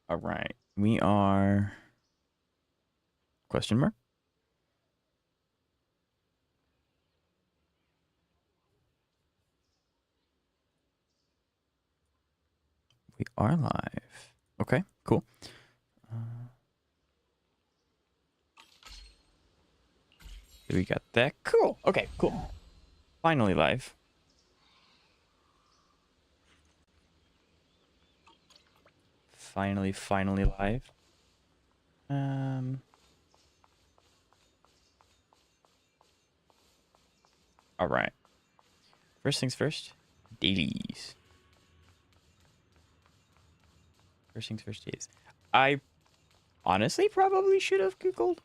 All right. We are... Question mark? We are live. Okay, cool. We got that. Cool. Okay, cool. Finally live. Finally live. All right. First things first. Dailies. First things first days. I honestly probably should have Googled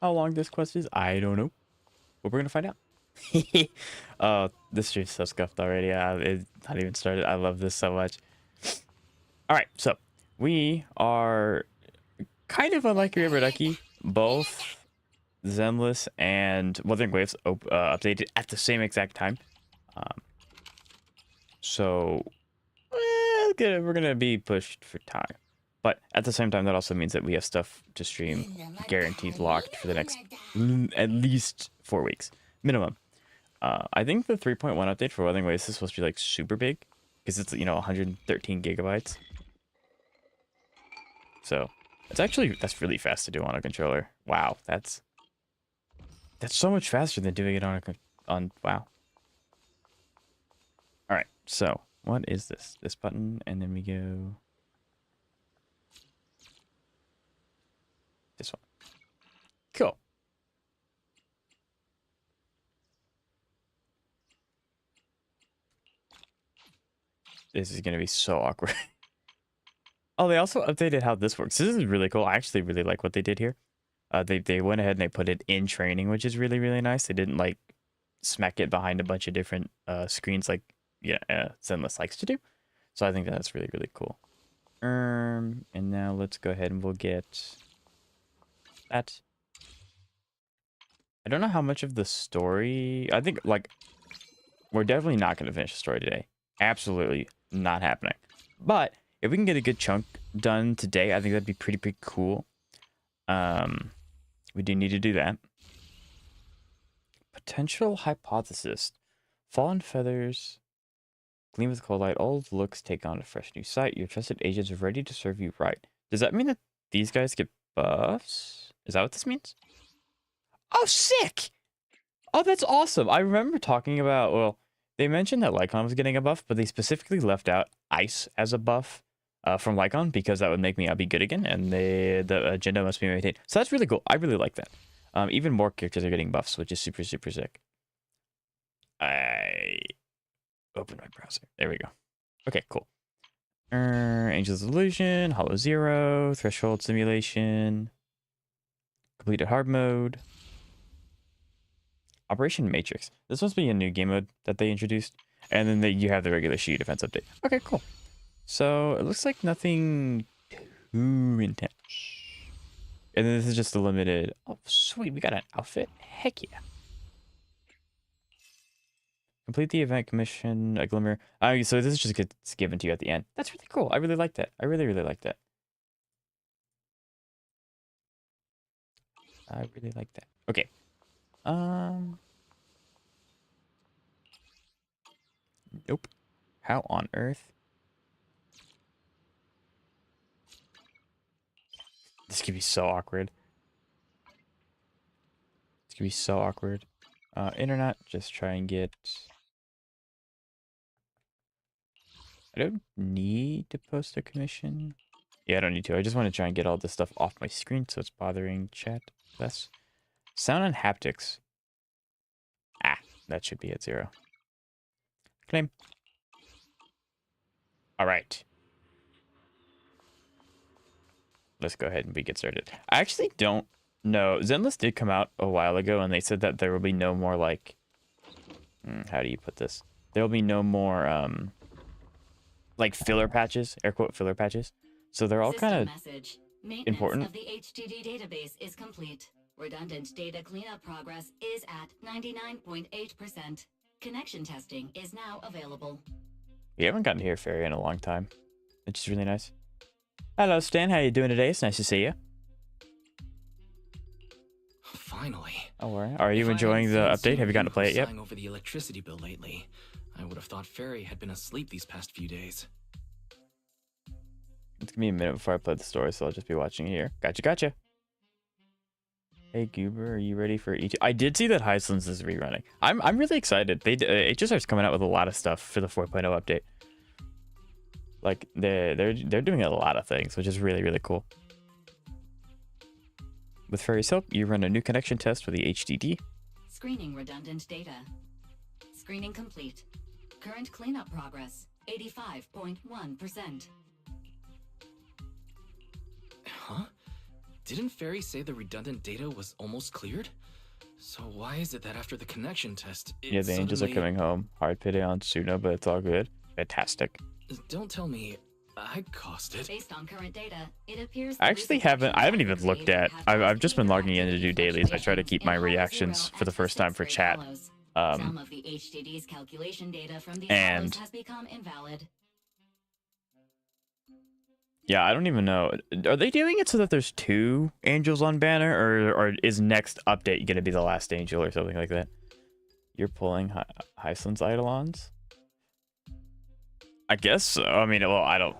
how long this quest is. I don't know. But we're going to find out. Oh, this stream's so scuffed already. It's not even started. I love this so much. All right, so we are kind of unlike River Ducky. Both Zenless and Wuthering Waves updated at the same exact time. So we're gonna be pushed for time. But at the same time, that also means that we have stuff to stream guaranteed locked for the next at least 4 weeks minimum. I think the 3.1 update for Wuthering Waves is supposed to be like super big because it's 113 gigabytes. So that's really fast to do on a controller. Wow, that's so much faster than doing it on wow. All right, so what is this? This button, and then we go this one. Cool. This is gonna be so awkward. Oh, they also updated how this works. This is really cool. I actually really like what they did here. They went ahead and they put it in training, which is really, really nice. They didn't like smack it behind a bunch of different screens like Zenless likes to do. So I think that's really, really cool. And now let's go ahead and we'll get that. I don't know how much of the story. I think like we're definitely not going to finish the story today. Absolutely not happening. But if we can get a good chunk done today, I think that'd be pretty cool. We do need to do that. Potential hypothesis. Fallen feathers gleam with cold light. Old looks take on a fresh new sight. Your trusted agents are ready to serve you right. Does that mean that these guys get buffs? Is that what this means? Oh, sick! Oh, that's awesome. I remember talking about, well, they mentioned that Lycon was getting a buff, but they specifically left out Ice as a buff from Lycon because that would make me be good again, and the agenda must be maintained. So that's really cool. I really like that. Even more characters are getting buffs, which is super sick. I open my browser. There we go. Okay, cool. Angels of Delusion, Hollow Zero, Threshold Simulation, completed hard mode. Operation Matrix. This must be a new game mode that they introduced. And then you have the regular Shield defense update. Okay, cool. So it looks like nothing too intense. And then this is just a limited... Oh, sweet. We got an outfit. Heck yeah. Complete the event commission, a glimmer. So this is just gets given to you at the end. That's really cool. I really like that. I really like that. I really like that. Okay. Nope. How on earth? This could be so awkward. This could be so awkward. Internet, just try and get... I don't need to post a commission. Yeah, I don't need to. I just want to try and get all this stuff off my screen so it's bothering chat less. Sound and haptics. Ah, that should be at 0. Claim. All right. Let's go ahead and we get started. I actually don't know. Zenless did come out a while ago and they said that there will be no more like... how do you put this? There will be no more like filler patches, air quote filler patches. So they're all kind of important. Of the HDD database is complete. Redundant data cleanup progress is at 99.8%. Connection testing is now available. We haven't gotten to hear Fairy in a long time, which is really nice. Hello, Stan. How you doing today? It's nice to see you. Finally. Oh, are you enjoying the update? Have you gotten to play it yet? Over the electricity bill lately, I would have thought Fairy had been asleep these past few days. It's gonna be a minute before I play the story, so I'll just be watching it here. Gotcha. Hey Goober, are you ready for each? I did see that Highlands is rerunning. I'm really excited. HSR's coming out with a lot of stuff for the 4.0 update. Like they're doing a lot of things, which is really cool. With Fairy's help, you run a new connection test for the HDD. Screening redundant data. Screening complete. Current cleanup progress 85.1%. Huh? Didn't Fairy say the redundant data was almost cleared? So why is it that after the connection test, Yeah, the angels are coming home. Hard pity on Sunna, but it's all good. Fantastic. Don't tell me I caused it. Based on current data, it appears I actually haven't even looked at. I've just been logging in to do dailies. I try to keep my reactions for the first time for chat. Some of the HDD's calculation data from the and has become invalid. Yeah, I don't even know. Are they doing it so that there's 2 angels on banner, or is next update gonna be the last angel or something like that? You're pulling Hyceland's Eidolons? I guess so. I mean, well, I don't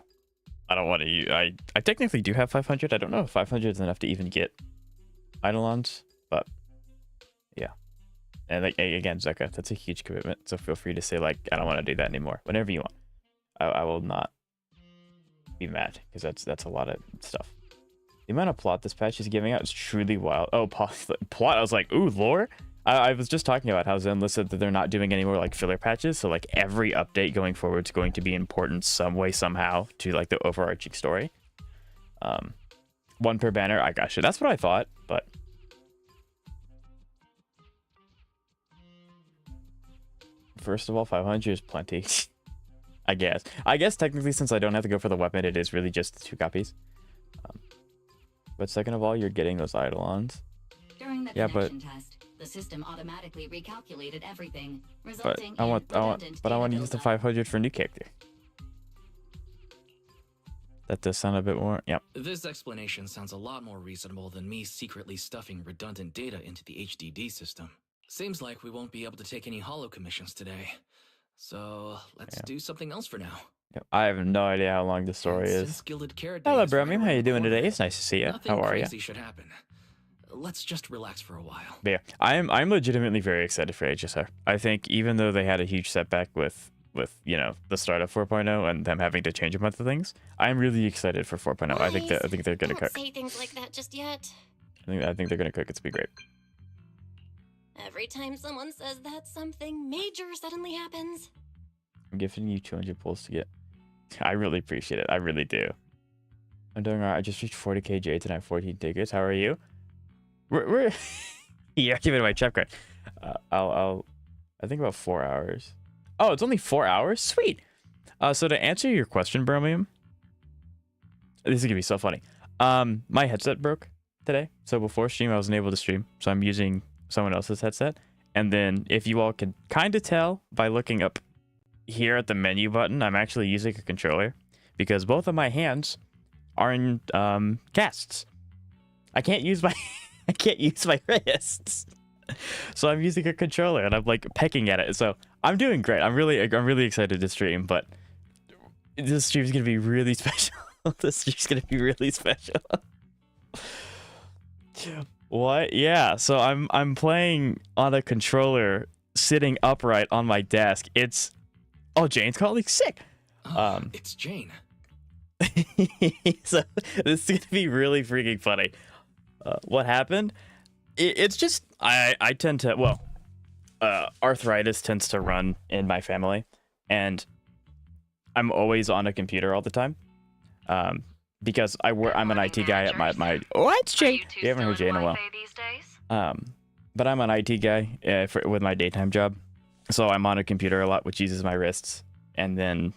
want to use. I technically do have 500. I don't know if 500 is enough to even get Eidolons, but yeah. And like again, Zeka, that's a huge commitment. So feel free to say like, I don't want to do that anymore. Whenever you want, I will not be mad because that's a lot of stuff. The amount of plot this patch is giving out is truly wild. Oh, plot. I was like, ooh, lore. I was just talking about how Zenless said that they're not doing any more like filler patches, so like every update going forward is going to be important some way somehow to like the overarching story. 1 per banner. I gotcha. That's what I thought, but first of all, 500 is plenty. I guess technically, since I don't have to go for the weapon, it is really just 2 copies. But second of all, you're getting those Eidolons. During the connection test, the system automatically recalculated everything, resulting I want to use the 500 for new character. That does sound a bit more. Yep. This explanation sounds a lot more reasonable than me secretly stuffing redundant data into the HDD system. Seems like we won't be able to take any holo commissions today. So let's do something else for now. Yep. I have no idea how long the story is. Hello, Bromim. How you doing today? It's nice to see you. How are you? Should happen. Let's just relax for a while. But yeah, I'm legitimately very excited for HSR. I think even though they had a huge setback with you know the start of 4.0 and them having to change a bunch of things, I'm really excited for 4.0. I think they're gonna cook. Don't say things like that just yet. I think they're gonna cook. It's gonna be great. Every time someone says that, something major suddenly happens. I'm gifting you 200 pulls to get. I really appreciate it. I really do. I'm doing alright. I just reached 40k J tonight. 14 tickets. How are you? We're yeah, give it my chap card. I think about 4 hours. Oh, it's only 4 hours? Sweet. So to answer your question, Bromium, this is gonna be so funny. My headset broke today, so before stream I wasn't able to stream, so I'm using someone else's headset. And then if you all can kind of tell by looking up here at the menu button, I'm actually using a controller because both of my hands are in casts. I can't use my wrists. So I'm using a controller and I'm like pecking at it. So I'm doing great. I'm really excited to stream, but this stream's gonna be really special. This stream's gonna be really special. What? Yeah. So I'm playing on a controller, sitting upright on my desk. It's Jane's colleague, sick. It's Jane. So this is gonna be really freaking funny. What happened? It's just I tend to arthritis tends to run in my family, and I'm always on a computer all the time. Because I'm an IT guy at my it's Jane. You haven't heard Jane in a while. But I'm an IT guy with my daytime job, so I'm on a computer a lot, which uses my wrists, and then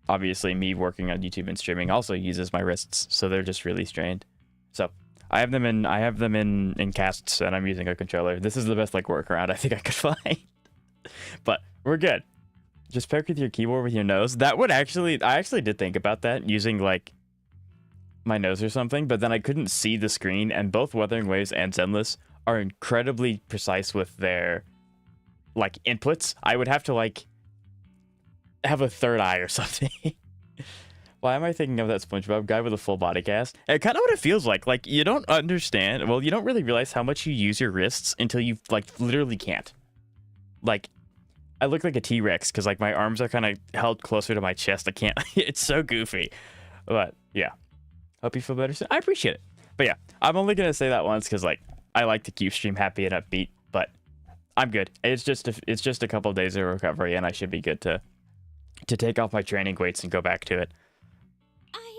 obviously me working on YouTube and streaming also uses my wrists, so they're just really strained. So I have them in casts, and I'm using a controller. This is the best like workaround I think I could find. But we're good. Just peck with your keyboard with your nose. That would I actually did think about that, using like my nose or something, but then I couldn't see the screen, and both Wuthering Waves and Zenless are incredibly precise with their like inputs. I would have to like have a third eye or something. Why am I thinking of that SpongeBob guy with a full body cast? And kind of what it feels like. Like, you don't understand. Well, you don't really realize how much you use your wrists until you, like, literally can't. Like, I look like a T-Rex because, like, my arms are kind of held closer to my chest. I can't. It's so goofy. But, yeah. Hope you feel better soon. I appreciate it. But, yeah. I'm only going to say that once because, like, I like to keep stream happy and upbeat. But I'm good. It's just a couple of days of recovery, and I should be good to take off my training weights and go back to it.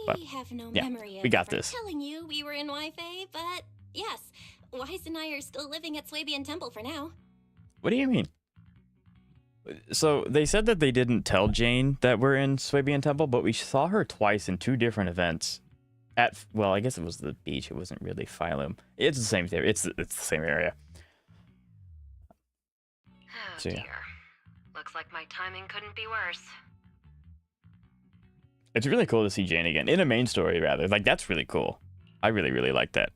I have no memory of we got ever this. telling you we were in Wi-Fi, but yes, Wise and I are still living at Swabian Temple for now. What do you mean? So they said that they didn't tell Jane that we're in Swabian Temple, but we saw her twice in 2 different events. At, well, I guess it was the beach. It wasn't really Phylum. It's the same thing. It's the same area. Oh So, yeah. dear. Looks like my timing couldn't be worse. It's really cool to see Jane again in a main story, rather. Like, that's really cool. I really, really like that.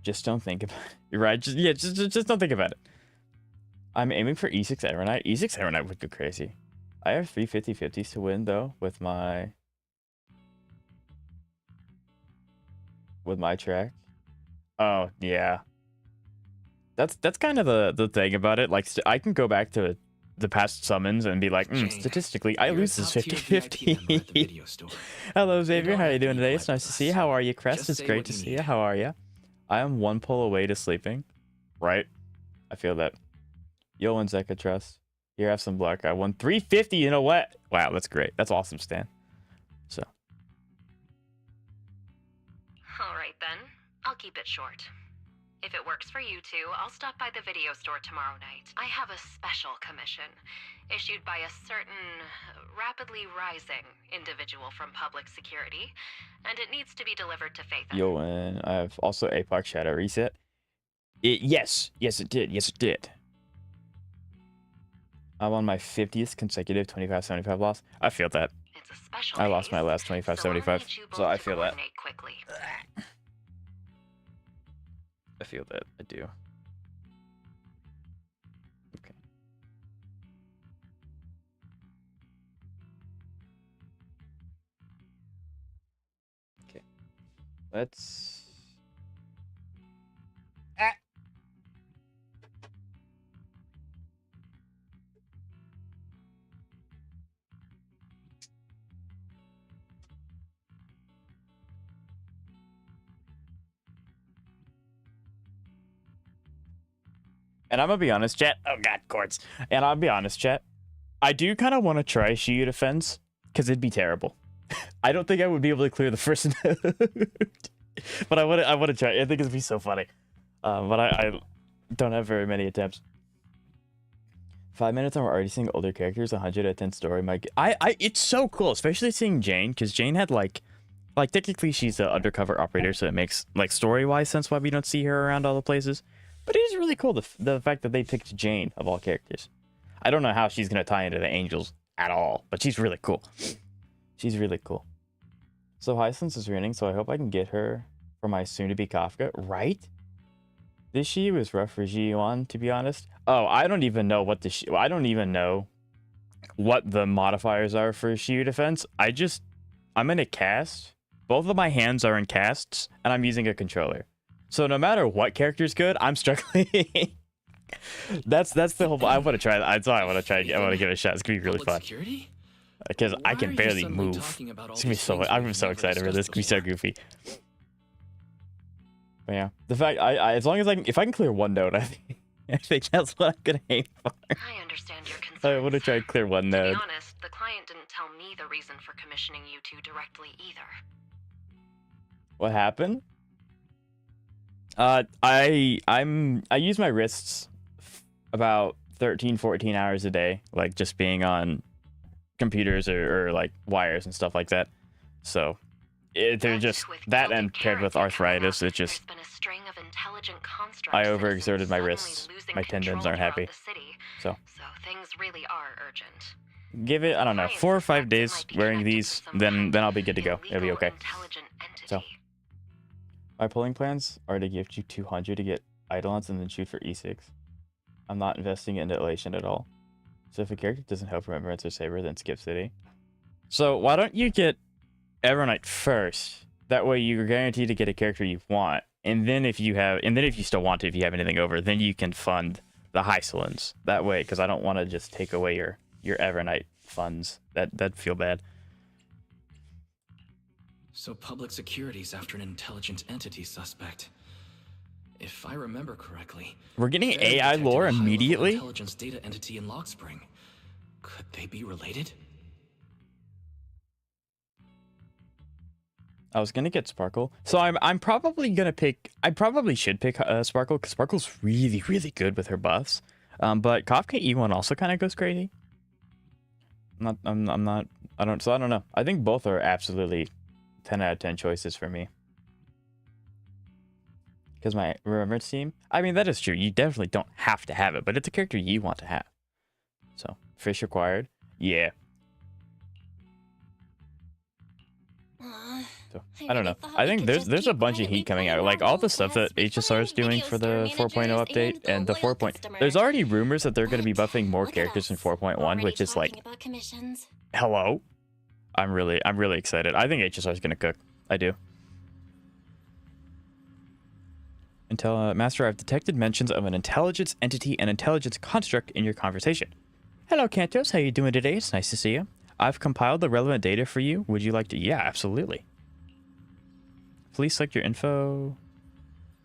Just don't think about it. You're right. Just don't think about it. I'm aiming for E6 Aeronite. E6 Aeronite would go crazy. I have 3 50/50s to win though with my track. Oh yeah. That's kind of the thing about it. Like, I can go back to the past summons and be like, Jane, statistically, I you're a lose this top-tier VIP member at the 50/50. video store. Hello, Xavier. don't How are have you to doing be today? polite It's nice with to see you. us. How are you, Crest? Just It's say great what to you see you. need. How are you? I am 1 pull away to sleeping. Right? I feel that. Yo, and Zeka Trust. Here, have some luck. I won 350 in a wet. Wow, that's great. That's awesome, Stan. So, Alright then, I'll keep it short. If it works for you two, I'll stop by the video store tomorrow night. I have a special commission, issued by a certain rapidly rising individual from public security, and it needs to be delivered to Faith. yo, and I have also APOC Shadow Reset. Yes, it did. Yes, it did. I'm on my 50th consecutive 25-75 loss. I feel that. It's a special I lost my case, last so I'll 25-75, need you so both I to feel that. coordinate quickly. I feel that. I do. Okay. Okay. Let's... And I'm gonna be honest, chat. Oh god, courts. And I'll be honest, chat. I do kind of want to try Shiyu Defense, because it'd be terrible. I don't think I would be able to clear the first node. But I want to try. I think it'd be so funny. But I don't have very many attempts. 5 minutes and we're already seeing older characters. 100 at 10 story. It's so cool, especially seeing Jane, because Jane had like technically she's an undercover operator, so it makes like story-wise sense why we don't see her around all the places. But it is really cool the fact that they picked Jane of all characters. I don't know how she's gonna tie into the Angels at all, but she's really cool. She's really cool. So Hyacinth is running, so I hope I can get her for my soon-to-be Kafka, right? This Shiyu is rough for G1, to be honest. Oh, I don't even know what I don't even know what the modifiers are for Shiyu defense. I'm in a cast. Both of my hands are in casts, and I'm using a controller. So no matter what character's good, I'm struggling. that's the whole. I want to try that. That's why I want to try. I want to give it a shot. It's gonna be really fun. Because I can barely move. It's gonna be so. I'm so excited for this. It's gonna be so goofy. But yeah, the fact as long as if I can clear one node, I think that's what I'm gonna aim for. I understand your concerns. I want to try and clear one To node. be honest, the client didn't tell me the reason for commissioning you two directly either. What happened? I use my wrists about 13-14 hours a day, like just being on computers or like wires and stuff like that. So they're just that, and paired with arthritis, it just I overexerted my wrists. My tendons aren't happy. So things really are urgent. give it, I don't know, 4 or 5 days wearing these, then I'll be good to go. It'll be okay. So, my polling plans are to gift you 200 to get Eidolons and then shoot for E6. I'm not investing in elation at all. So if a character doesn't help Remembrance or Saber, then skip City. So why don't you get Evernight first? That way you're guaranteed to get a character you want. And then if you still want to, if you have anything over, then you can fund the Hysolins. That way, because I don't want to just take away your Evernight funds. That'd feel bad. So public security's after an intelligent entity suspect. If I remember correctly, We're getting Fed AI detected lore a high-level immediately? intelligence data entity in Logspring. Could they be related? I was gonna get Sparkle, so I'm probably gonna pick. I probably should pick Sparkle because Sparkle's really good with her buffs. But Kafka E1 also kind of goes crazy. I'm not. I don't know. I think both are absolutely 10 out of 10 choices for me. Because my Remembrance team, I mean, that is true. You definitely don't have to have it, but it's a character you want to have. So, fish required. Yeah. So, I don't know. I think there's a bunch of heat coming out. Like, all the stuff that HSR is doing for the 4.0 update and the 4. There's already rumors that they're going to be buffing more characters in 4.1, which is like, hello? I'm really excited. I think HSR is going to cook. I do. Master, I've detected mentions of an intelligence entity and intelligence construct in your conversation. Hello, Kantos. How you doing today? It's nice to see you. I've compiled the relevant data for you. Would you like to? Yeah, absolutely. Please select your info.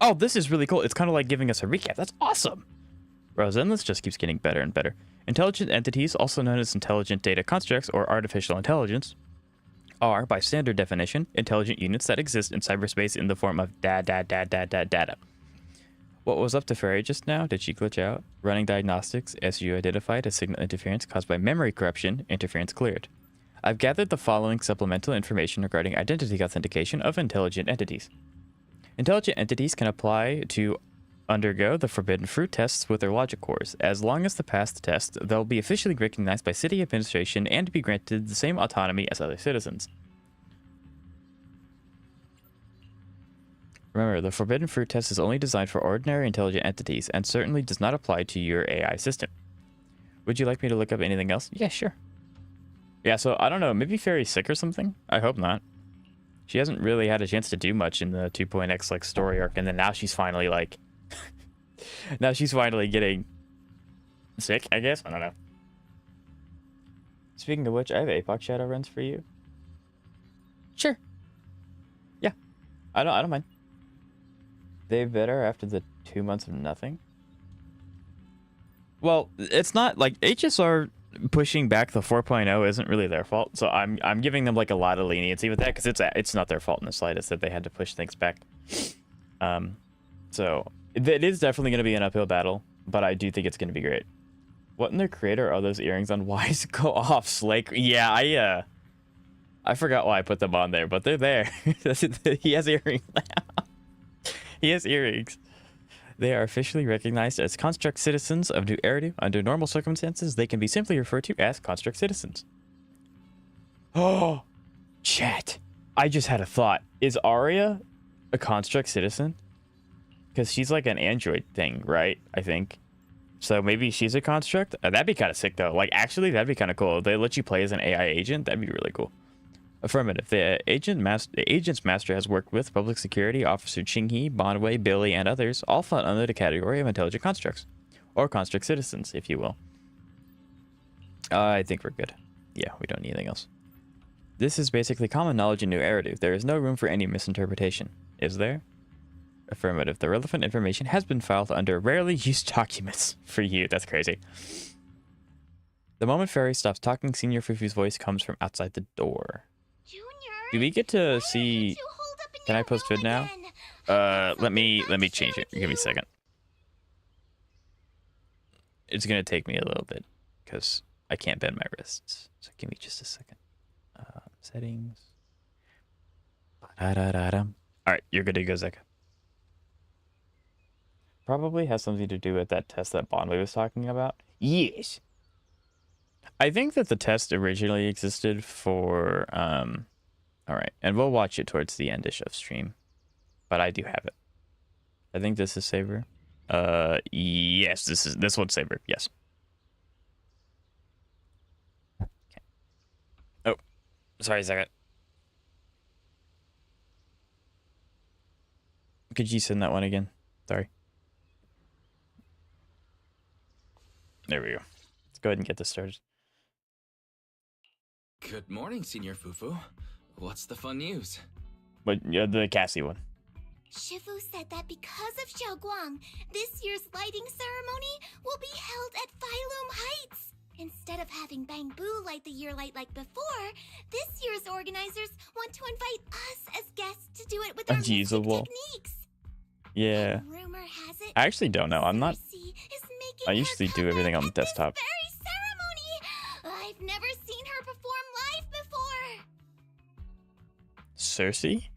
Oh, this is really cool. It's kind of like giving us a recap. That's awesome. Bro, Zenless just keeps getting better and better. Intelligent entities, also known as intelligent data constructs or artificial intelligence, are, by standard definition, intelligent units that exist in cyberspace in the form of data. What was up to Fairy just now? Did she glitch out? Running diagnostics, SU identified as signal interference caused by memory corruption, interference cleared. I've gathered the following supplemental information regarding identity authentication of intelligent entities. Intelligent entities can apply to undergo the Forbidden Fruit tests with their logic cores. As long as they pass the test, they'll be officially recognized by city administration and be granted the same autonomy as other citizens. Remember, the Forbidden Fruit test is only designed for ordinary intelligent entities and certainly does not apply to your AI system. Would you like me to look up anything else? Yeah, sure. Yeah, so I don't know, maybe Fairy's sick or something? I hope not. She hasn't really had a chance to do much in the 2.x like story arc, and then now she's finally like now she's finally getting sick, I guess. I don't know. Speaking of which, I have APOC shadow runs for you. Sure. Yeah. I don't mind. They better after the 2 months of nothing. Well, it's not like HSR pushing back the 4.0 isn't really their fault. So I'm giving them like a lot of leniency with that because it's not their fault in the slightest that they had to push things back. So it is definitely going to be an uphill battle, but I do think it's going to be great. What in their creator are those earrings on? Wise go off, Slake? Yeah, I forgot why I put them on there, but they're there. He has earrings now. He has earrings. They are officially recognized as construct citizens of New Eridu. Under normal circumstances, they can be simply referred to as construct citizens. Oh, chat. I just had a thought. Is Aria a construct citizen? Because she's like an android thing, right? I think. So maybe she's a construct? That'd be kind of sick, though. Like, actually, that'd be kind of cool. If they let you play as an AI agent, that'd be really cool. Affirmative. The agent's master has worked with Public Security Officer Ching-Hee, Bonway, Billy, and others, all fall under the category of intelligent constructs. Or construct citizens, if you will. I think we're good. Yeah, we don't need anything else. This is basically common knowledge in New Eridu. There is no room for any misinterpretation. Is there? Affirmative. The relevant information has been filed under rarely used documents for you. That's crazy. The moment Fairy stops talking, Senior Fufu's voice comes from outside the door. Junior, Do we get to see? Can I post vid now? Let me change it. Give me a second. It's gonna take me a little bit because I can't bend my wrists. So give me just a second. Settings. All right, you're good to go, Zeka. Probably has something to do with that test that Bonway was talking about. Yes. I think that the test originally existed for all right, and we'll watch it towards the endish of stream, but I do have it. I think this is Saber. Yes, this one's Saber. Yes. Okay. Oh, sorry a second. Could you send that one again? Sorry. There we go. Let's go ahead and get this started. Good morning, Senior Fufu. What's the fun news? But yeah, the Cassie one. Shifu said that because of Xiaoguang, this year's lighting ceremony will be held at Phylum Heights. Instead of having Bangbu light the year light like before, this year's organizers want to invite us as guests to do it with our music Unusable. techniques. Yeah. And rumor has it, I actually don't know. I'm not. Cersei is making I her usually do everything on the comeback at desktop. This very ceremony. I've never seen her perform live before. Cersei?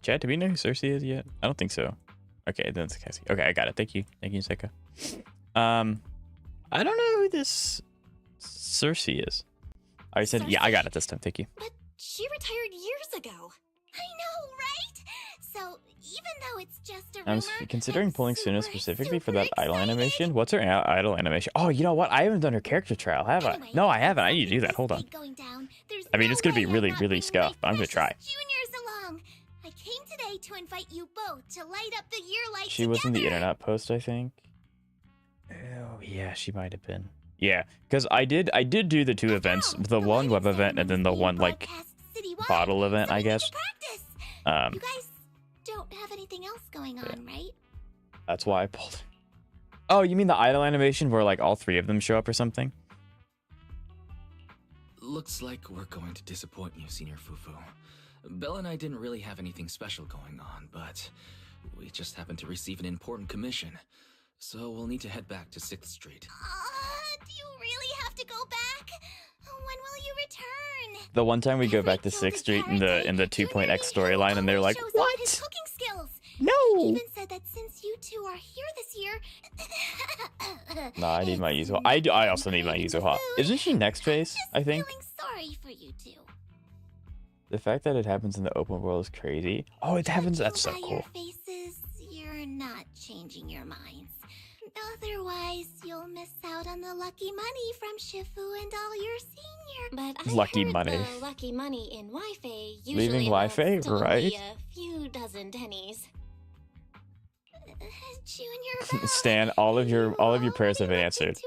Chad, do we know who Cersei is yet? I don't think so. Okay, then it's Cassie. Okay, I got it. Thank you. Thank you, Seika. I don't know who this Cersei is. I said, yeah, I got it this time. Thank you. But she retired years ago. I know, right? So even though it's just a rumor, I'm considering pulling Sunna super, specifically for super that idol excited. animation. What's her idol animation? Oh, you know what? I haven't done her character trial, have I? Anyway, No, I haven't. I need to do with that. Hold on. this going down, there's I mean, no it's gonna be way I'm really, not really bringing scuffed, my but I'm gonna try. precious juniors along. I came today to invite you both to light up the year light She was in the together. internet post, I think. Oh, yeah, she might have been. Yeah, because I did do the two events, the one web event and then the one like bottle event, I guess. You guys don't have anything else going on, right? That's why I pulled her. Oh, you mean the idol animation where like all three of them show up or something? Looks like we're going to disappoint you, Senior Fufu. Belle and I didn't really have anything special going on, but we just happened to receive an important commission. So we'll need to head back to 6th Street. Do you really have to go back? When will you return? The one time we go Every back to Gilded 6th Street in Parrot the Day, 2.x Junior storyline, and they're always like, shows off his "What? cooking skills. He No!" even said that since you two are here this year. Nah, I need my it's Yuzo. I not also need my great Yuzo. food. Isn't she next phase? Just I think. feeling sorry for you two. The fact that it happens in the open world is crazy. Oh, it happens. That's so By cool. your faces, you're not changing your minds. Otherwise, you'll miss out on the lucky money from Shifu and all your senior. But I Lucky heard money. the lucky money in Wi-Fi usually Leaving amounts Wi-Fi, to only right? a few dozen pennies. Junior Stan, all of your prayers have been answered.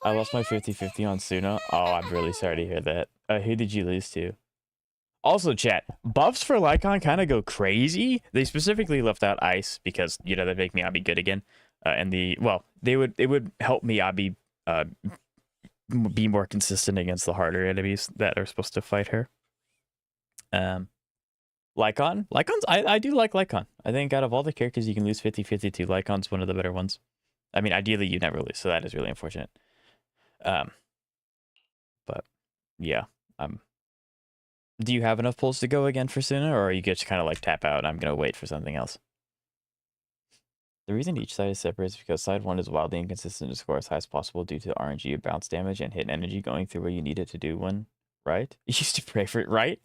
I lost my beforehand. 50-50 on Sunna. Oh, I'm really sorry to hear that. Who did you lose to? Also, chat, buffs for Lycon kind of go crazy. They specifically left out Ice because, you know, they make Miyabi good again. And they would help Miyabi be more consistent against the harder enemies that are supposed to fight her. Lycon's, I do like Lycon. I think out of all the characters you can lose 50-50 to, Lycon's one of the better ones. I mean, ideally you never lose, so that is really unfortunate. But yeah, do you have enough pulls to go again for Sunna, or are you just kind of like tap out? I'm gonna wait for something else. The reason each side is separate is because side 1 is wildly inconsistent to score as high as possible due to RNG of bounce damage and hit energy going through where you need it to do one, right? You used to pray for it, right?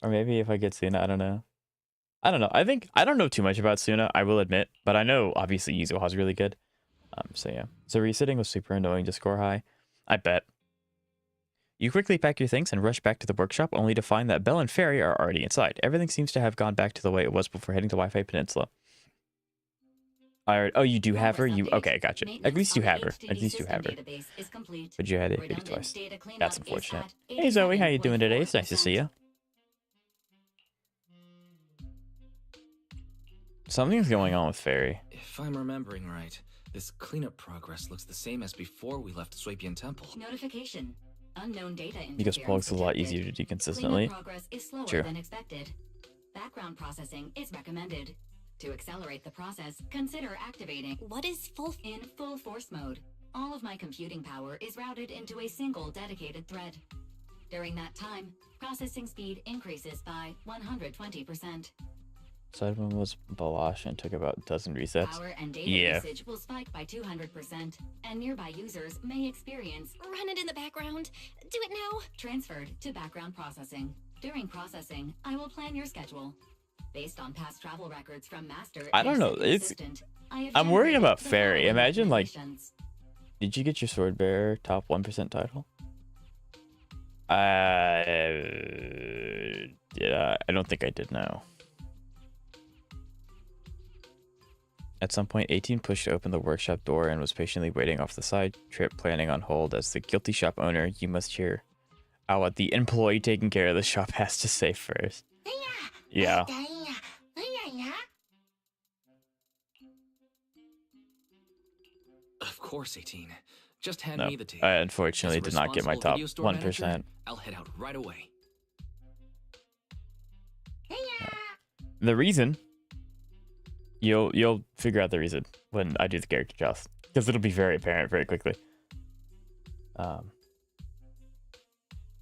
Or maybe if I get Sunna, I don't know. I don't know. I don't know too much about Sunna, I will admit, but I know obviously Yuzuha's really good. So yeah. So resetting was super annoying to score high. I bet. You quickly pack your things and rush back to the workshop only to find that Belle and Fairy are already inside. Everything seems to have gone back to the way it was before heading to Wi-Fi Peninsula. Oh, you do have her? Okay, gotcha. At least you have her. At least you have her. But you had it maybe twice. That's unfortunate. Hey Zoe, how you doing today? It's nice to see you. Something's going on with Fairy. If I'm remembering right, this cleanup progress looks the same as before we left Swapian Temple. Notification. Unknown data Because Pulg's is a lot detected. easier to do consistently. Cleanup progress is slower True. than expected. Background processing is recommended. To accelerate the process, consider activating What is full? in full force mode. All of my computing power is routed into a single dedicated thread. During that time, processing speed increases by 120%. Side one was Balash and took about a dozen resets. Power and data usage will spike by 200%, and nearby users may experience Run it in the background. Do it now. transferred to background processing. During processing, I will plan your schedule. Based on past travel records from Master I don't and know, Second it's- Assistant, I have I'm worried generated about the Fairy. following Imagine, like, recommendations. Did you get your sword bearer top 1% title? Did I? I don't think I did, no. At some point, 18 pushed open the workshop door and was patiently waiting off the side trip, planning on hold. As the guilty shop owner, you must hear what the employee taking care of the shop has to say first. Yeah. Of course, 18. Just hand No, me the tape. I unfortunately As a did not get my responsible top video store manager, 1%. I'll head out right away. The reason, you'll figure out the reason when I do the character draws, because it'll be very apparent very quickly.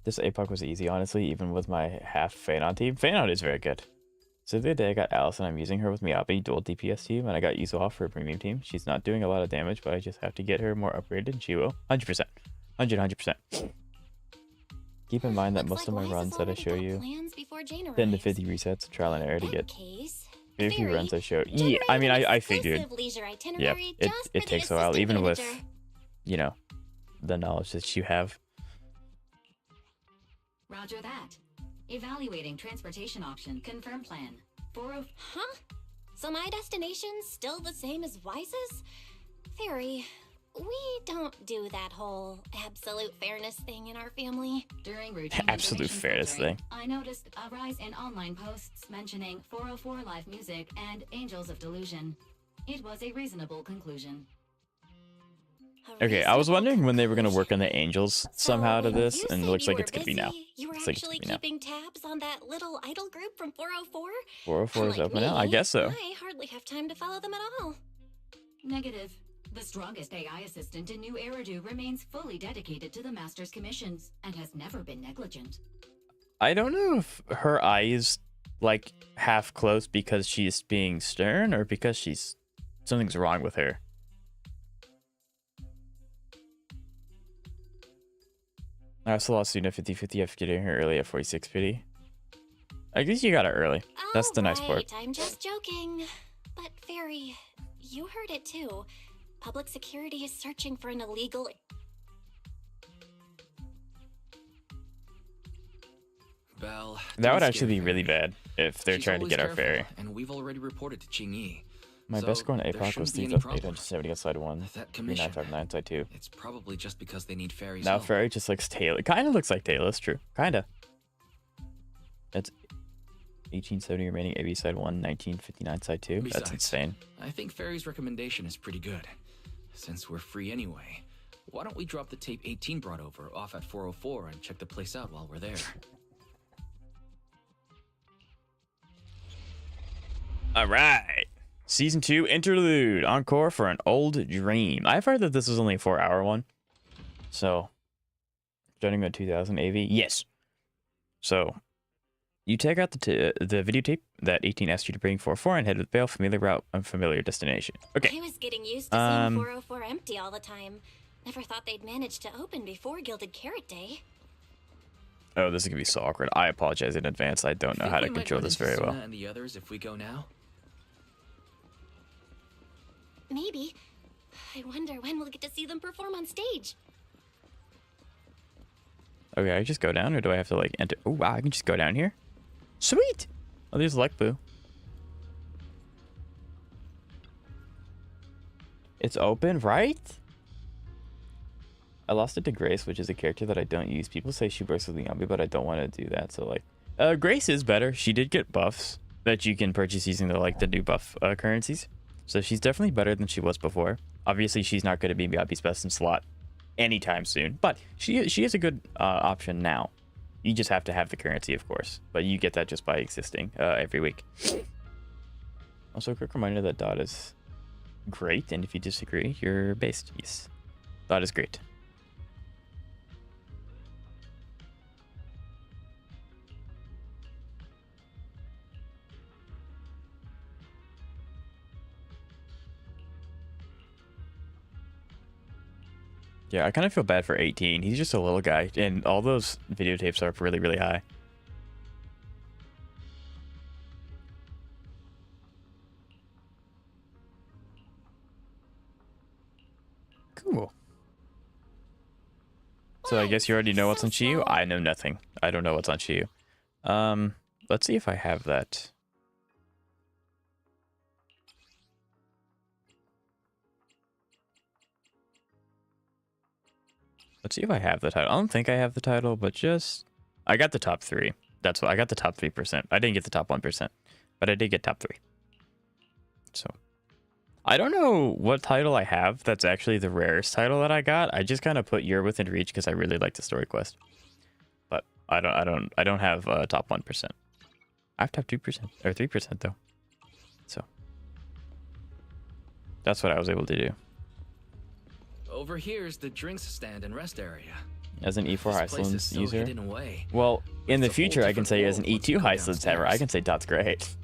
This APOC was easy, honestly, even with my half Phanon team. Phanon is very good. So the other day I got Alice and I'm using her with Miyabi, dual DPS team, and I got Yuzo off for a premium team. She's not doing a lot of damage, but I just have to get her more upgraded, and she will. 100%. 100%. Keep in mind that most of my runs that I show you, 10 to 50 resets, trial and error to get 50 runs I show. Yeah, I mean, I figured. Yeah, it takes a while, even with, you know, the knowledge that you have. Roger that. Evaluating transportation option. Confirm plan. 40. Huh? So my destination's still the same as Wise's? Fairy, we don't do that whole absolute fairness thing in our family. During routine Absolute information fairness filtering, thing. I noticed a rise in online posts mentioning 404 live music and Angels of Delusion. It was a reasonable conclusion. Okay, I was wondering when they were going to work on the Angels somehow to So, this, you and it said looks you like were it's going to be now. busy. You were Looks like it's actually gonna be now. keeping tabs on that little idol group from 404? 404 is Unlike open now? I me, guess so. I hardly have time to follow them at all. Negative. The strongest AI assistant in New Eridu remains fully dedicated to the Master's commissions and has never been negligent. I don't know if her eye is like half closed because she's being stern or because something's wrong with her. I also lost Sunna 50-50 after getting her early at 46 pity. I guess you got her early. That's the nice part. Alright, I'm just joking. But Fairy, you heard it too. Public security is searching for an illegal... Belle, That would don't actually scare be really Fairy. bad if they're She's trying to always get our careful, fairy. And we've already reported to Qingyi. My So, best score on there APOC was shouldn't be any 3,870 on side 1, That commission, 3959 side 2. it's probably just because they need Fairy's Now help. fairy just looks Taylor. Kind of looks like Taylor, it's true. Kind of. That's 1870 remaining AB side 1, 1959 side 2. That's Besides, insane. I think Fairy's recommendation is pretty good. Since we're free anyway, why don't we drop the tape 18 brought over off at 404 and check the place out while we're there? All right. Season 2 interlude encore for an old dream. I've heard that this was only a 4-hour one. So, starting at 2000 AV. Yes. So, you take out the videotape that 18 asked you to bring 4-4 and head with Bale, familiar route, unfamiliar destination. Okay. I was getting used to seeing 404 empty all the time. Never thought they'd manage to open before Gilded Carrot Day. Oh, this is going to be so awkward. I apologize in advance. I don't know how to Think we might control run this into very well. Sunna and the others if we go now? Maybe. I wonder when we'll get to see them perform on stage. Okay, I just go down, or do I have to, like, enter? Oh, wow, I can just go down here? Sweet! Oh, there's Lekbu. It's open, right? I lost it to Grace, which is a character that I don't use. People say she works with Miyabi, but I don't want to do that, so, like... Grace is better. She did get buffs that you can purchase using the new buff currencies. So she's definitely better than she was before. Obviously, she's not going to be Miyabi's best in slot anytime soon, but she is a good option now. You just have to have the currency, of course, but you get that just by existing every week. Also, a quick reminder that Dot is great, and if you disagree, you're based. Yes, Dot is great. Yeah, I kind of feel bad for 18. He's just a little guy, and all those videotapes are really, really high. Cool. So I guess you already know what's on Chiyu? I know nothing. I don't know what's on Chiyu. Let's see if I have that. Let's see if I have the title. I don't think I have the title, but just... I got the top 3. That's what I got, the top 3%. I didn't get the top 1%, but I did get top 3. So... I don't know what title I have that's actually the rarest title that I got. I just kind of put You're Within Reach because I really like the story quest. But I don't have top 1%. I have top 2% or 3% though. So that's what I was able to do. Over here's the drinks stand and rest area. As an E4 Iceland's so user. Away. Well, in It's the a whole future I can different say as an world E2 once we go Iceland's ever, I downstairs. can say Dot's great.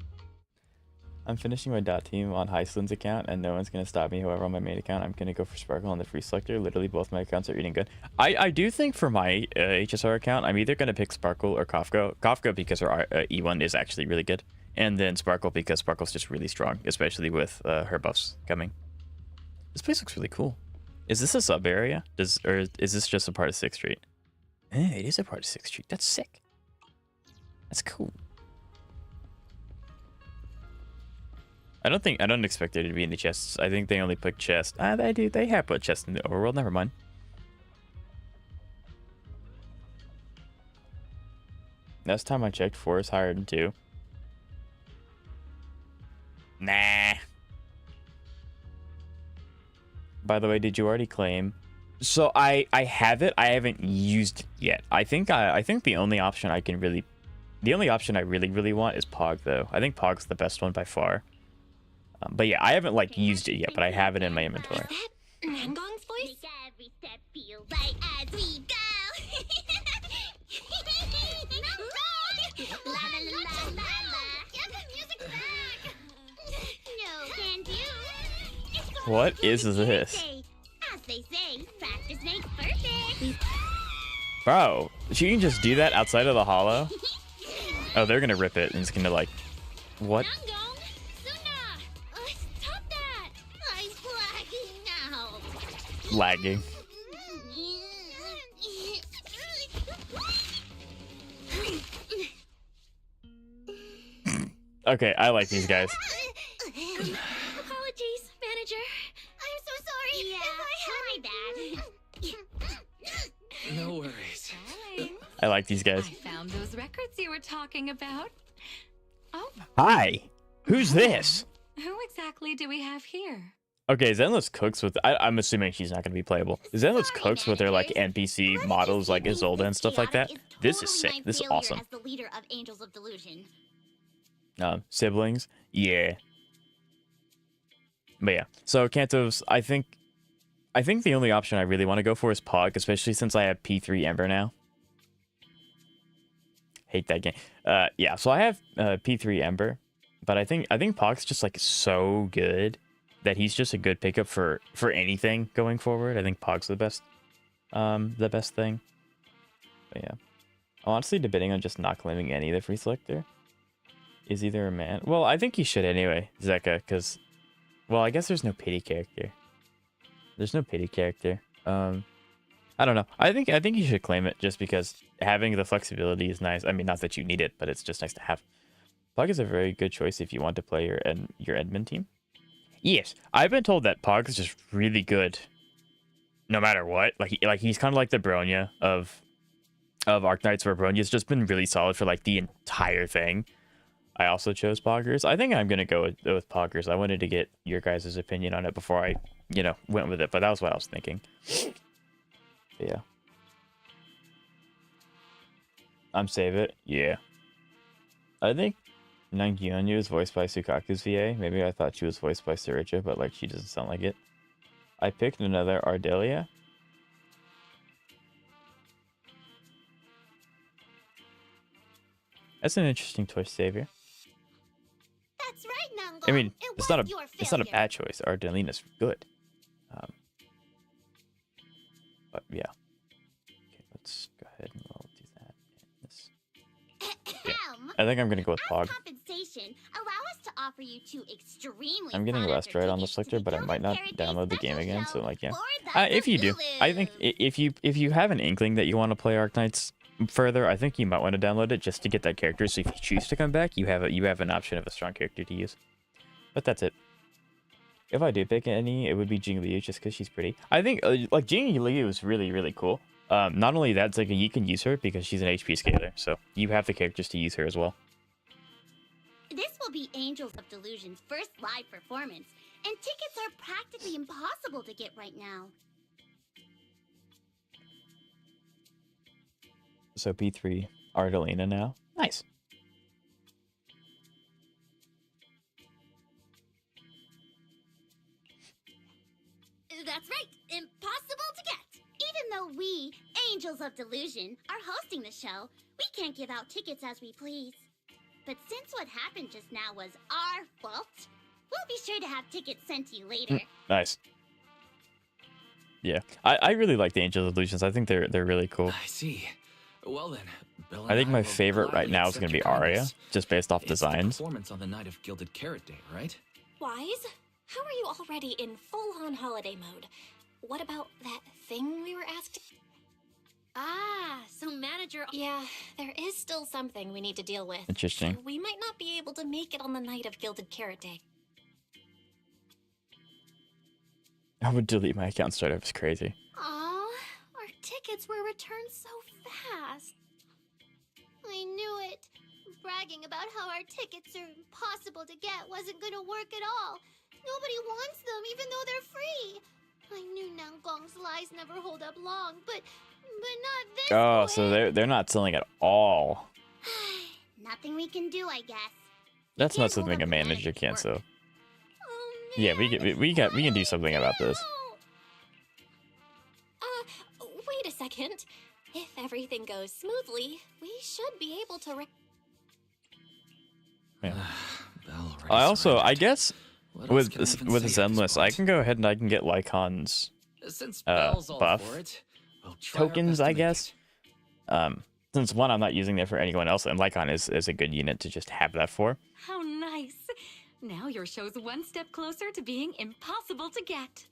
I'm finishing my Dot team on Heisland's account, and no one's going to stop me. However, on my main account, I'm going to go for Sparkle on the free selector. Literally, both my accounts are eating good. I do think for my HSR account, I'm either going to pick Sparkle or Kafka. Kafka because her E1 is actually really good, and then Sparkle because Sparkle's just really strong, especially with her buffs coming. This place looks really cool. Is this a sub area? Or is this just a part of 6th Street? It is a part of 6th Street. That's sick. That's cool. I don't expect there to be any chests. I think they only put chests. They do. They have put chests in the overworld. Never mind. Last time I checked, 4 is higher than 2. Nah. By the way, did you already claim? So I have it. I haven't used it yet. I think the only option I really want is Pog though. I think Pog's the best one by far. But yeah, I haven't like used it yet, but I have it in my inventory. Is that Nangong's voice? Make every step feel right as we go. La la la la la. Get the music back. No can do. What is this? As they say, practice makes perfect. Bro, she can just do that outside of the hollow? Oh, they're gonna rip it and it's gonna like... What? Nangong, Sunna, stop that! I'm lagging now. Lagging. Okay, I like these guys. Apologies, manager. I'm so sorry. Yeah, my bad. No worries. I like these guys. I found those records you were talking about. Oh, Hi! Who's this? who exactly do we have here? Okay, Zenless cooks with... I'm assuming she's not going to be playable. Zenless Sorry, cooks with their, like, managers. NPC How models, did you like think Isolde and this stuff like that. chaotic is This is totally sick. my This is failure awesome. As the leader of Angels of Delusion. Siblings? Yeah. But yeah. So, Kanto's... I think the only option I really want to go for is Pog, especially since I have P3 Ember now. Hate that game. Yeah, so I have P3 Ember, but I think Pog's just, like, so good that he's just a good pickup for anything going forward. I think Pog's the best thing. But yeah, I'm honestly debating on just not claiming any of the free selector. Is either a man? Well, I think he should anyway, Zeka, because, well, I guess there's no pity character. There's no pity character. I don't know. I think you should claim it just because having the flexibility is nice. I mean, not that you need it, but it's just nice to have. Pog is a very good choice if you want to play your Edmund team. Yes, I've been told that Pog is just really good, no matter what. Like he's kind of like the Bronya of Arknights, where Bronya's just been really solid for like the entire thing. I also chose Poggers. I think I'm gonna go with Poggers. I wanted to get your guys' opinion on it before I, went with it, but that was what I was thinking. But yeah. I'm save it. Yeah. I think Nangong Yu is voiced by Sukaku's VA. Maybe I thought she was voiced by Sriracha, but like she doesn't sound like it. I picked another Ardelia. That's an interesting choice, Savior. That's right, Nangong. I mean, It it's not was your a failure. bad choice. Ardelina's good. Yeah. Okay, let's go ahead and we'll do that. This. I think I'm gonna go with Pog. Compensation, allow us to offer you two extremely I'm getting less right on the selector, but I might not download the game again. So like, yeah. If you do, I think if you have an inkling that you want to play Arknights further, I think you might want to download it just to get that character. So if you choose to come back, you have an option of a strong character to use. But that's it. If I do pick any, it would be Jing Liu just because she's pretty. I think like Jing Liu is really cool. Not only that, it's like you can use her because she's an HP scaler, so you have the characters to use her as well. This will be Angels of Delusion's first live performance, and tickets are practically impossible to get right now. So P3 Ardalina now. Nice. That's right, impossible to get. Even though we, Angels of Delusion, are hosting the show, we can't give out tickets as we please. But since what happened just now was our fault, we'll be sure to have tickets sent to you later. Nice. Yeah, I really like the Angels of Delusions. I think they're really cool. I see. Well then, Bill and I think my will favorite right gladly now is accept going to be your Aria, kindness. just based off It's designs. the performance on the night of Gilded Carrot Day, right? Wise, how are you already in full-on holiday mode? What about that thing we were asked? Ah, so manager... Yeah, there is still something we need to deal with. Interesting. So we might not be able to make it on the night of Gilded Carrot Day. I would delete my account straight up. It's crazy. Aw, our tickets were returned so fast. I knew it. Bragging about how our tickets are impossible to get wasn't gonna work at all. Nobody wants them, even though they're free. I knew Nangong's lies never hold up long, but not this Oh, way. so they're not selling at all. Nothing we can do, I guess. That's can't not something hold a up manager manager's can work. sell. Oh, Yeah, man. we can do something about this. Wait a second. If everything goes smoothly, we should be able to Yeah. Bell already I also, I surrendered. guess, What else with can I even with say at this Zenless, I point? can go ahead and I can get Lycon's Since Bell's all buff for it, we'll try our tokens, best to I make guess. it. Since one, I'm not using there for anyone else, and Lycon is a good unit to just have that for. How nice. Now your show's one step closer to being impossible to get.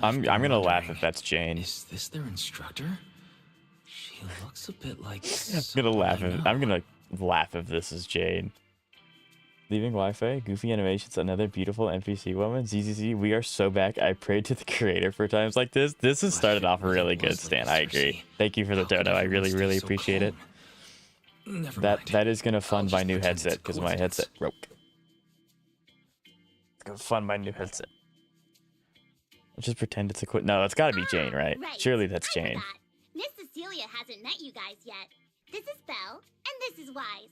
I'm gonna wondering, laugh if that's Jane. Is this their instructor? She looks a bit like. I'm gonna laugh if this is Jane. Leaving Wi-Fi, goofy animations, another beautiful NPC woman. ZZZ, we are so back. I prayed to the creator for times like this. This has started off really good, Stan. I agree. Thank you for the dono. I really appreciate it. Never mind. That is gonna fund I'll my just new pretend it's headset a because my coincidence. headset broke. It's gonna fund my new headset. I'll just pretend it's a quit. No, it's gotta be Jane, right? Surely that's I Jane. forgot. Miss Cecilia hasn't met you guys yet. This is Belle, and this is Wise.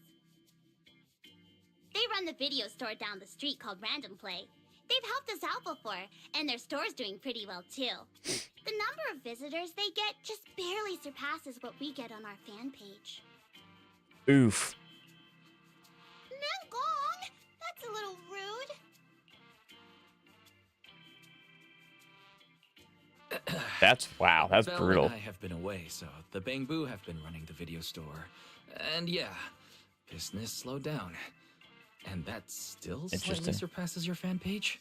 They run the video store down the street called Random Play. They've helped us out before, and their store's doing pretty well too. The number of visitors they get just barely surpasses what we get on our fan page. Oof. Nangong! That's a little rude. That's wow. That's Belle brutal. and I have been away, so the Bangbu have been running the video store. And yeah, business slowed down. And that still slightly Interesting. surpasses your fan page?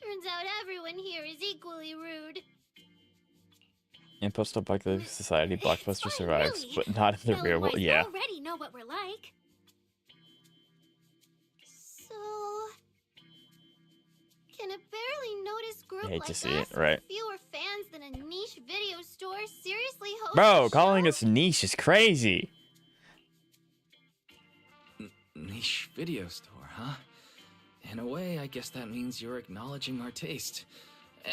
Turns out everyone here is equally rude. In post-apocalyptic society, Blockbuster fine, survives, really. but not in the Belle real and world. Wise Yeah. already know what we're like. So, can a barely noticed group I hate like to see us it, right? with fewer fans than a niche video store seriously host Bro, a calling show? us niche is crazy. Niche video store, huh? In a way, I guess that means you're acknowledging our taste.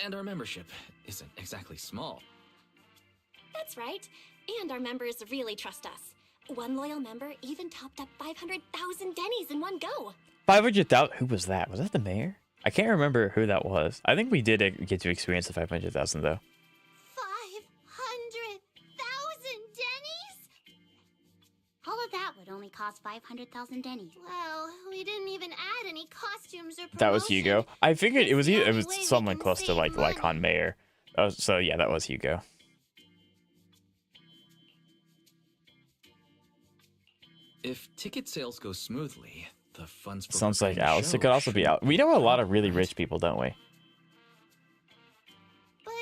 And our membership isn't exactly small. That's right. And our members really trust us. One loyal member even topped up 500,000 Denny's in one go. 500,000. Who was that? Was that the mayor? I can't remember who that was. I think we did get to experience the 500,000 though. 500,000 Denny's? All of that would only cost 500,000 dennies. Wow, we didn't even add any costumes or promotion. That was Hugo. I figured it was someone close to like Lycon Mayor. Oh, so yeah, that was Hugo. If ticket sales go smoothly, the funds for Sounds like preparing the Alice. It show could also be should Alice. We know a lot of really right? rich people, don't we? But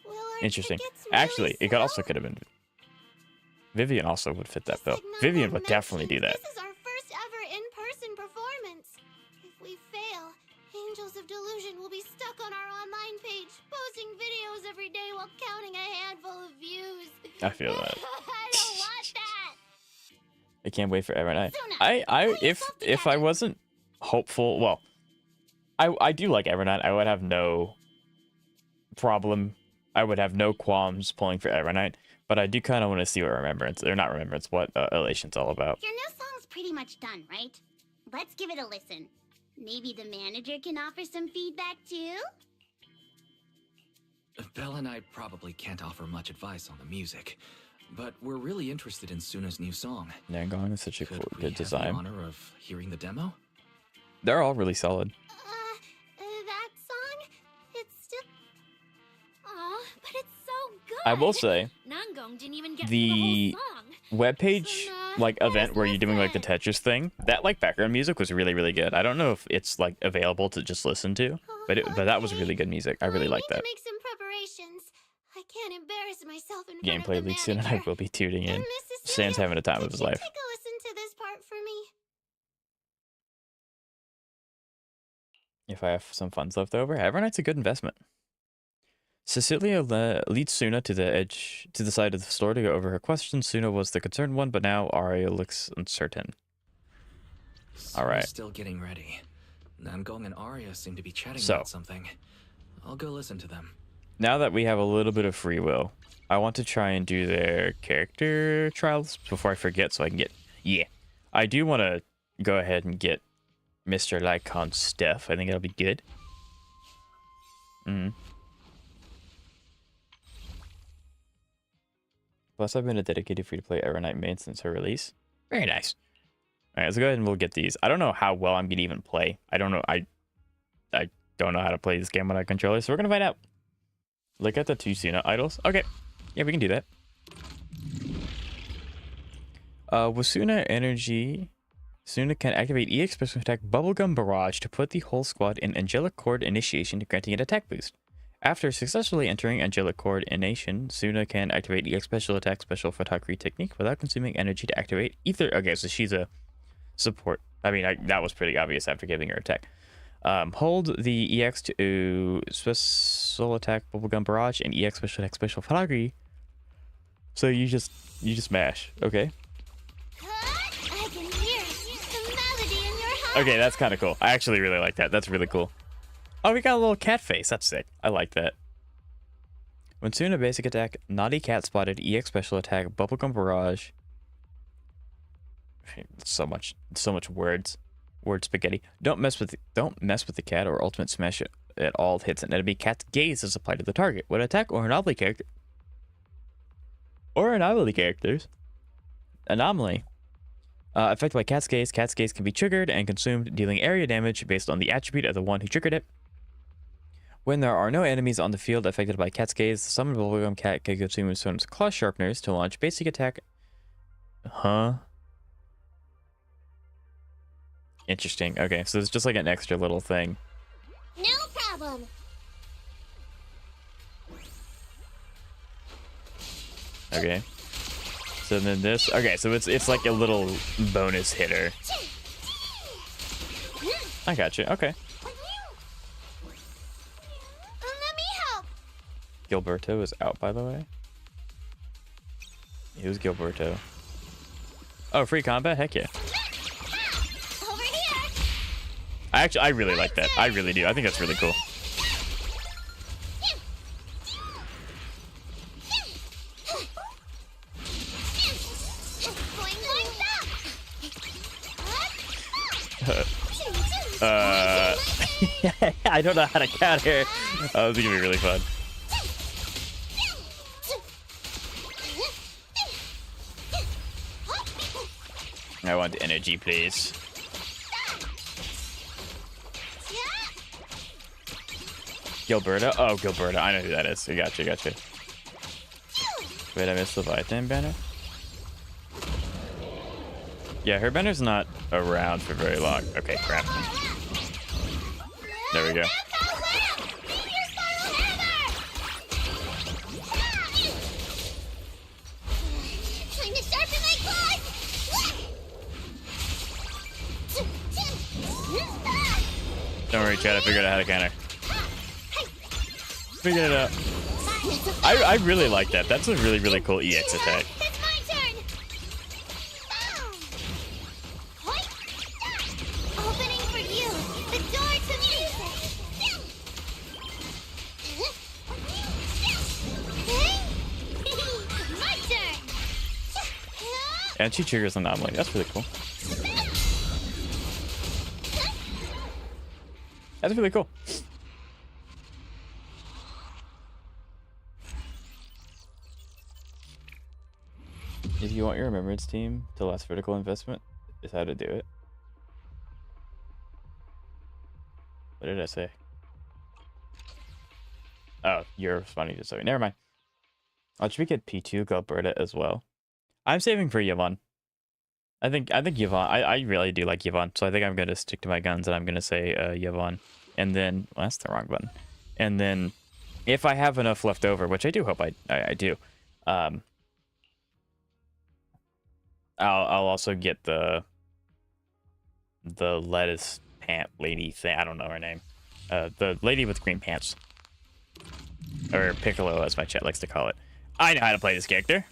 will our Interesting. tickets really Actually, it could sell? also could have been Vivian. Also would fit that Just bill. like Nangong Vivian would definitely do mentioned, that. This is our first ever in-person performance. If we fail, Angels of Delusion will be stuck on our online page, posting videos every day while counting a handful of views. I feel that. I don't want that. I can't wait for every night. Sunna, pull If yourself I together. wasn't hopeful, well, I do like Evernight. I would have no problem. I would have no qualms pulling for Evernight, but I do kind of want to see what Remembrance, or not Remembrance, what Elation's all about. Your new song's pretty much done, right? Let's give it a listen. Maybe the manager can offer some feedback too? Belle and I probably can't offer much advice on the music, but we're really interested in Sunna's new song. Nangong is such a Could cool, we good have the design. honor of hearing the demo? They're all really solid. That song? It's still... Aw, but it's so good! I will say, Nangong didn't even get the through the whole song. webpage Sunna, like let event us where you're doing like the listen. Tetris thing, that like background music was really, really good. I don't know if it's like available to just listen to, but that was Okay. really good music. I really like need that. to make some preparations. I can't embarrass myself in front of Gameplay the leaks soon, and I manager. will be tuning in. And Mrs. Stan's Julia, having a time of could his you life. Take a listen to this part for me. If I have some funds left over, Evernight's a good investment. Cecilia leads Sunna to the side of the store to go over her questions. Sunna was the concerned one, but now Aria looks uncertain. All right. Still getting ready. Nangong and Aria seem to be chatting So. about something. I'll go listen to them. Now that we have a little bit of free will, I want to try and do their character trials before I forget, so I can get... Yeah. I do want to go ahead and get Mr. Lycon's stuff. I think that'll be good. Plus, I've been a dedicated free-to-play Evernight main since her release. Very nice. All right, let's go ahead and we'll get these. I don't know how well I'm going to even play. I don't know. I don't know how to play this game without a controller, so we're going to find out. Look at the two Sunna idols. Okay. Yeah, we can do that. With Sunna Energy, Sunna can activate EX Special Attack Bubblegum Barrage to put the whole squad in Angelic Coordination, granting it attack boost. After successfully entering Angelic Coordination, Sunna can activate EX Special Attack Special Photography Technique without consuming energy to activate either. Okay, so she's a support. I mean, that was pretty obvious after giving her attack. Hold the EX to Special Attack Bubblegum Barrage and EX Special Attack Special Photography. So you just mash. Okay. I can hear the melody in your heart. Okay, that's kind of cool. I actually really like that. That's really cool. Oh, we got a little cat face. That's sick. I like that. When Sunna basic attack, Naughty Cat spotted EX Special Attack Bubblegum Barrage. So much words. Word spaghetti. Don't mess with the cat or ultimate smash it at all hits an enemy. Cat's gaze is applied to the target. When attack or anomaly characters anomaly affected by Cat's gaze can be triggered and consumed, dealing area damage based on the attribute of the one who triggered it. When there are no enemies on the field affected by Cat's gaze, the summoned Bubblegum Cat can consume Sunna's claw sharpeners to launch basic attack. Huh? Interesting. Okay, so it's just like an extra little thing. No problem. Okay. So then this. Okay, so it's like a little bonus hitter. I got you. Okay. Let me help. Gilberto is out, by the way. Who's Gilberto? Oh, free combat? Heck yeah. Over here. I really like that. I really do. I think that's really cool. I don't know how to counter. Oh, this is gonna be really fun. I want energy, please. Gilberta? Oh, Gilberta. I know who that is. I gotcha, gotcha. Wait, I missed the Leviathan banner? Yeah, her banner's not around for very long. Okay, crap. There we go. Don't worry, Chad. I figured out how to counter. Figured it out. I really like that. That's a really, really cool EX attack. It's my turn. Opening for you. The door to music. My turn. And she triggers anomaly. That's really cool. That's really cool. If you want your remembrance team to last vertical investment, is how to do it. What did I say? Oh, you're responding to something. Never mind. Should we get P2 Gilberta as well? I'm saving for Yvonne. I think Yvonne. I really do like Yvonne, so I think I'm gonna stick to my guns and I'm gonna say Yvonne. And then well, that's the wrong button. And then if I have enough left over, which I do hope I do, I'll also get the lettuce pant lady thing. I don't know her name. The lady with green pants, or Piccolo, as my chat likes to call it. I know how to play this character.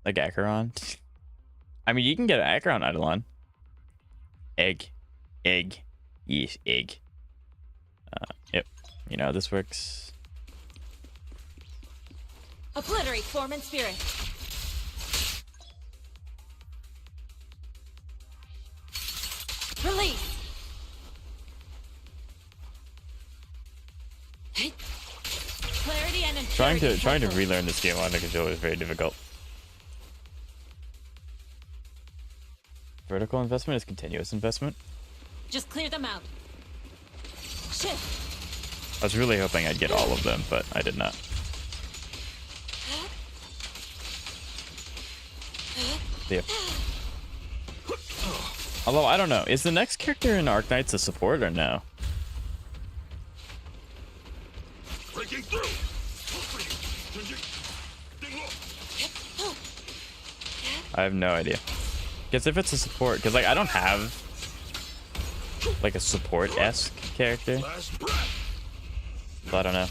Like Acheron. I mean, you can get an Acheron Eidolon. Egg. Yes, egg. Yep. You know how this works. Obliterate form and spirit. Release. Clarity and Trying to relearn this game on the controller is very difficult. Vertical investment is continuous investment. Just clear them out. Shit. I was really hoping I'd get all of them, but I did not. Yeah. Although, I don't know. Is the next character in Arknights a support or no? Breaking through. I have no idea. Because if it's a support, because like I don't have like a support-esque character, so I don't know.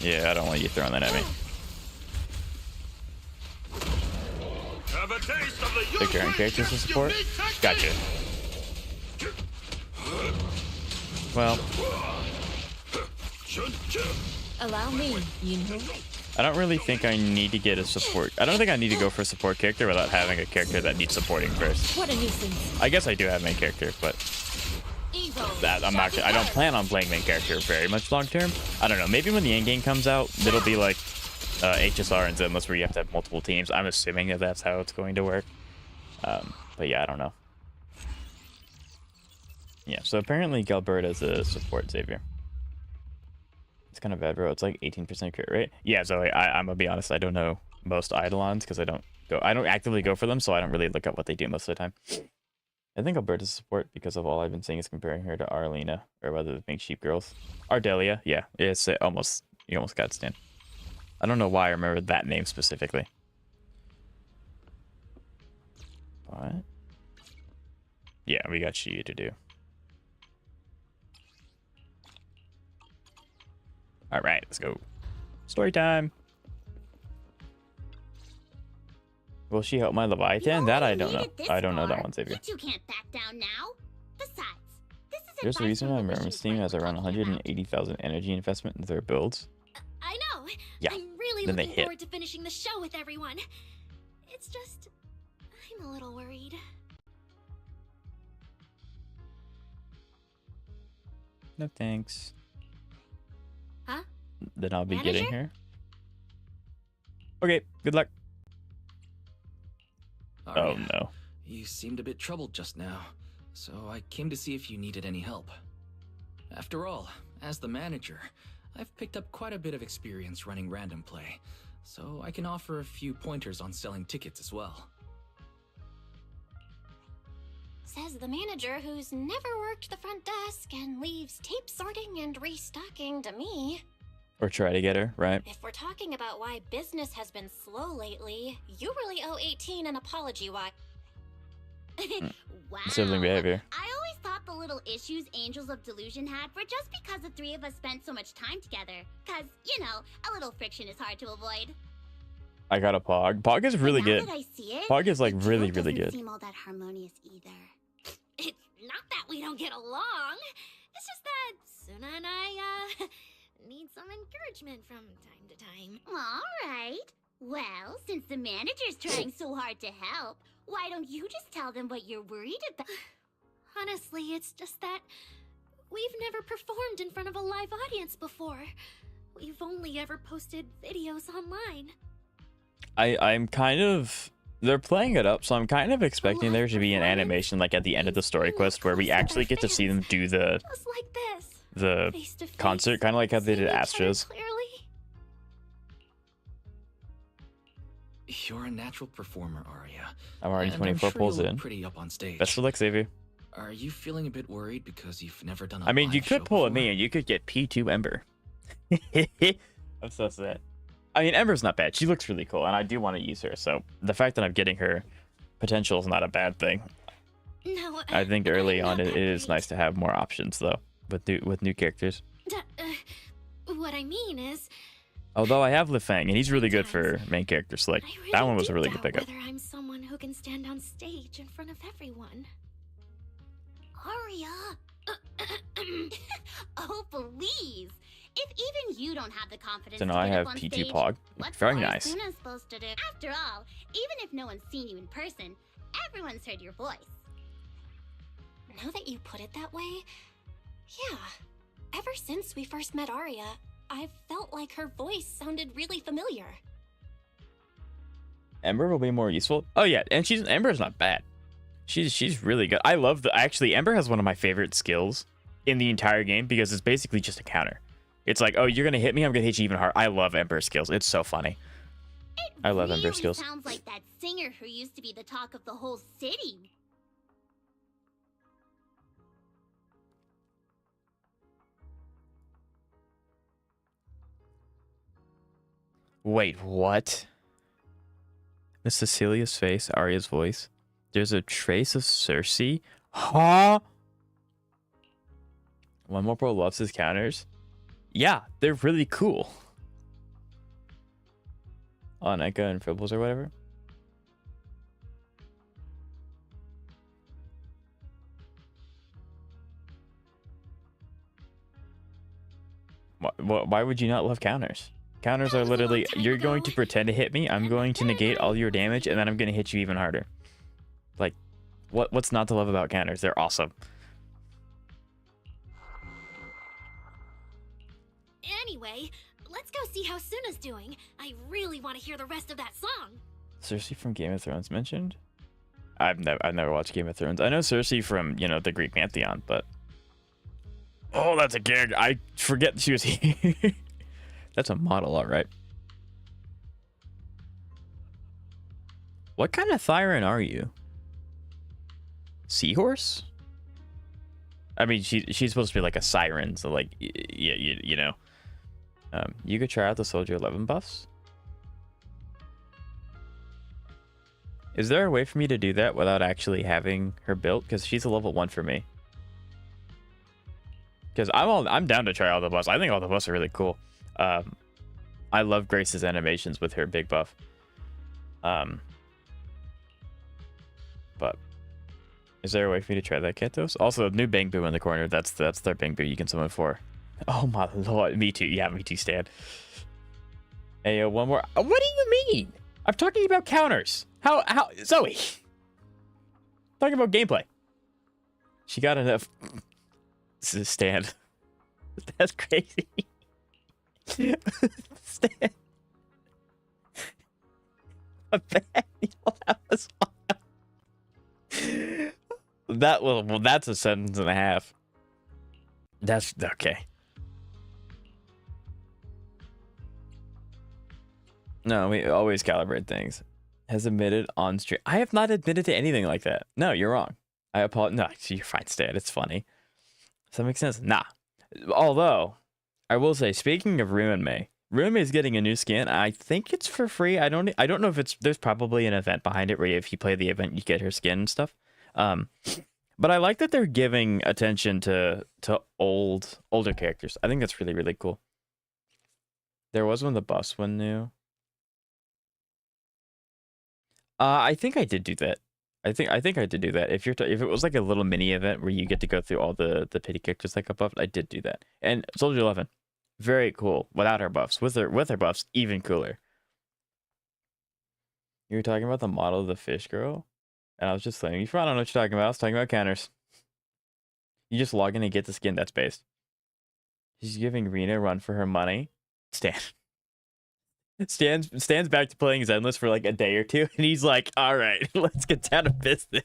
Yeah, I don't want you throwing that at me. Pick your own characters to support. Gotcha. Well, Allow me, you know. I don't really think I need to get a support. I don't think I need to go for a support character without having a character that needs supporting first. What a nuisance. I guess I do have main character, but that I'm not. I don't plan on playing main character very much long term. I don't know. Maybe when the end game comes out, it'll be like HSR and Zenless where you have to have multiple teams. I'm assuming that that's how it's going to work. But yeah, I don't know. Yeah. So apparently Gilbert is a support savior. It's kind of bad, bro. It's like 18% crit rate. Yeah, Zoe, I'm gonna be honest. I don't know most Eidolons because I don't actively go for them, so I don't really look up what they do most of the time. I think Alberta's support because of all I've been seeing is comparing her to Arlena or whether the Pink Sheep Girls. Ardelia, yeah, it's almost you almost got Stan. I don't know why I remember that name specifically. What? Yeah, we got Shiyu to do. All right, let's go. Story time. Will she help my Leviathan? That I don't know. I don't know that one, Xavier. You can't back down now. Besides, this is There's a reason my Merman's team has around 180,000 energy investment in their builds. I know. know. Yeah, I'm really then they looking hit. forward to finishing the show with everyone. It's just, I'm a little worried. No thanks. Huh? Then I'll be Manager? getting her. Okay, good luck. Aria, Oh no. You seemed a bit troubled just now, so I came to see if you needed any help. After all, as the manager, I've picked up quite a bit of experience running random play, so I can offer a few pointers on selling tickets as well. Says the manager who's never worked the front desk and leaves tape sorting and restocking to me. Or try to get her, right? If we're talking about why business has been slow lately, you really owe 18 an apology, why? Wow. Sibling behavior. I always thought the little issues Angels of Delusion had were just because the three of us spent so much time together. Cause, you know, a little friction is hard to avoid. I got a Pog. Pog is really But good. now that I see it, Pog is like the really, duo really doesn't good. seem all that harmonious either. It's not that we don't get along. It's just that Sunna and I, need some encouragement from time to time. All right. Well, since the manager's trying so hard to help, why don't you just tell them what you're worried about? Honestly, it's just that we've never performed in front of a live audience before. We've only ever posted videos online. I'm kind of... They're playing it up, so I'm kind of expecting there to be an animation like at the end of the story quest where we actually get to see them do the Just like this. Face to face, concert, kind of like how they did seeing each other Astros. clearly. You're a natural performer, Aria. I'm already and 24 I'm sure pulls you look in. pretty up on stage. Best of luck, Xavier. Are you feeling a bit worried because you've never done a I mean, you live show could pull at before? me and you could get P2 Ember. I'm so sad. I mean, Ember's not bad. She looks really cool, and I do want to use her. So the fact that I'm getting her potential is not a bad thing. No, I think early I'm on not it that is great. nice to have more options though, with new characters. What I mean is, Although I have Lifang, and he's really good for main characters. Like I really that one was do a really good doubt pickup. whether I'm someone who can stand on stage in front of everyone. Aria! Oh, please! If even you don't have the confidence So now to I get have up on P2 stage, Pog. what's Very Laura nice. Sunna supposed to do? After all, even if no one's seen you in person, everyone's heard your voice. Now that you put it that way, yeah. Ever since we first met Aria, I've felt like her voice sounded really familiar. Ember will be more useful. Oh yeah, and Ember's not bad. She's really good. I love actually Ember has one of my favorite skills in the entire game because it's basically just a counter. It's like, oh, you're gonna hit me, I'm gonna hit you even harder. I love Ember's skills. It's so funny. I love Really Ember skills. sounds like that singer who used to be the talk of the whole city. Wait, what? Miss Cecilia's face, Aria's voice. There's a trace of Cersei? Huh? One More Pro loves his counters. Yeah, they're really cool. On Eka and Fribbles or whatever. Why would you not love counters? Counters are literally, you're going to pretend to hit me, I'm going to negate all your damage, and then I'm going to hit you even harder. Like, what's not to love about counters? They're awesome. Anyway, let's go see how Sunna's doing. I really want to hear the rest of that song. Cersei from Game of Thrones mentioned? I've never watched Game of Thrones. I know Cersei from, you know, the Greek pantheon, but... Oh, that's a character. I forget she was here. That's a model, all right. What kind of Thyron are you? Seahorse? I mean, she's supposed to be like a siren, so like, yeah, you know. You could try out the Soldier 11 buffs. Is there a way for me to do that without actually having her built? Because she's a level 1 for me. Because I'm down to try all the buffs. I think all the buffs are really cool. I love Grace's animations with her big buff. But is there a way for me to try that, Ketos? Also, new Bang Boo in the corner. That's their Bang Boo you can summon for. Oh my lord, me too. Yeah, me too, Stan. Ayo, one more. What do you mean? I'm talking about counters. How, Zoe? Talking about gameplay. She got enough. This is a stand. That's crazy. Stand. A bad. That was that well, that's a sentence and a half. That's okay. No, we always calibrate things. Has admitted on stream. I have not admitted to anything like that. No, you're wrong. I apologize. No, you're fine, Stan. It's funny. Does that make sense? Nah. Although, I will say, speaking of Ruin May is getting a new skin. I think it's for free. I don't know if it's. There's probably an event behind it where if you play the event, you get her skin and stuff. But I like that they're giving attention to older characters. I think that's really, really cool. There was when the bus went new. I think I did do that. I think I did do that. If it was like a little mini event where you get to go through all the pity characters like above, I did do that. And Soldier 11, very cool without her buffs. With her buffs, even cooler. You were talking about the model of the fish girl, and I was just saying, I don't know what you're talking about. I was talking about counters. You just log in and get the skin that's based. She's giving Rena a run for her money. Stands back to playing Zenless for like a day or two, and he's like, all right, let's get down to business.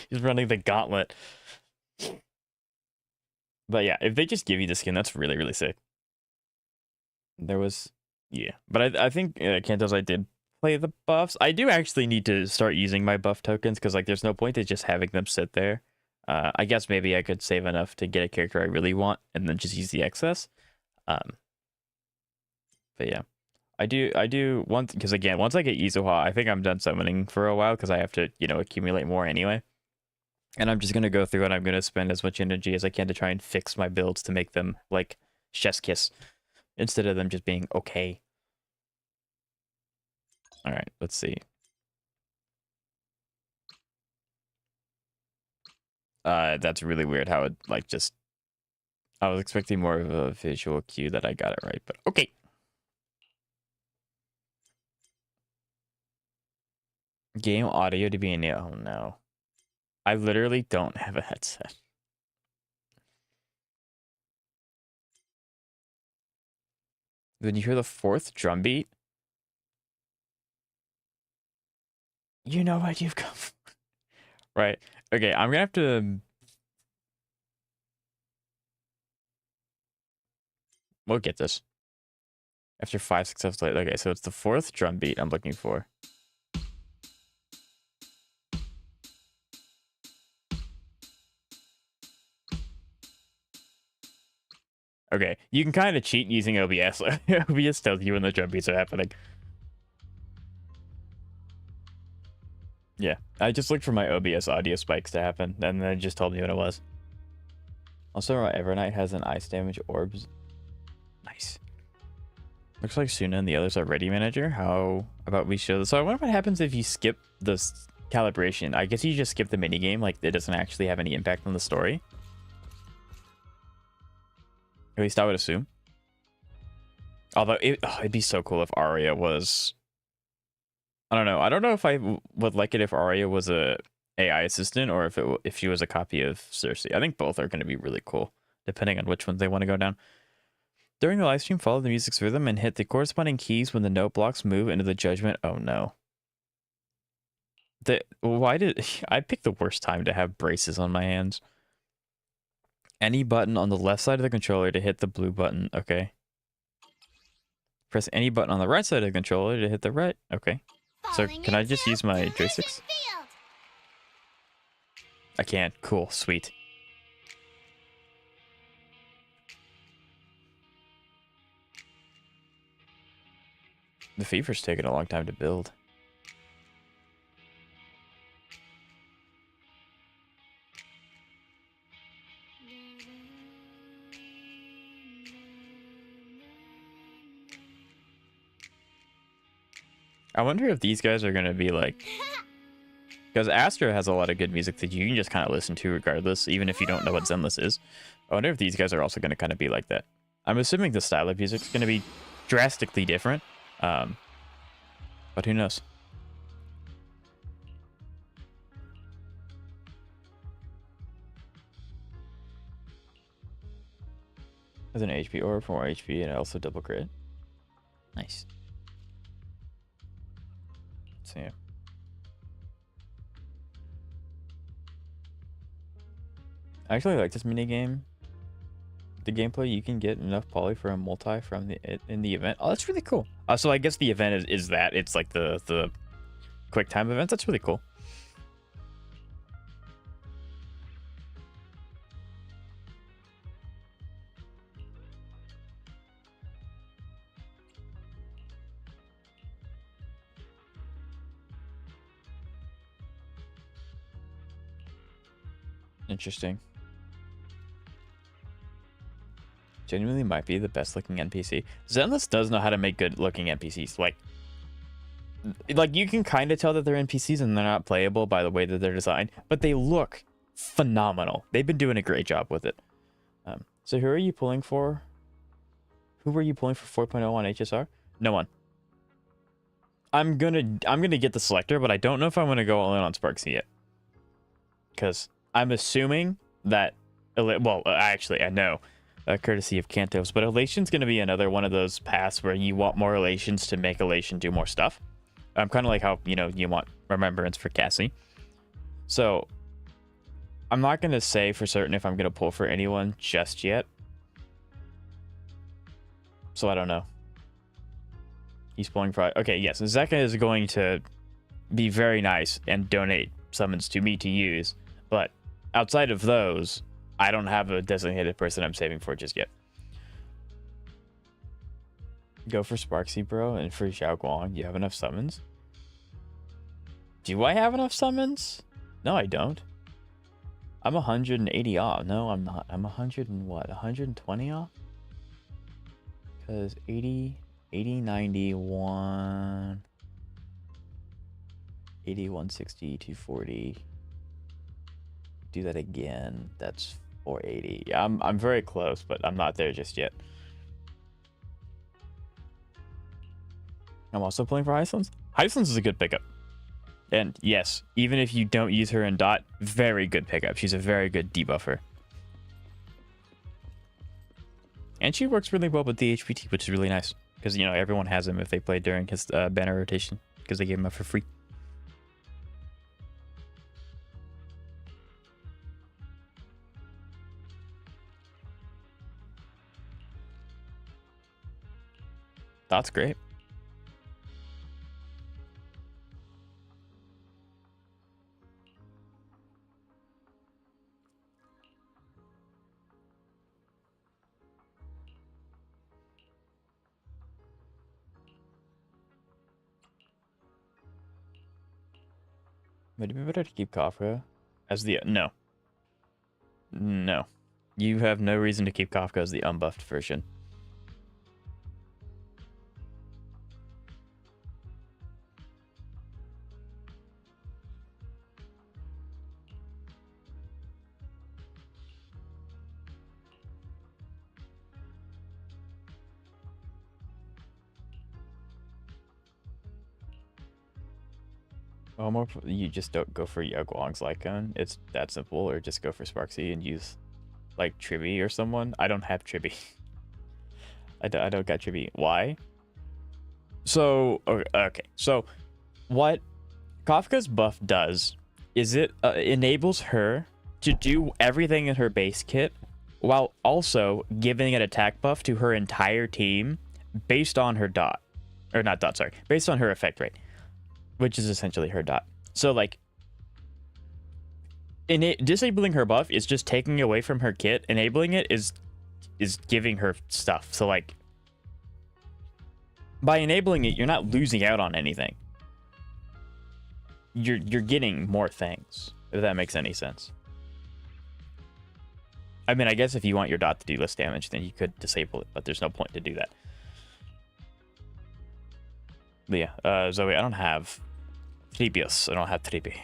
He's running the gauntlet. But yeah, if they just give you the skin, that's really, really sick. There was, yeah. But I think Kantos, I did play the buffs. I do actually need to start using my buff tokens, because like there's no point to just having them sit there. I guess maybe I could save enough to get a character I really want, and then just use the excess. But yeah. I do once, because again, once I get Izuha, I think I'm done summoning for a while, because I have to, accumulate more anyway. And I'm just going to go through and I'm going to spend as much energy as I can to try and fix my builds to make them, like, chef's kiss, instead of them just being okay. Alright, let's see. That's really weird how it, like, just... I was expecting more of a visual cue that I got it right, but okay. Game audio to be in it. Oh no. I literally don't have a headset. When you hear the fourth drum beat, you know what you've come for. Right. Okay, I'm gonna have to... We'll get this. After 5 successful... Okay, so it's the fourth drum beat I'm looking for. Okay, you can kind of cheat using OBS. OBS tells you when the drum beats are happening. Yeah, I just looked for my OBS audio spikes to happen, and then it just told me what it was. Also, Evernight has an ice damage orbs. Nice. Looks like Sunna and the others are ready manager. How about we show this? So I wonder what happens if you skip this calibration. I guess you just skip the minigame, like it doesn't actually have any impact on the story. At least I would assume. Although it'd be so cool if Aria was... I don't know. I don't know if I would like it if Aria was a AI assistant or if she was a copy of Cersei. I think both are going to be really cool, depending on which ones they want to go down. During the live stream, follow the music's rhythm and hit the corresponding keys when the note blocks move into the judgment. Oh no. Why did... I picked the worst time to have braces on my hands. Any button on the left side of the controller to hit the blue button. Okay. Press any button on the right side of the controller to hit the right. Okay. So can I just use my joysticks? I can. Cool. Sweet. The fever's taking a long time to build. I wonder if these guys are going to be like... Because Astro has a lot of good music that you can just kind of listen to regardless, even if you don't know what Zenless is. I wonder if these guys are also going to kind of be like that. I'm assuming the style of music is going to be drastically different. But who knows? As an HP orb for more HP and also double crit. Nice. So yeah. I actually like this mini game. The gameplay, you can get enough poly for a multi from in the event. Oh, that's really cool. So I guess the event is that it's like the quick time events. That's really cool. Interesting. Genuinely might be the best looking NPC. Zenless does know how to make good looking NPCs. Like you can kind of tell that they're NPCs and they're not playable by the way that they're designed, but they look phenomenal. They've been doing a great job with it. So who are you pulling for? Who were you pulling for 4.0 on HSR? No one. I'm gonna get the selector, but I don't know if I'm gonna go all in on Sparksy yet. Because I'm assuming that, well, actually I know. Courtesy of Kantos, but Elation's going to be another one of those paths where you want more Elations to make Elation do more stuff. Kind of like how, you want Remembrance for Cassie. So, I'm not going to say for certain if I'm going to pull for anyone just yet. So, I don't know. He's pulling for... Okay, yes, Zeka is going to be very nice and donate summons to me to use, but outside of those... I don't have a designated person I'm saving for just yet. Go for Sparksy, bro, and for Xiao Guang. You have enough summons? Do I have enough summons? No, I don't. I'm 180 off. No, I'm not. I'm 100 and what? 120 off? Because 80, 90, 1... 80, 160, 240. Do that again. That's 480. Yeah, I'm very close, but I'm not there just yet. I'm also playing for Hyslins. Hyslins is a good pickup. And yes, even if you don't use her in dot, very good pickup. She's a very good debuffer. And she works really well with the HPT, which is really nice. Because, everyone has him if they play during his banner rotation. Because they gave him up for free. That's great. Would it be better to keep Kafka as the... No. No. You have no reason to keep Kafka as the unbuffed version. Almost, you just don't go for Yaguang's Lycone. It's that simple, or just go for Sparksy and use like Tribby or someone. I don't have Tribby. I don't got Tribby. Why? So okay. So what Kafka's buff does is it enables her to do everything in her base kit while also giving an attack buff to her entire team based on her dot, or not dot. Sorry, based on her effect rate. Which is essentially her dot. So, like, disabling her buff is just taking away from her kit. Enabling it is giving her stuff. So, like, by enabling it, you're not losing out on anything. You're getting more things, if that makes any sense. I mean, I guess if you want your dot to do less damage, then you could disable it, but there's no point to do that. But yeah, Zoe, I don't have... Tripios. I don't have Trippy.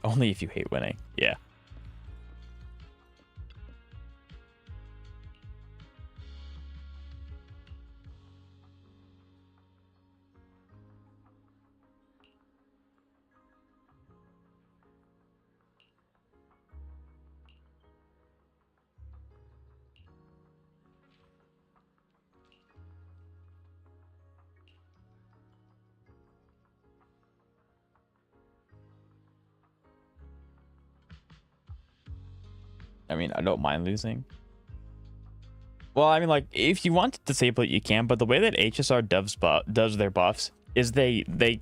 Only if you hate winning. Yeah. I mean, I don't mind losing. Well, I mean, like, if you want to disable it, you can, but the way that HSR does their buffs is they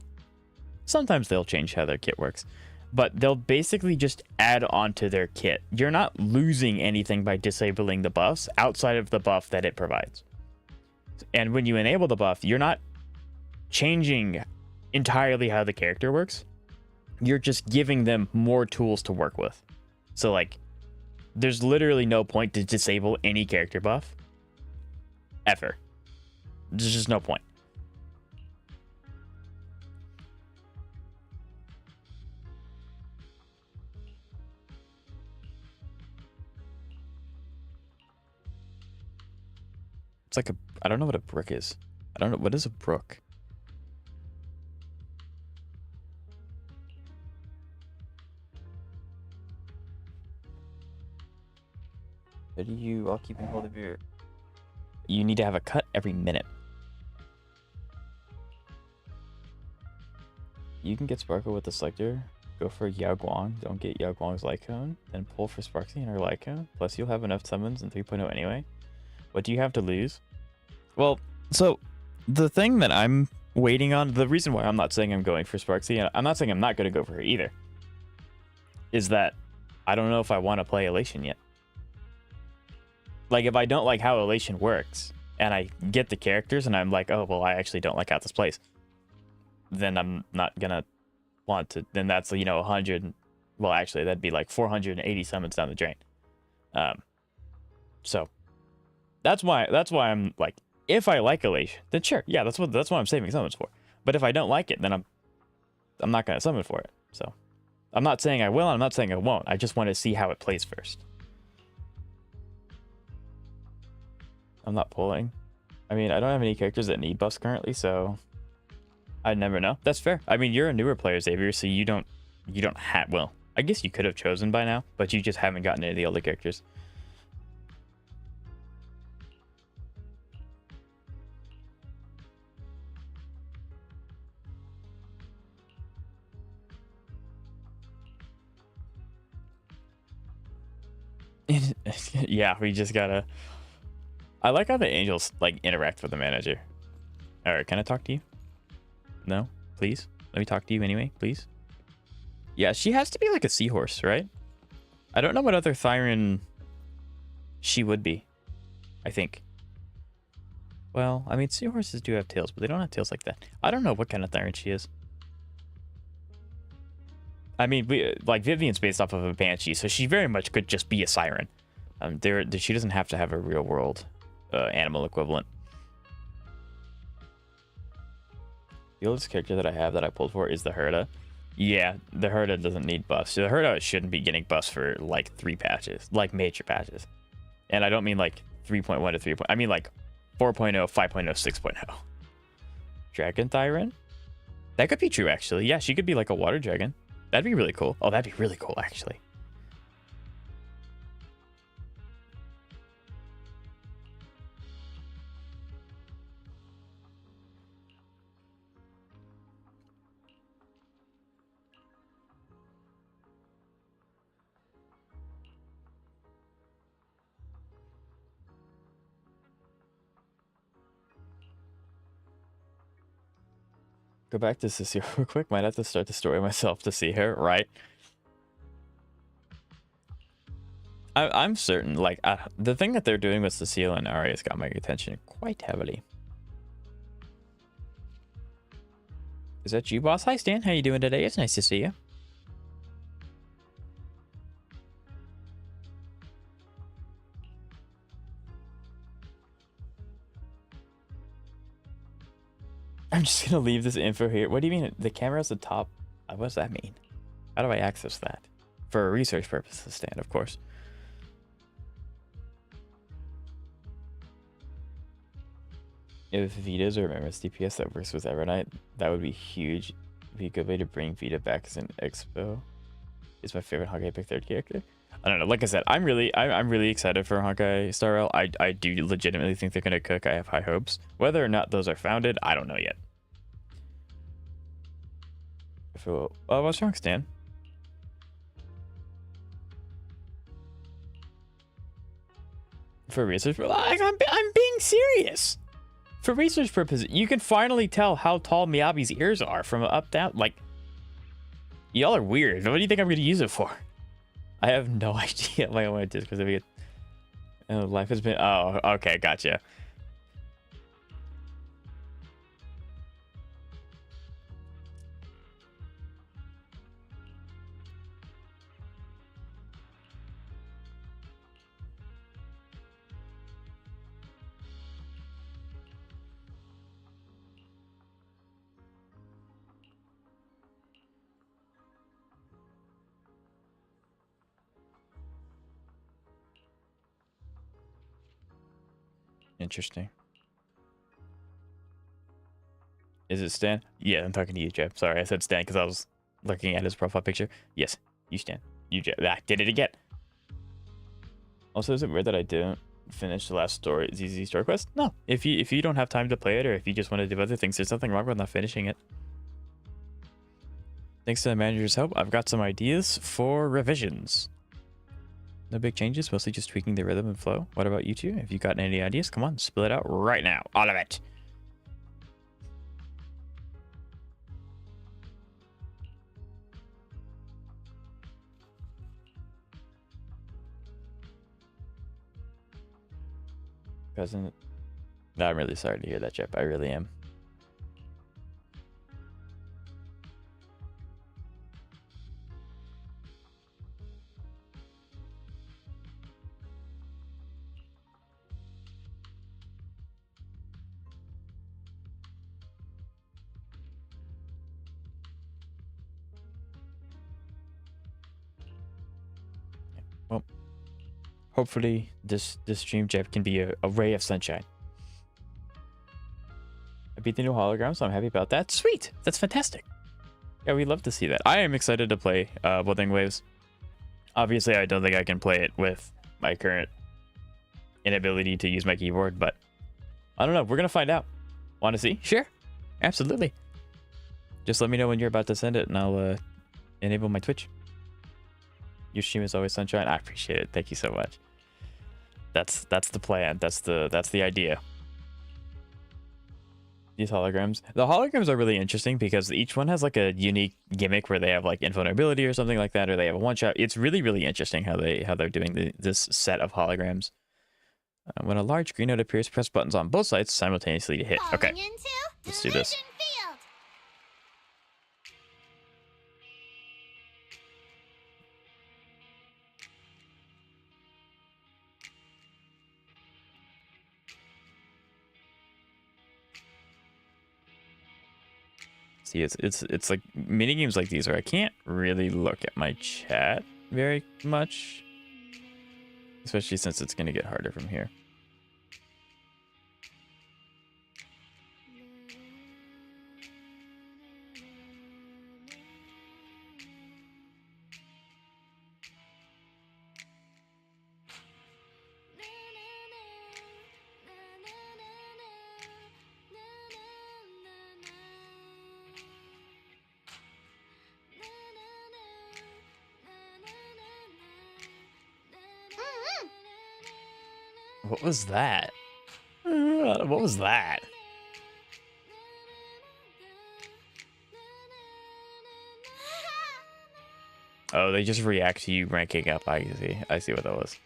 sometimes they'll change how their kit works, but they'll basically just add on to their kit. You're not losing anything by disabling the buffs outside of the buff that it provides. And when you enable the buff, you're not changing entirely how the character works. You're just giving them more tools to work with. So, like, there's literally no point to disable any character buff ever. There's just no point. It's like I don't know what a brook is. I don't know. What is a brook? How do you, while keeping hold of your... You need to have a cut every minute. You can get Sparkle with the selector. Go for Yao Guang. Don't get Yao Guang's Light Cone. Then pull for Sparksy and her Light Cone. Plus you'll have enough summons in 3.0 anyway. What do you have to lose? Well, so the thing that I'm waiting on, the reason why I'm not saying I'm going for Sparksy, and I'm not saying I'm not going to go for her either, is that I don't know if I want to play Elation yet. Like, if I don't like how Elation works, and I get the characters, and I'm like, oh, well, I actually don't like how this plays, then I'm not going to want to, then that's, you know, 100, well, actually, that'd be like 480 summons down the drain. So, that's why I'm like, if I like Elation, then sure, yeah, that's what I'm saving summons for. But if I don't like it, then I'm not going to summon for it. So, I'm not saying I will, I'm not saying I won't. I just want to see how it plays first. I'm not pulling. I mean, I don't have any characters that need buffs currently, so I never know. That's fair. I mean, you're a newer player, Xavier, so you don't have, well, I guess you could have chosen by now, but you just haven't gotten any of the older characters. Yeah, we just gotta... I like how the angels, like, interact with the manager. Alright, can I talk to you? No? Please? Let me talk to you anyway, please? Yeah, she has to be like a seahorse, right? I don't know what other Thyron she would be, I think. Well, I mean, seahorses do have tails, but they don't have tails like that. I don't know what kind of Thyron she is. I mean, like, Vivian's based off of a banshee, so she very much could just be a siren. She doesn't have to have a real world animal equivalent. The oldest character that I have that I pulled for is the Herda. Yeah, the Herda doesn't need buffs. So the Herda shouldn't be getting buffs for like 3 patches, like major patches. And I don't mean like 3.1 to 3. I mean like 4.0, 5.0, 6.0. Dragon Thyron? That could be true, actually. Yeah, she could be like a water dragon. That'd be really cool. Oh, that'd be really cool, actually. Go back to Cecile real quick. Might have to start the story myself to see her, right? I'm certain, like, the thing that they're doing with Cecile and Aria has got my attention quite heavily. Is that you, boss? Hi, Stan. How you doing today? It's nice to see you. I'm just gonna leave this info here. What do you mean? The camera's the top? What does that mean? How do I access that? For research purposes, Stan, of course. If Vita's or Memories DPS that works with Evernight, that would be huge. It'd be a good way to bring Vita back as an expo. It's my favorite Honkai pick 3rd character. I don't know. Like I said, I'm really excited for Honkai Star Rail. I do legitimately think they're gonna cook. I have high hopes. Whether or not those are founded, I don't know yet. What's wrong, Stan? For research, like, I'm being serious. For research purposes, you can finally tell how tall Miyabi's ears are from up down. Like, y'all are weird. What do you think I'm gonna use it for? I have no idea. Like, I want to because if it, life has been. Oh, okay, gotcha. Interesting. Is it Stan? Yeah, I'm talking to you, Jeb. Sorry, I said Stan because I was looking at his profile picture. Yes, you Stan. You Jeb. I did it again. Also, is it weird that I didn't finish the last story, ZZ story quest? No. If you don't have time to play it, or if you just want to do other things, there's nothing wrong with not finishing it. Thanks to the manager's help, I've got some ideas for revisions. No big changes, mostly just tweaking the rhythm and flow. What about you two? Have you got any ideas? Come on, spill it out right now. All of it. Cousin. No, I'm really sorry to hear that, Jeff. I really am. Well, hopefully this stream, Jeff, can be a ray of sunshine. I beat the new hologram, so I'm happy about that. Sweet! That's fantastic. Yeah, we'd love to see that. I am excited to play Building Waves. Obviously, I don't think I can play it with my current inability to use my keyboard, but I don't know. We're going to find out. Want to see? Sure. Absolutely. Just let me know when you're about to send it, and I'll enable my Twitch. Your stream is always sunshine. I appreciate it. Thank you so much. That's the plan. That's the idea. These holograms. The holograms are really interesting because each one has like a unique gimmick where they have like invulnerability or something like that, or they have a one shot. It's really, really interesting how they're doing this set of holograms. When a large green node appears, press buttons on both sides simultaneously to hit. Okay, let's do this. See, it's like mini games like these where I can't really look at my chat very much, especially since it's gonna get harder from here. What was that? What was that? Oh, they just react to you ranking up. I see what that was.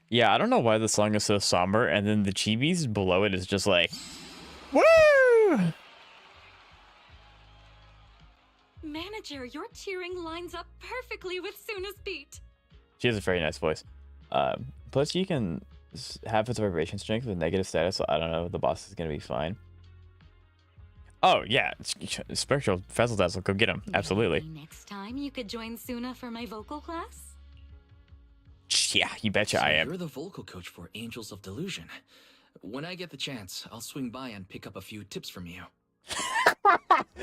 Yeah, I don't know why the song is so somber, and then the chibis below it is just like, woo! Manager, your cheering lines up perfectly with Sunna's beat. She has a very nice voice. Plus, you can have its vibration strength with negative status, so I don't know, the boss is going to be fine. Oh, yeah. Spectral Frazzle Dazzle, go get him. Absolutely. Maybe next time you could join Sunna for my vocal class? Yeah, you betcha So I am. You're the vocal coach for Angels of Delusion. When I get the chance, I'll swing by and pick up a few tips from you.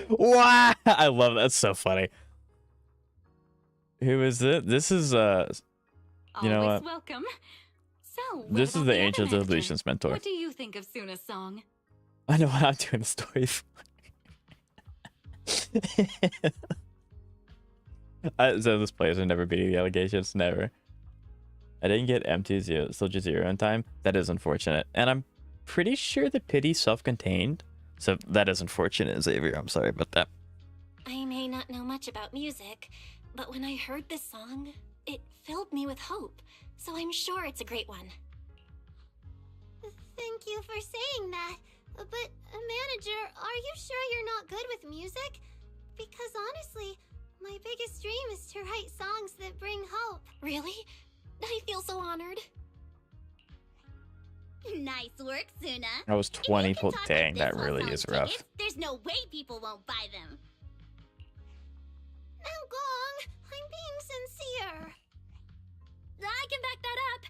Wow! I love that. That's so funny. Who is it? This is, you know what? Welcome. So, This is the Angels of Delusion's mentor. What do you think of Sunna's song? I know what I'm doing the story for. So this players are never beating the allegations. Never. I didn't get M2 Soldier Zero in time. That is unfortunate. And I'm pretty sure the pity's self-contained. So that is unfortunate, Xavier. I'm sorry about that. I may not know much about music, but when I heard this song, it filled me with hope. So I'm sure it's a great one. Thank you for saying that. But, manager, are you sure you're not good with music? Because honestly, my biggest dream is to write songs that bring hope. Really? I feel so honored. Nice work, Sunna. I was 20. Dang, that while really selling is rough. tickets, there's no way people won't buy them. Nangong, I'm being sincere. I can back that up.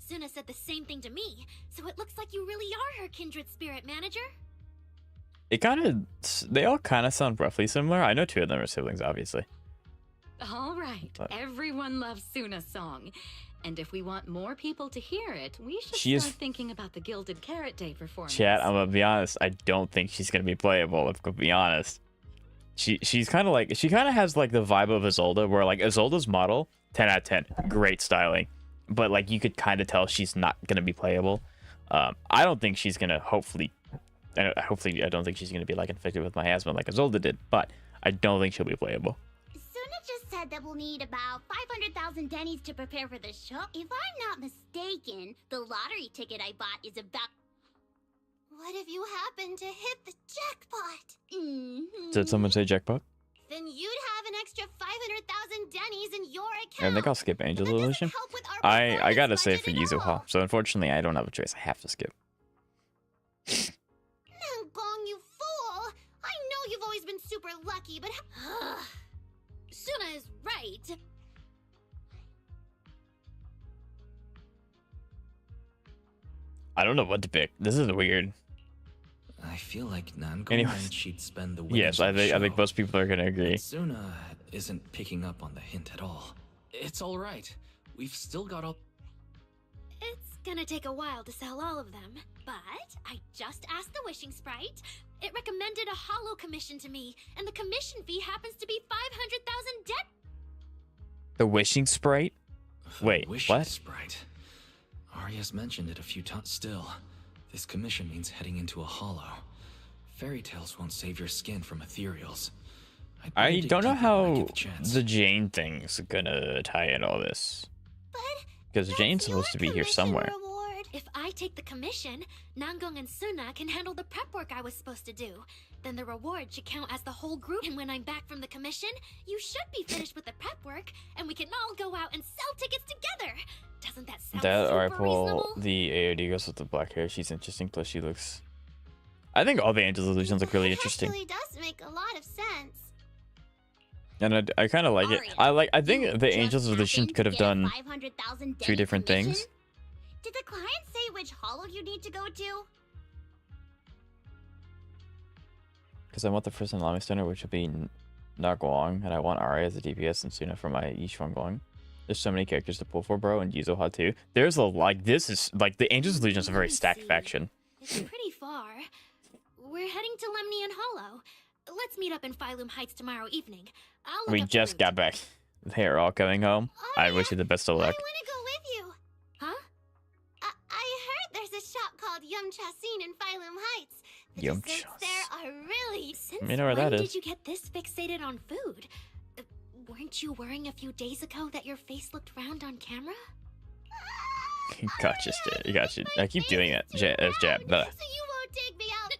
Sunna said the same thing to me, so it looks like you really are her kindred spirit, manager. They all kind of sound roughly similar. I know 2 of them are siblings, obviously. All right, But- everyone loves Sunna's song. And if we want more people to hear it, we should She is- start thinking about the Gilded Carrot Day performance. Chat, I'm gonna be honest. I don't think she's gonna be playable. I'm gonna be honest. She's kind of like, she kind of has like the vibe of Isolde, where like Isolde's model, 10 out of 10, great styling, but like you could kind of tell she's not gonna be playable. I don't think she's gonna. Hopefully, I don't think she's gonna be like infected with miasma like Isolde did, but I don't think she'll be playable. Sunna just said that we'll need about 500,000 dennies to prepare for the show. If I'm not mistaken, the lottery ticket I bought is about... What if you happen to hit the jackpot? Did someone say jackpot? Then you'd have an extra 500,000 dennies in your account. I think I'll skip Angels of But that Delusion. doesn't help with our I gotta performance say for budget at Yuzuha, all. so unfortunately I don't have a choice. I have to skip. Nangong, you fool! I know you've always been super lucky, but... Sunna is right. I don't know what to pick. This is weird. I feel like Nangong Anyways. meant she'd spend the Yes, winnings I of the think show. most people are gonna agree. But Sunna isn't picking up on the hint at all. It's all right. We've still got all... It's gonna take a while to sell all of them, but I just asked the wishing sprite. It recommended a holo commission to me, and the commission fee happens to be 500,000 debt. The wishing sprite? Wait, Wish what? Sprite. Aria's mentioned it a few times. Still, this commission means heading into a hollow. Fairy tales won't save your skin from ethereals. I need to don't know keep it when I how get the chance. the Jane thing's gonna tie in all this. But Because Jane's that's your supposed to be here commission somewhere. reward. If I take the commission, Nangong and Sunna can handle the prep work I was supposed to do. Then the reward should count as the whole group. And when I'm back from the commission, you should be finished with the prep work, and we can all go out and sell tickets together. Doesn't that sound That or I super pull reasonable? the AOD girls with the black hair. She's interesting. Plus, she looks. I think all the Angels of Delusions look really It interesting, actually does make a lot of sense. and I kind of like it. Aria, I think you the just Angels of Delusion happened could to have get a done 500,000 two denny different commission? things. Did the client say which hollow you need to go to? Because I want the first Lami Stoner, which will be Nangong, and I want Aria as a DPS and Sunna for my Yishuangguang. There's so many characters to pull for, bro, and Yuzuha too. There's a like this is like the Angels of Delusion is a very stacked faction. It's pretty far. We're heading to Lemnian Hollow. Let's meet up in Phylum Heights tomorrow evening. I'll look We up the just route. got back. They're all coming home. I wish you the best of I luck. want to go with you. Huh? I heard there's a shop called Yum Chasin in Phylum Heights. The Yum desserts Chas. there are really... Since You know where when that did is. you get this fixated on food? Weren't you worrying a few days ago that your face looked round on camera? Gotcha, you gotcha. I keep doing it. As Jab. So you won't take me out.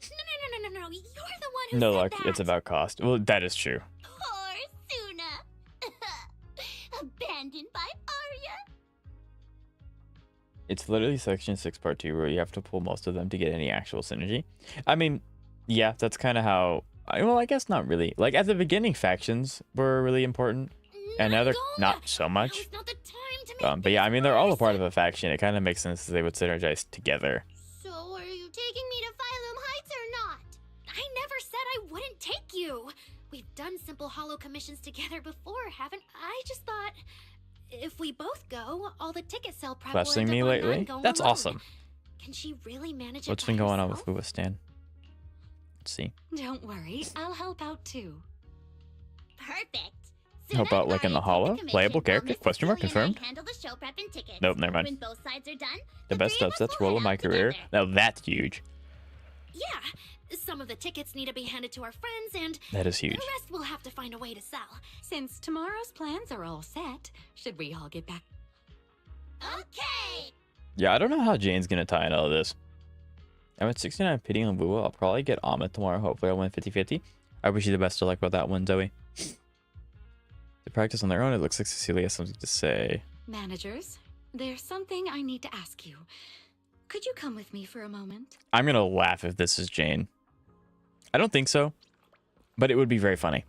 No. You're the one who No said luck. that. It's about cost. Well, that is true. Poor Sunna. Abandoned by Aria. It's literally section 6 part 2 where you have to pull most of them to get any actual synergy. I mean, yeah, that's kind of how. Well, I guess not really. Like at the beginning, factions were really important, and now they're not so much. Now's not the time to make But yeah, I mean, they're all a things part of worse. a faction. It kind of makes sense that they would synergize together. So are you taking me to Phylum Heights or not? I never said I wouldn't take you. We've done simple hollow commissions together before, haven't I? Just thought if we both go, all the ticket sale prep will Questing end me up on lately? Nangong That's alone. awesome. Can she really manage it What's by been going on herself? with Lua Stan? Let's see. Don't worry, I'll help out too. Perfect. Sunna about and like in the Aria take holo? commission Playable while character? Miss Question mark Cecilia and I confirmed? handle the show prep and tickets. Nope, never mind. When both sides are done, The best three of us upsets will role head of my out career. together. Now that's huge. Yeah, some of the tickets need to be handed to our friends, and That is the huge. rest we'll have to find a way to sell. Since tomorrow's plans are all set, should we all get back? Okay. Yeah, I don't know how Jane's gonna tie in all of this. I'm at 69 pity on Woo. I'll probably get Amit tomorrow. Hopefully I'll win 50-50. I wish you the best of luck about that one, Zoe. To practice on their own, it looks like Cecilia has something to say. Managers, there's something I need to ask you. Could you come with me for a moment? I'm gonna laugh if this is Jane. I don't think so, but it would be very funny.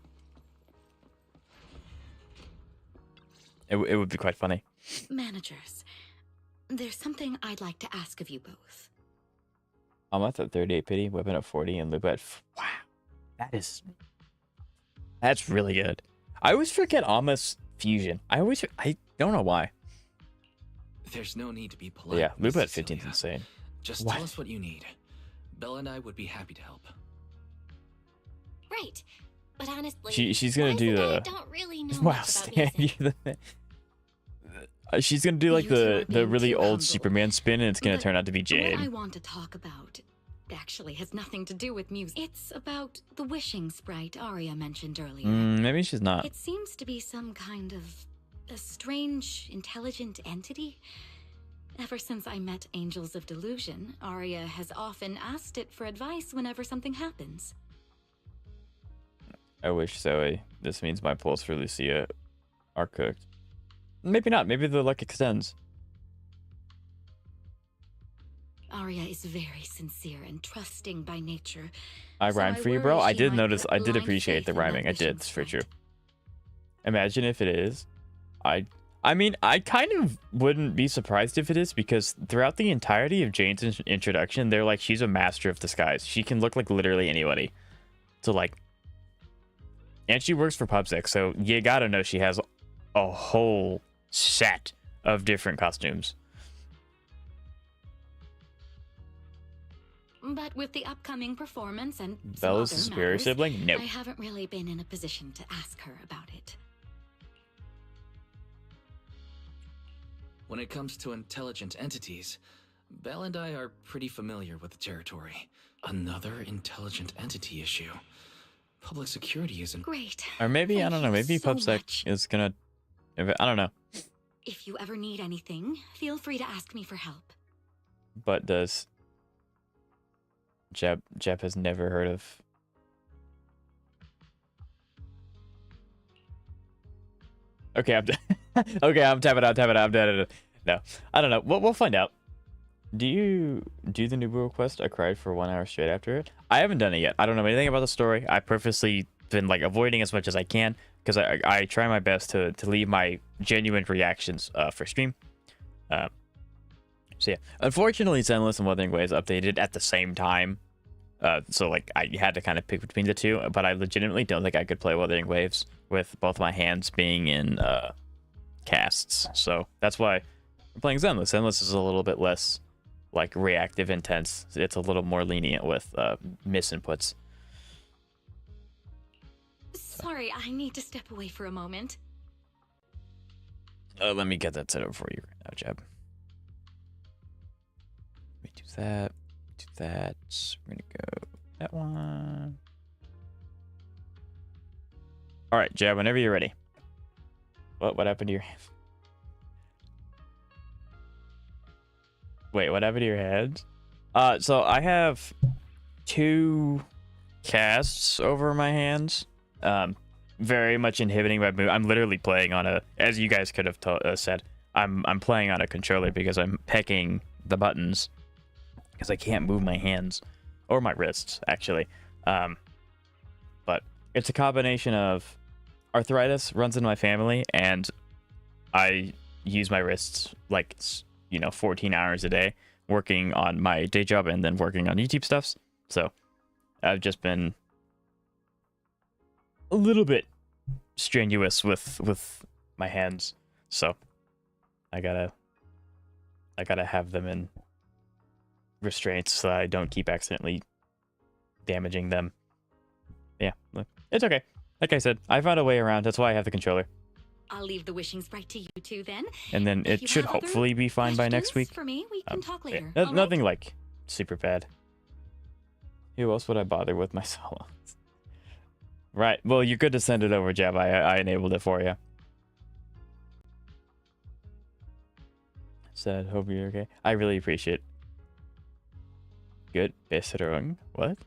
It would be quite funny. Managers, there's something I'd like to ask of you both. Amit at 38 pity, Weapon at 40, and Luba at... Wow. That's really good. I always forget Amit's fusion. I don't know why. There's no need to be But polite. yeah, Luba at Miss 15 is Cecilia. insane. Just What? tell us what you need. Bella and I would be happy to help. Right, but honestly, She's gonna do Liza and I the... don't really know Wow, much about Stan, music. you're the... She's gonna do like You two are the being really too old humble. Superman spin, and it's gonna But turn out to be What I Jade. want to talk about actually has nothing to do with music. It's about the wishing sprite Aria mentioned earlier. Maybe she's not. It seems to be some kind of a strange, intelligent entity. Ever since I met Angels of Delusion, Aria has often asked it for advice whenever something happens. I wish, Zoe. This means my pulls for Lucia are cooked. Maybe not. Maybe the luck extends. Aria is very sincere and trusting by nature. I So rhymed I for you, bro. worry I she did might notice. put I did blind appreciate the faith in that rhyming. I wishing did. It's very true. sprite. Imagine if it is. I mean, I kind of wouldn't be surprised if it is, because throughout the entirety of Jane's introduction, they're like, she's a master of disguise. She can look like literally anybody. So like, and she works for PubSec, so you gotta know she has a whole set of different costumes. But with the upcoming performance and some Bella's other superior matters, sibling? No. I haven't really been in a position to ask her about it. When it comes to intelligent entities, Belle and I are pretty familiar with the territory. Another intelligent entity issue. Public security isn't... Great. Or maybe, I Thank don't know, you maybe so PubSec much. is gonna... I don't know. If you ever need anything, feel free to ask me for help. But does... Jeb has never heard of... Okay, okay, I'm tapping out. No, I don't know. We'll find out. Do you do the Nubu quest? I cried for 1 hour straight after it. I haven't done it yet. I don't know anything about the story. I purposely been like avoiding as much as I can, because I try my best to leave my genuine reactions for stream. So yeah, unfortunately, Zenless and Wuthering Waves updated at the same time. So like I had to kind of pick between the two, but I legitimately don't think I could play Wuthering Waves with both my hands being in casts. So that's why I'm playing Zenless. Zenless is a little bit less like reactive intense. It's a little more lenient with misinputs. Sorry, I need to step away for a moment. Let me get that set up for you right now, Jeb. Let me do that. Do that. We're gonna go that one. All right, Jeb. Whenever you're ready. What happened to your hand? Wait, what happened to your head? So I have 2 casts over my hands. Very much inhibiting my move. I'm literally playing on a, as you guys could have said, I'm playing on a controller because I'm pecking the buttons because I can't move my hands or my wrists actually. But it's a combination of arthritis runs in my family, and I use my wrists like 14 hours a day working on my day job and then working on YouTube stuffs. So I've just been a little bit strenuous with my hands, so I gotta have them in restraints so I don't keep accidentally damaging them. Yeah, it's okay. Like I said, I found a way around. That's why I have the controller. I'll leave the wishing sprite to you two then. And then If you it should have other hopefully be fine by next questions week. For me, we can talk later. Yeah, all right? nothing like super bad. Who else would I bother with my solos? Right. Well, you're good to send it over, Jab. I enabled it for you. Said, hope you're okay. I really appreciate it. Good. Besserung. What?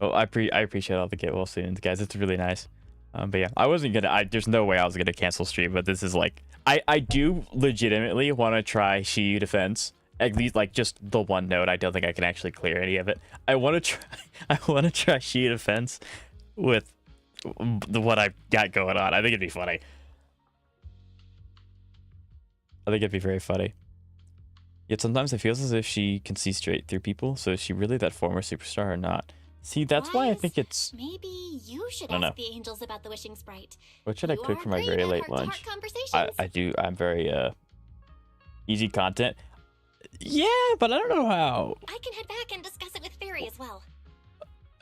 Oh, I appreciate all the get well soon, guys. It's really nice. But yeah, I wasn't gonna. There's no way I was gonna cancel stream. But this is like, I do legitimately want to try Shiyu Defense. At least like just the one note. I don't think I can actually clear any of it. I want to try. I want to try Shiyu Defense with what I've got going on. I think it'd be funny. I think it'd be very funny. Yet sometimes it feels as if she can see straight through people. So is she really that former superstar or not? See, that's why I think it's... Maybe you should I don't ask know. the angels about the wishing sprite. What should I You cook are for my great very at late heart-to-heart lunch? conversations. I'm very, easy content. Yeah, but I don't know how. I can head back and discuss it with Fairy as well.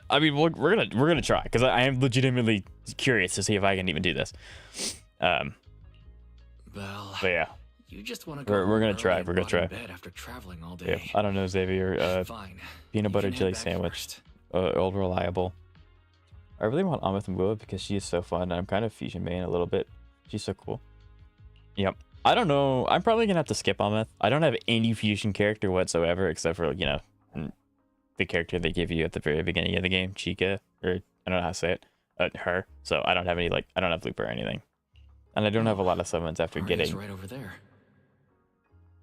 I mean, we're gonna try, because I am legitimately curious to see if I can even do this. Well, But yeah. you just want to go. We're gonna early try. and We're gonna rot in try. bed after traveling all Yeah, day. I don't know, Xavier. Fine. Peanut You butter can head jelly back sandwich. first. Old reliable. I really want Amith and Willa because she is so fun. And I'm kind of fusion main a little bit. She's so cool. Yep. I don't know. I'm probably gonna have to skip Amith. I don't have any fusion character whatsoever except for, you know, the character they give you at the very beginning of the game, Chica, or I don't know how to say it, her. So I don't have any I don't have loop or anything, and I don't have a lot of summons after Aria's getting, right over there.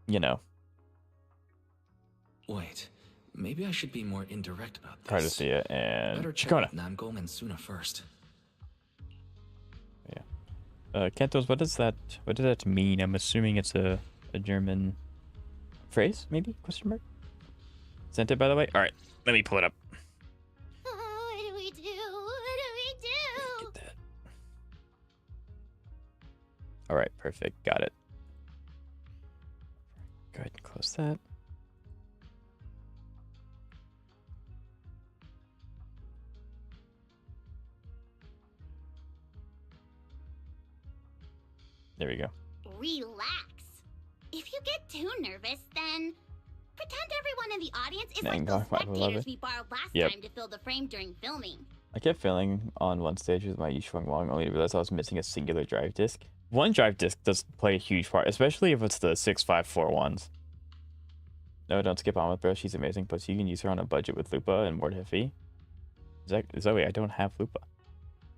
you know, Wait, maybe I should be more indirect about this. Cardicea and Better check Chikona. out Nangong and Sunna first. Kentos, what does that mean? I'm assuming it's a German phrase, maybe? Question mark. Sent it, by the way. All right, let me pull it up. Oh, what do we do? What do we do? Get that. All right, perfect. Got it. Go ahead and close that. There we go. Relax. If you get too nervous, then pretend everyone in the audience is like Nangong, those I love spectators it. we borrowed last Yep. time to fill the frame during filming. I kept failing on one stage with my Yishuang Wang, only to realize I was missing a singular drive disc. One drive disc does play a huge part, especially if it's the 6541s. No, don't skip on with bro. She's amazing, but you can use her on a budget with Lupa and Mord Heavy. Zoe, I don't have Lupa.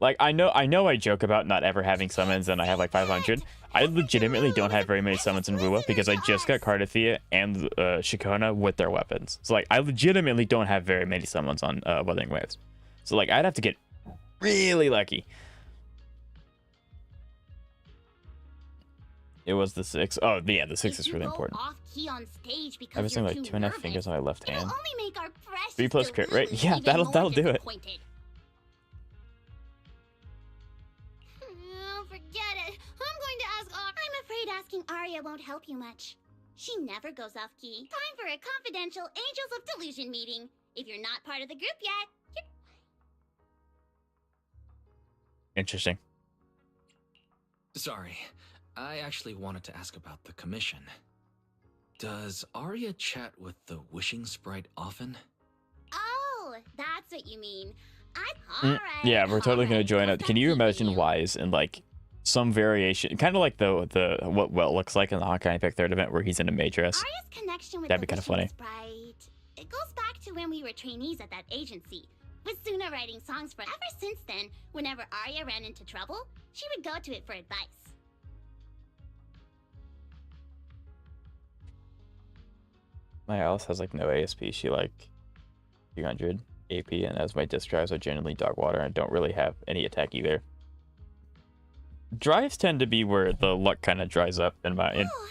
Like, I know I joke about not ever having summons and I have like 500. I legitimately don't have very many summons in Rua because I just got Cardithea and Shikona with their weapons. So like, I legitimately don't have very many summons on Wuthering Waves. So like, I'd have to get really lucky. It was the 6. Oh, yeah, the 6 is really important. Off key on stage because I was saying you're like too 2.5 nervous, fingers on my left it'll hand. only make our precious 3 plus crit, right? Delulu Yeah, even that'll more do it. disappointed. Oh, forget it. I'm going to ask I'm afraid asking Aria won't help you much. She never goes off key. Time for a confidential Angels of Delusion meeting. If you're not part of the group yet, you're... Interesting. Sorry, I actually wanted to ask about the commission. Does Aria chat with the wishing sprite often? Oh, that's what you mean. Alright. Yeah, we're totally gonna alright. join What's up. that Can you keeping imagine you? Wise in like some variation, kind of like the what Well looks like in the Hawkeye Pick third event where he's in a maid dress? Aria's connection with That'd the be kinda Wishing funny. Sprite. It goes back to when we were trainees at that agency, with Sunna writing songs for. Ever since then, whenever Aria ran into trouble, she would go to it for advice. My Alice has like no ASP. She like 300 AP, and as my disc drives are generally dog water and don't really have any attack either. Drives tend to be where the luck kind of dries up in my Oh,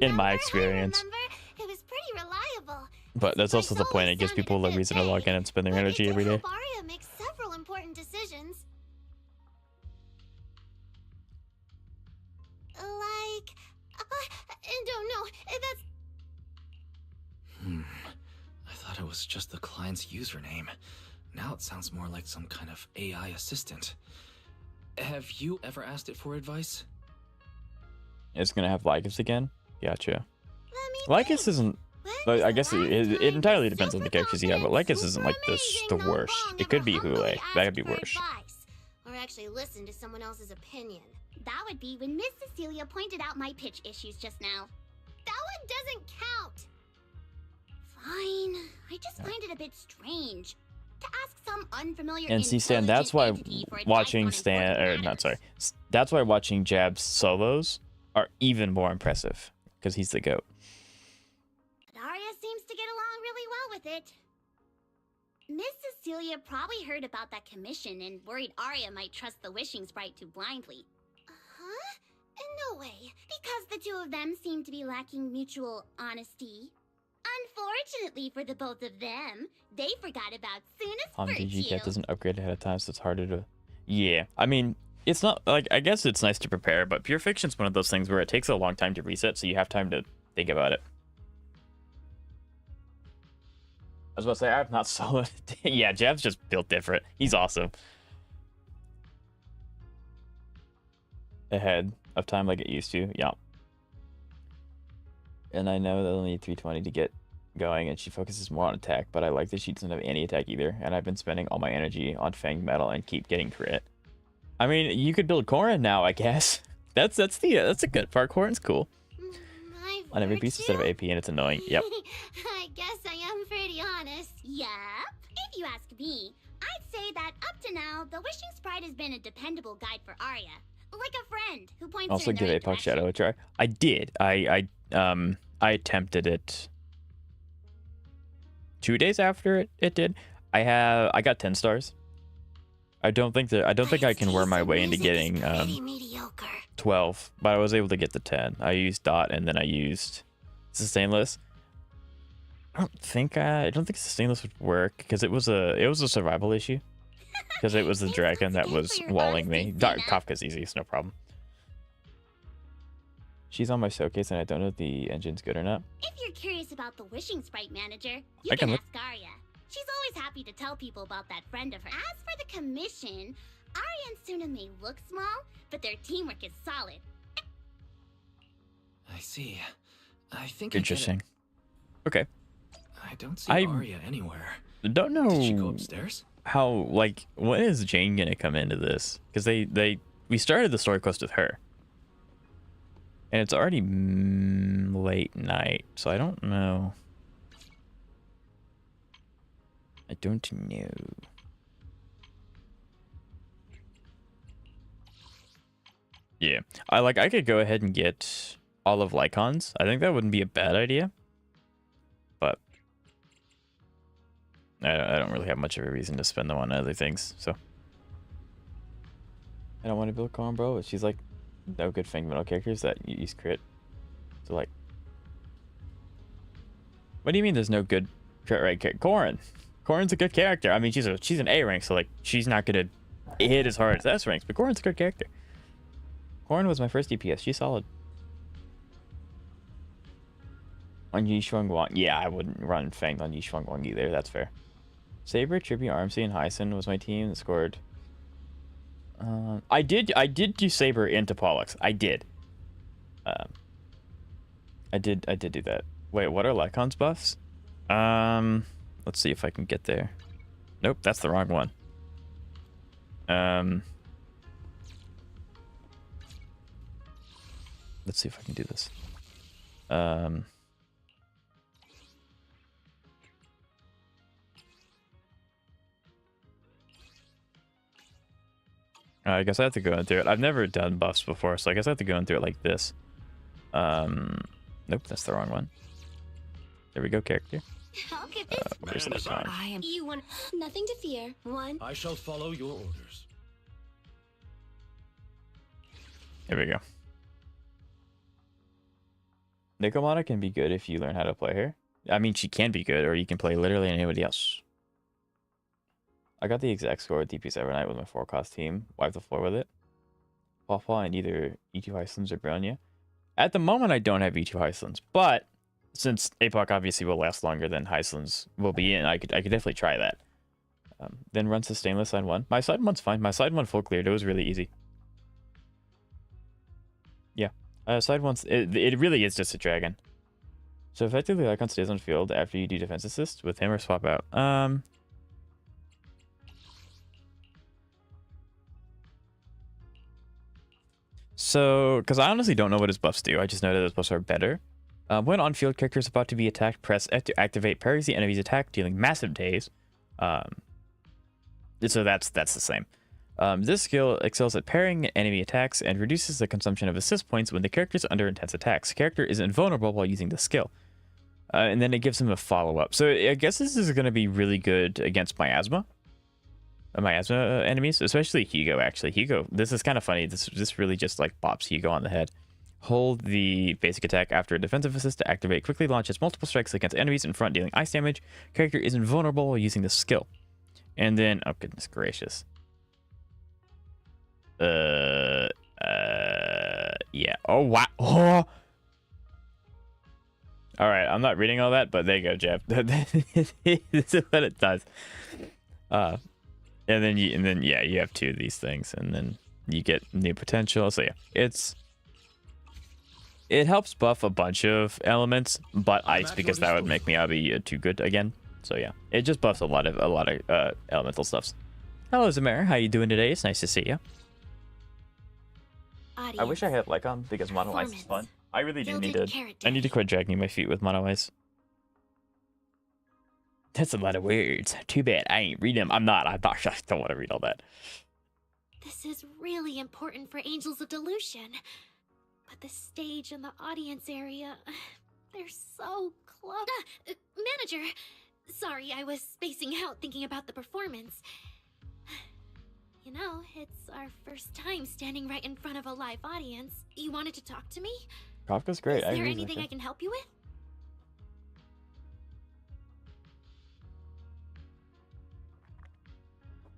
I in my remember, experience. I remember. It was pretty reliable. But that's also the Sprite's point. always It gives sounded people a bit reason to log vague, in and spend their but energy it every did day. help Aria make several important decisions. Like, I don't know. That's I thought it was just the client's username. Now it sounds more like some kind of AI assistant. Have you ever asked it for advice? It's gonna have Lycus again? Gotcha. Let me Lycus think. isn't... When I was guess the it last entirely time depends on the super characters you have, but confident, Lycus isn't super like the amazing worst. Nangong It could be ever Hule. humbly That could be asked for worse. advice, or actually listened to someone else's opinion? That would be when Miss Cecilia pointed out my pitch issues just now. That one doesn't count. Fine. I just find it a bit strange to ask some unfamiliar And see, Stan, that's why watching Stan, or not, sorry, that's why watching Jab's solos are even more impressive, because he's the GOAT. But Aria seems to get along really well with it. Miss Cecilia probably heard about that commission and worried Aria might trust the wishing sprite too blindly. Huh? No way, because the two of them seem to be lacking mutual honesty. Unfortunately for the both of them, they forgot about Sunna's virtue. DG Cat doesn't upgrade ahead of time, so it's harder to... Yeah, I mean, it's not, like, I guess it's nice to prepare, but Pure Fiction's one of those things where it takes a long time to reset, so you have time to think about it. I was about to say, I've not soloed. Yeah, Jab's just built different. He's awesome. Ahead of time like it used to, yeah. And I know they'll need 320 to get going, and she focuses more on attack, but I like that she doesn't have any attack either, and I've been spending all my energy on Fanged Metal and keep getting crit. I mean, you could build Corrin now, I guess. That's a good part. Corrin's cool. My On every piece instead of AP, and it's annoying. Yep. I guess I am pretty honest. Yup. If you ask me, I'd say that up to now, the Wishing Sprite has been a dependable guide for Arya. Like a friend who points Also her in the give right Apex direction. Shadow a try. I did. I attempted it 2 days after it did. I got 10 stars. I don't think I can worm my way into getting Pretty mediocre. 12, but I was able to get the 10. I used Dot and then I used Sustainless. I don't think Sustainless would work because it was a survival issue. Because it was the It's dragon that once was again for your walling me. honesty, Sunna. Kafka's easy, it's no problem. She's on my showcase and I don't know if the engine's good or not. If you're curious about the Wishing Sprite manager, I you can can look. ask Arya. She's always happy to tell people about that friend of hers. As for the commission, Arya and Sunna may look small, but their teamwork is solid. I see. I think I get Interesting. it. Okay. I don't see I- Aria anywhere. Don't know Did she go upstairs? how, like, when is Jane gonna come into this? Because we started the story quest with her. And it's already late night, so I don't know. I don't know. Yeah, I could go ahead and get all of Lycon's. I think that wouldn't be a bad idea. But I don't really have much of a reason to spend them on other things, so. I don't want to build Corrin, bro. She's like no good Fang Metal characters that use crit. So like, what do you mean there's no good crit rate character? Corrin's a good character. I mean, she's an A rank, so like she's not gonna hit as hard as S ranks, but Corrin's a good character. Corrin was my first DPS. She's solid. On Yi Shuangguang, yeah, I wouldn't run Fang on Yi Shuangguang either. That's fair. Saber, Tribute, Armsy, and Hyson was my team that scored. I did do Saber into Pollux. I did. I did do that. Wait, what are Lycon's buffs? Let's see if I can get there. Nope, that's the wrong one. Let's see if I can do this. I guess I have to go in through it. I've never done buffs before, so I guess I have to go in through it like this. Nope, that's the wrong one. There we go, character. I'll get this. Where's Man aside. Lycon? You want nothing to fear. One. I shall follow your orders. Here we go. Nikomata can be good if you learn how to play her. I mean, she can be good, or you can play literally anybody else. I got the exact score with DPS Evernight with my 4-cost team. Wipe the floor with it. Paw and either E2 Hyslins or Bronya. At the moment, I don't have E2 Hyslins, but since APOC obviously will last longer than Hyslins will be in, I could definitely try that. Then run Sustainless side 1. My side 1's fine. My side 1 full cleared. It was really easy. Side one's it really is just a dragon. So effectively, Icon stays on field after you do defense assist with him or swap out. So, because I honestly don't know what his buffs do, I just know that his buffs are better. When on field, character is about to be attacked, press F to activate, parries the enemy's attack, dealing massive daze. So that's the same. This skill excels at parrying enemy attacks and reduces the consumption of assist points when the character is under intense attacks. Character is invulnerable while using the skill. And then it gives him a follow-up. So I guess this is going to be really good against miasma. Miasma enemies, especially Hugo, actually. Hugo, this is kind of funny. This really just like bops Hugo on the head. Hold the basic attack after a defensive assist to activate. Quickly launches multiple strikes against enemies in front, dealing ice damage. Character is invulnerable while using the skill. And then, oh goodness gracious. Yeah. Oh, wow. Oh. All right, I'm not reading all that, but there you go, Jeff. This is what it does. And then you have two of these things, and then you get new potential. So yeah, it helps buff a bunch of elements, but ice, because that would make me be too good again. So yeah, it just buffs a lot of elemental stuffs. Hello, Zamara. How you doing today? It's nice to see you. I wish I had Lycon because Mono Ice is fun. I really do need to. I need to quit dragging my feet with Mono Ice. That's a lot of words. Too bad I ain't read them. I don't want to read all that. This is really important for Angels of Delusion. But the stage and the audience area, they're so close. Manager! Sorry, I was spacing out thinking about the performance. You know, it's our first time standing right in front of a live audience. You wanted to talk to me? Kafka's great. Is there anything I can help you with?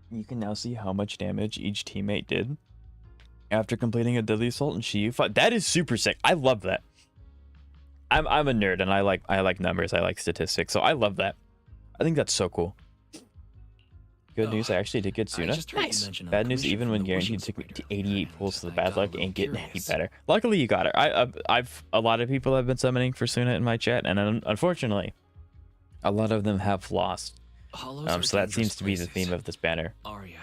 You can now see how much damage each teammate did after completing a deadly assault and Shiyu fought. That is super sick. I love that. I'm a nerd and I like numbers. I like statistics, so I love that. I think that's so cool. Good news, I actually did get Sunna. Nice. Bad news, even when guaranteed to 88 pulls to the bad luck ain't getting any better. Luckily, you got her. I've a lot of people have been summoning for Sunna in my chat, and unfortunately, a lot of them have lost. So that seems to be the theme of this banner. Aria,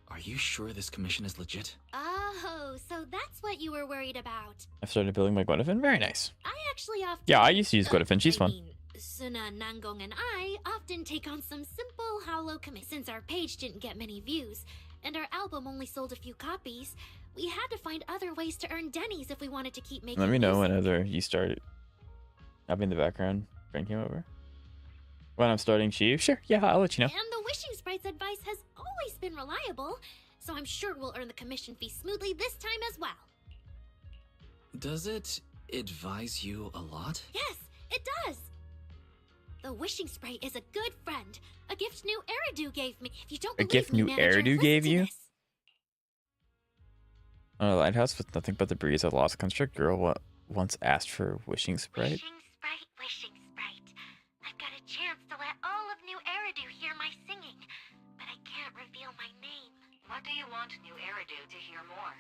are you sure this commission is legit? Oh, so that's what you were worried about. I've started building my Gwynafin. Very nice. I actually often... Yeah, I used to use Gwynafin. She's fun. Sunna, Nangong, and I often take on some simple hollow commits. Since our page didn't get many views, and our album only sold a few copies, we had to find other ways to earn Denny's if we wanted to keep making Let me know music. whenever you start. I'll be in the background. Bring him over. When I'm starting Shiyu? Sure, yeah, I'll let you know. And the Wishing Sprite's advice has always been reliable, so I'm sure we'll earn the commission fee smoothly this time as well. Does it advise you a lot? Yes, it does! The Wishing Sprite is a good friend. A gift new Eridu gave me. If you don't believe gift me, new manager, Eridu listen gave to you? this. On a lighthouse with nothing but the breeze, a lost construct girl once asked for a wishing sprite. Wishing Sprite. I've got a chance to let all of New Eridu hear my singing, but I can't reveal my name. What do you want New Eridu to hear more?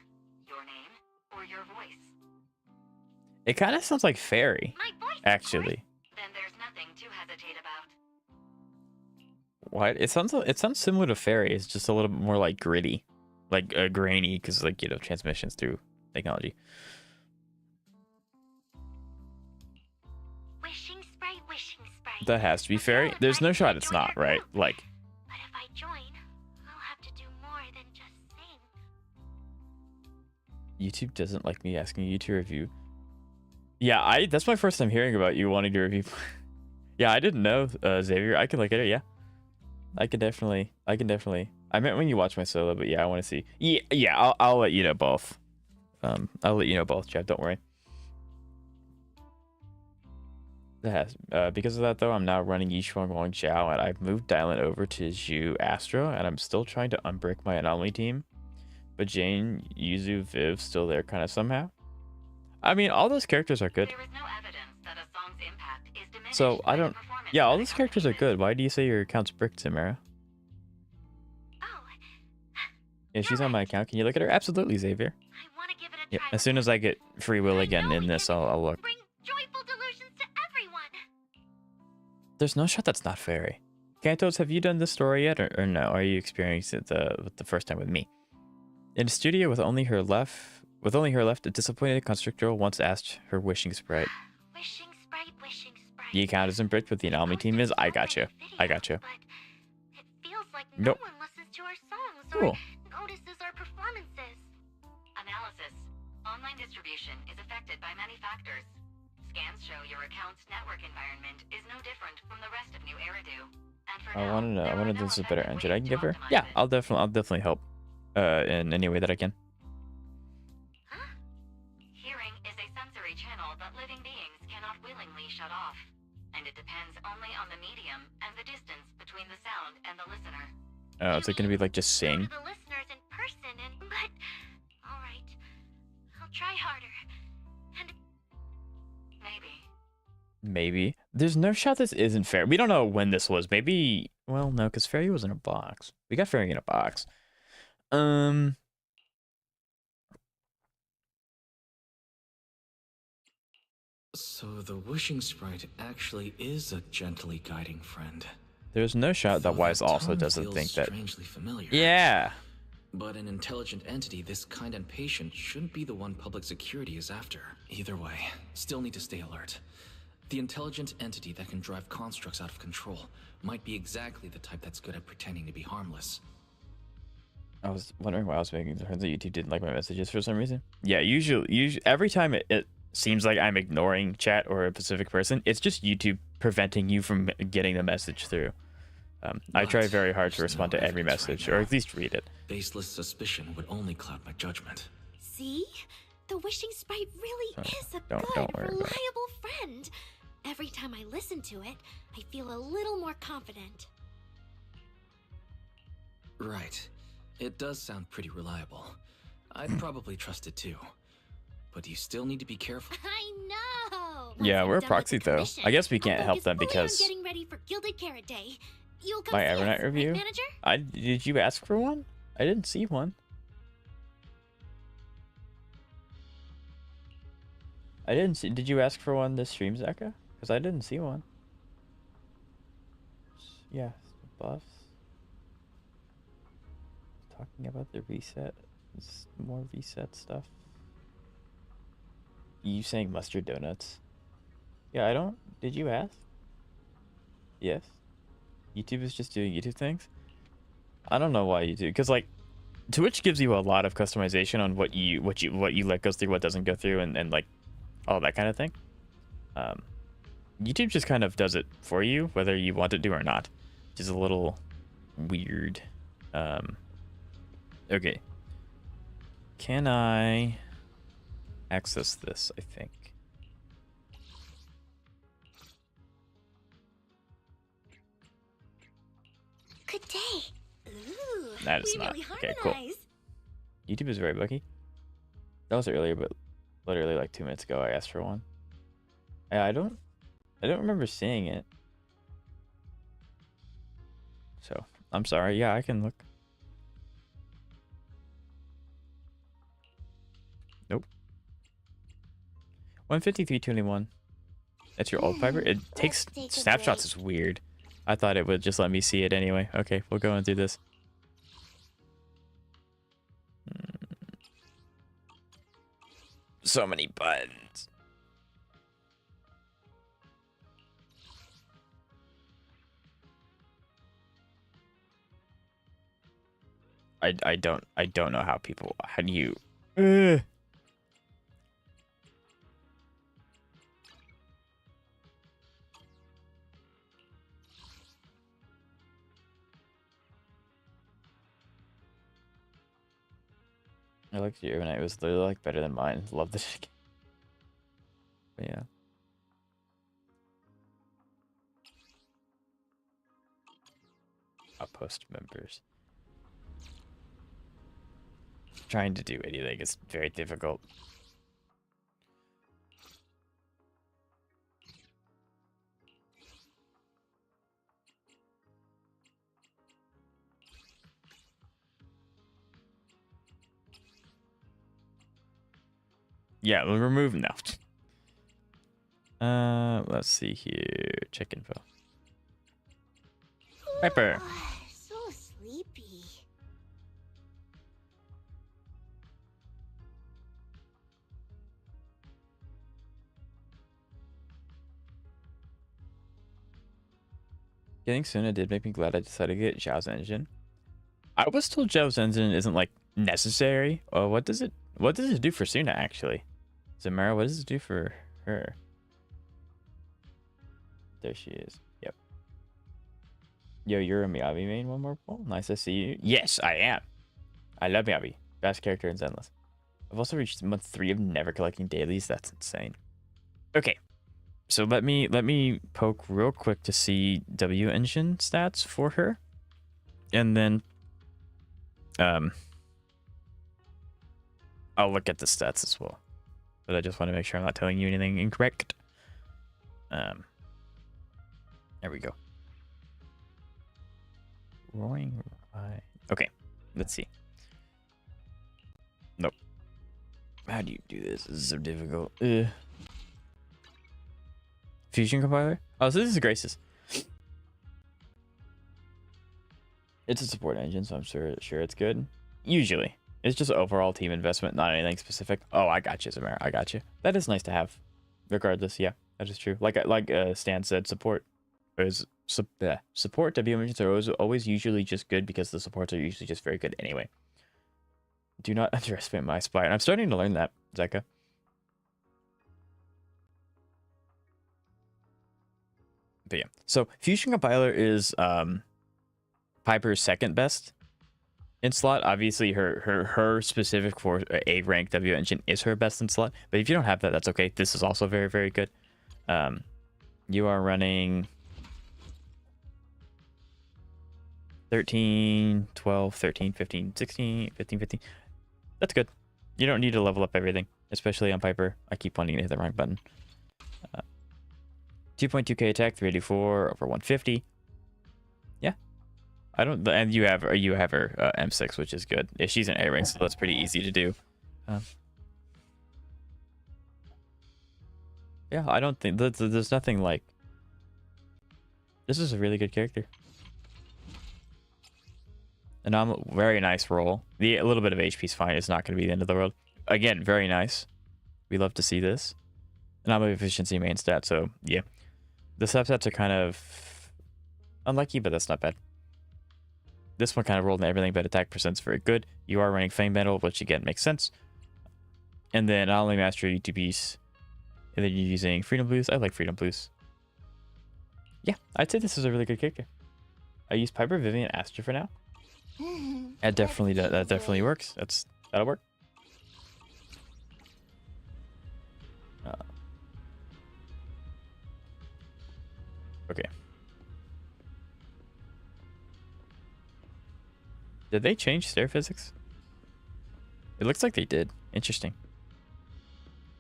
Your name or your voice? It kind of sounds like fairy, My voice, actually. Then there's nothing to hesitate about. What? It sounds similar to fairy. It's just a little bit more like gritty, like grainy, because like transmissions through technology. Wishing Sprite. That has to be fairy. There's no shot it's not, right? Like. But if I join, I'll have to do more than just sing. YouTube doesn't like me asking you to review. Yeah, that's my first time hearing about you wanting to review. Yeah, I didn't know, Xavier. I can look at it, yeah. I can definitely. I meant when you watch my solo, but yeah, I want to see. Yeah, I'll let you know both. I'll let you know both, Jeff. Don't worry. Because of that, though, I'm now running Yishuang Wang Xiao, and I've moved Dylan over to Zhu Astro, and I'm still trying to unbrick my anomaly team. But Jane, Yuzu, Viv, still there kind of somehow. I mean, all those characters are good. There is no evidence that a song's impact is diminished So, I by the don't... performance Yeah, all that those characters are accompanies good. Why do you say your account's bricked, Samara? Oh, Yeah, she's on my account. Can you look at her? Absolutely, Xavier. I want to give it a Yep. As soon as I get free will again in this, I'll look. Bring joyful delusions to everyone. There's no shot that's not fairy. Cantos, have you done this story yet, or no? Are you experiencing it the first time with me? In a studio with only her left, a disappointed constrictor once asked her wishing sprite. Wishing sprite. The account isn't bricked, but the anomaly team is. I gotcha. But it feels like no Nope. one listens to our songs Cool. or notices our performances. Analysis. Online distribution is affected by many factors. Scans show your account's network environment is no different from the rest of New Eridu. And for I now, want to know. there I are want to no know this is a better effective engine I ways can to give her. optimize Yeah, it. I'll definitely help. In any way that I can. Huh? Hearing is a sensory channel that living beings cannot willingly shut off. And it depends only on the medium and the distance between the sound and the listener. Oh, is it gonna be like just Go sing? to the listeners in person but all right, I'll try harder. And Maybe. There's no shot this isn't fair. We don't know when this was. Maybe. Well, no, because fairy was in a box. We got fairy in a box. So the wishing sprite actually is a gently guiding friend. There's no shot that Though Wise that also tone doesn't feels think that. strangely familiar. Yeah. But an intelligent entity this kind and patient shouldn't be the one public security is after. Either way, still need to stay alert. The intelligent entity that can drive constructs out of control might be exactly the type that's good at pretending to be harmless. I was wondering why I was making sure that YouTube didn't like my messages for some reason. Yeah, usually every time it seems like I'm ignoring chat or a specific person, it's just YouTube preventing you from getting the message through. I try But very hard to there's respond no to every evidence right message, now. or at least read it. Baseless suspicion would only cloud my judgment. See? The wishing sprite really So, is a don't good, worry about it. reliable friend. Every time I listen to it, I feel a little more confident. Right. It does sound pretty reliable. I'd probably trust it too. But you still need to be careful. I know. Yeah, Once we're I'm done with the proxy though. commission, I guess we I'll can't help focus them fully on because getting ready for Gilded Carrot Day. You'll come my see us, Evernight right, review. Manager? Did you ask for one? I didn't see one. I didn't see. Did you ask for one this stream, Zeka? Because I didn't see one. Yeah, buffs. Talking about the reset. More reset stuff. You saying mustard donuts? Yeah, I don't. Did you ask? Yes. YouTube is just doing YouTube things. I don't know why you do, because like Twitch gives you a lot of customization on what you let go through, what doesn't go through, and like all that kind of thing. YouTube just kind of does it for you, whether you want it to or not, which is a little weird. Okay. Can I access this? I think. Good day. Ooh, That is we not. really Okay, cool. harmonize. YouTube is very buggy. That was earlier, but literally like 2 minutes ago I asked for one. Yeah, I don't remember seeing it. So, I'm sorry. Yeah, I can look. Nope. 153.21. That's your old fiber? It takes Let's take a snapshots break. is weird. I thought it would just let me see it anyway. Okay, we'll go and do this. So many buttons. I don't know how people. How do you? I looked at your and it was literally like better than mine. Love this. But yeah. Outpost members. Trying to do anything is very difficult. Yeah, we'll remove now. Let's see here. Check info. Piper. So sleepy. Getting Sunna did make me glad I decided to get Zhao's engine. I was told Zhao's engine isn't like necessary. What does it do for Sunna actually? Zamara, what does it do for her? There she is. Yep. Yo, you're a Miyabi main one more poll? Nice to see you. Yes, I am. I love Miyabi. Best character in Zenless. I've also reached month 3 of never collecting dailies. That's insane. Okay. So let me poke real quick to see W engine stats for her. And then I'll look at the stats as well. But I just want to make sure I'm not telling you anything incorrect. There we go. Roaring Eye. Okay, let's see. Nope. How do you do this? This is so difficult. Fusion compiler? Oh, so this is Grace's. It's a support engine, so I'm sure it's good. Usually. It's just overall team investment, not anything specific. Oh, I got you, Zamara. I got you. That is nice to have. Regardless, yeah, that is true. Like Stan said, support W engines are always usually just good because the supports are usually just very good anyway. Do not underestimate my spine. I'm starting to learn that, Zeka. But yeah, so Fusion Compiler is Piper's second best in slot. Obviously, her specific for a rank W engine is her best in slot. But if you don't have that, that's okay. This is also very, very good. You are running 13, 12, 13, 15, 16, 15, 15. That's good. You don't need to level up everything, especially on Piper. I keep wanting to hit the wrong button. 2.2k attack, 384 over 150. Yeah. I don't, and you have her M6, which is good. If she's an A rank, so that's pretty easy to do. Yeah, I don't think there's nothing like. This is a really good character. And I'm very nice roll. A little bit of HP is fine. It's not going to be the end of the world. Again, very nice. We love to see this. And I'm an efficiency main stat, so yeah. The substats are kind of unlucky, but that's not bad. This one kind of rolled in everything, but attack percent's very good. You are running Fame Metal, which again makes sense. And then not only master UTBs, and then you're using Freedom Blues. I like Freedom Blues. Yeah, I'd say this is a really good character. I use Piper, Vivian, Astra for now. That definitely works. That'll work. Okay. Did they change stair physics? It looks like they did. Interesting.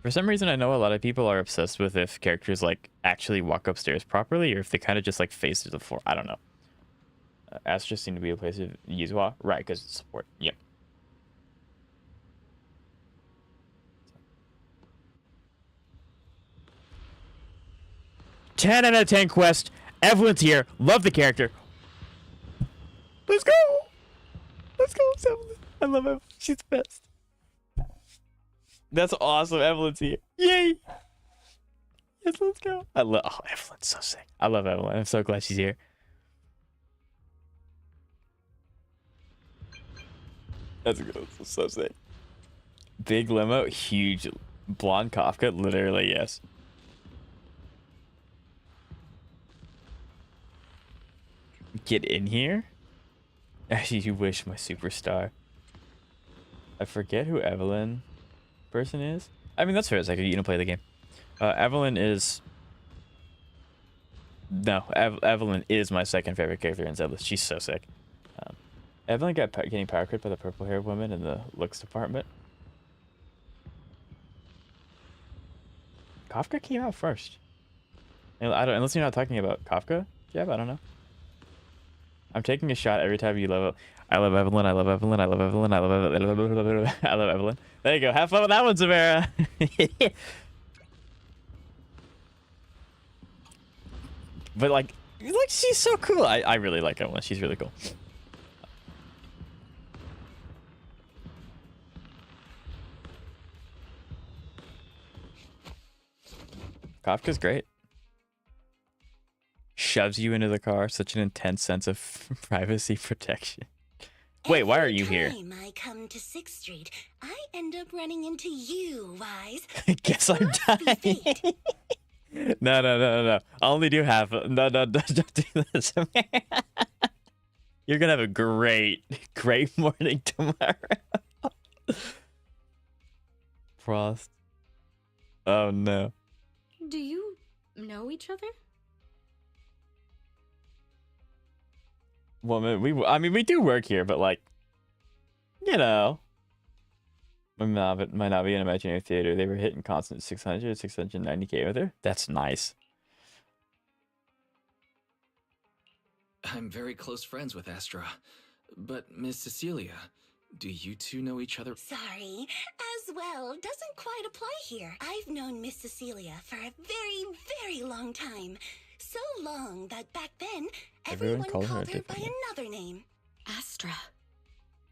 For some reason, I know a lot of people are obsessed with if characters like actually walk upstairs properly, or if they kind of just like face to the floor. I don't know. Astra seemed to be a place of Yuzwa, right? Because it's support. Yep. 10 out of 10 quest. Evelyn's here. Love the character. Let's go. Let's go, Evelyn. I love Evelyn. She's the best. That's awesome. Evelyn's here. Yay. Yes, let's go. Evelyn's so sick. I love Evelyn. I'm so glad she's here. That's good. That's so sick. Big limo, huge blonde Kafka. Literally, yes. Get in here? Actually, you wish, my superstar. I forget who Evelyn person is. I mean, that's fair. It's like you don't play the game. Evelyn is... No, Evelyn is my second favorite character in Zenless. She's so sick. Evelyn getting power crit by the purple haired woman in the looks department. Kafka came out first. I don't, unless you're not talking about Kafka, Jeb, I don't know. I'm taking a shot every time you love it. I love Evelyn. I love Evelyn. I love Evelyn. I love Evelyn. I love Evelyn. There you go. Have fun with that one, Samara. But like she's so cool. I really like Evelyn. She's really cool. Kafka's great. Shoves you into the car. Such an intense sense of privacy protection. Wait, why are you here? Every time I come to 6th Street, I end up running into you, Wise. I guess I'm dying. No. I'll only do half. No, don't do this. You're gonna have a great morning tomorrow. Frost. Oh no. Do you know each other? Well, I mean, we do work here, but like, you know, might not be an imaginary theater. They were hitting constant 690K with her. That's nice. I'm very close friends with Astra. But Miss Cecilia, do you two know each other? Sorry, as well doesn't quite apply here. I've known Miss Cecilia for a very, very long time. So long that back then, everyone called her by another name. Astra.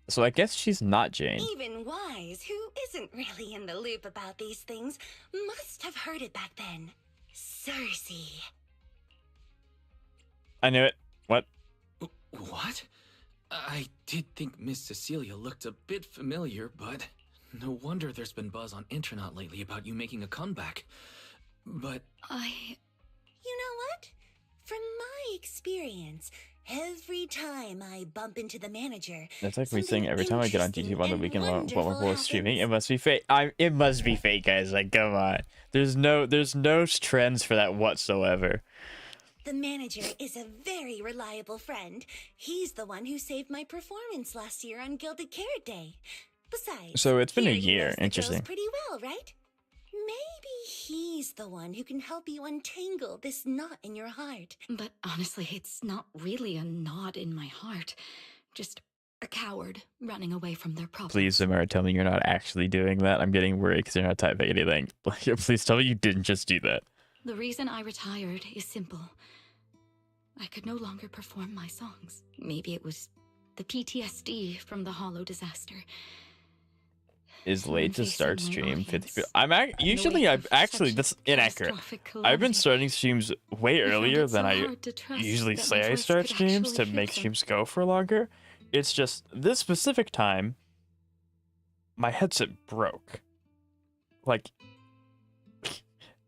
So I guess she's not Jane. Even Wise, who isn't really in the loop about these things, must have heard it back then. Cersei. I knew it. What? What? I did think Miss Cecilia looked a bit familiar, but no wonder there's been buzz on Intronaut lately about you making a comeback. But You know what? From my experience, every time I bump into the manager, That's like me saying every time I get on YouTube on the weekend while wonderful we're streaming, it happens. must be fake. It must be fake, guys. Like, come on. There's no trends for that whatsoever. The manager is a very reliable friend. He's the one who saved my performance last year on Gilded Carrot Day. Besides, So it's been a here he year. knows the girls Interesting. pretty well, right? Maybe he's the one who can help you untangle this knot in your heart. But honestly, it's not really a knot in my heart. Just a coward running away from their problems. Please, Samara, tell me you're not actually doing that. I'm getting worried because you're not typing anything. Please tell me you didn't just do that. The reason I retired is simple. I could no longer perform my songs. Maybe it was the PTSD from the Hollow disaster. Is late to start stream. 50. I'm usually actually that's inaccurate. I've been starting streams way earlier than I usually say I start streams to make streams go for longer. It's just this specific time, my headset broke. Like,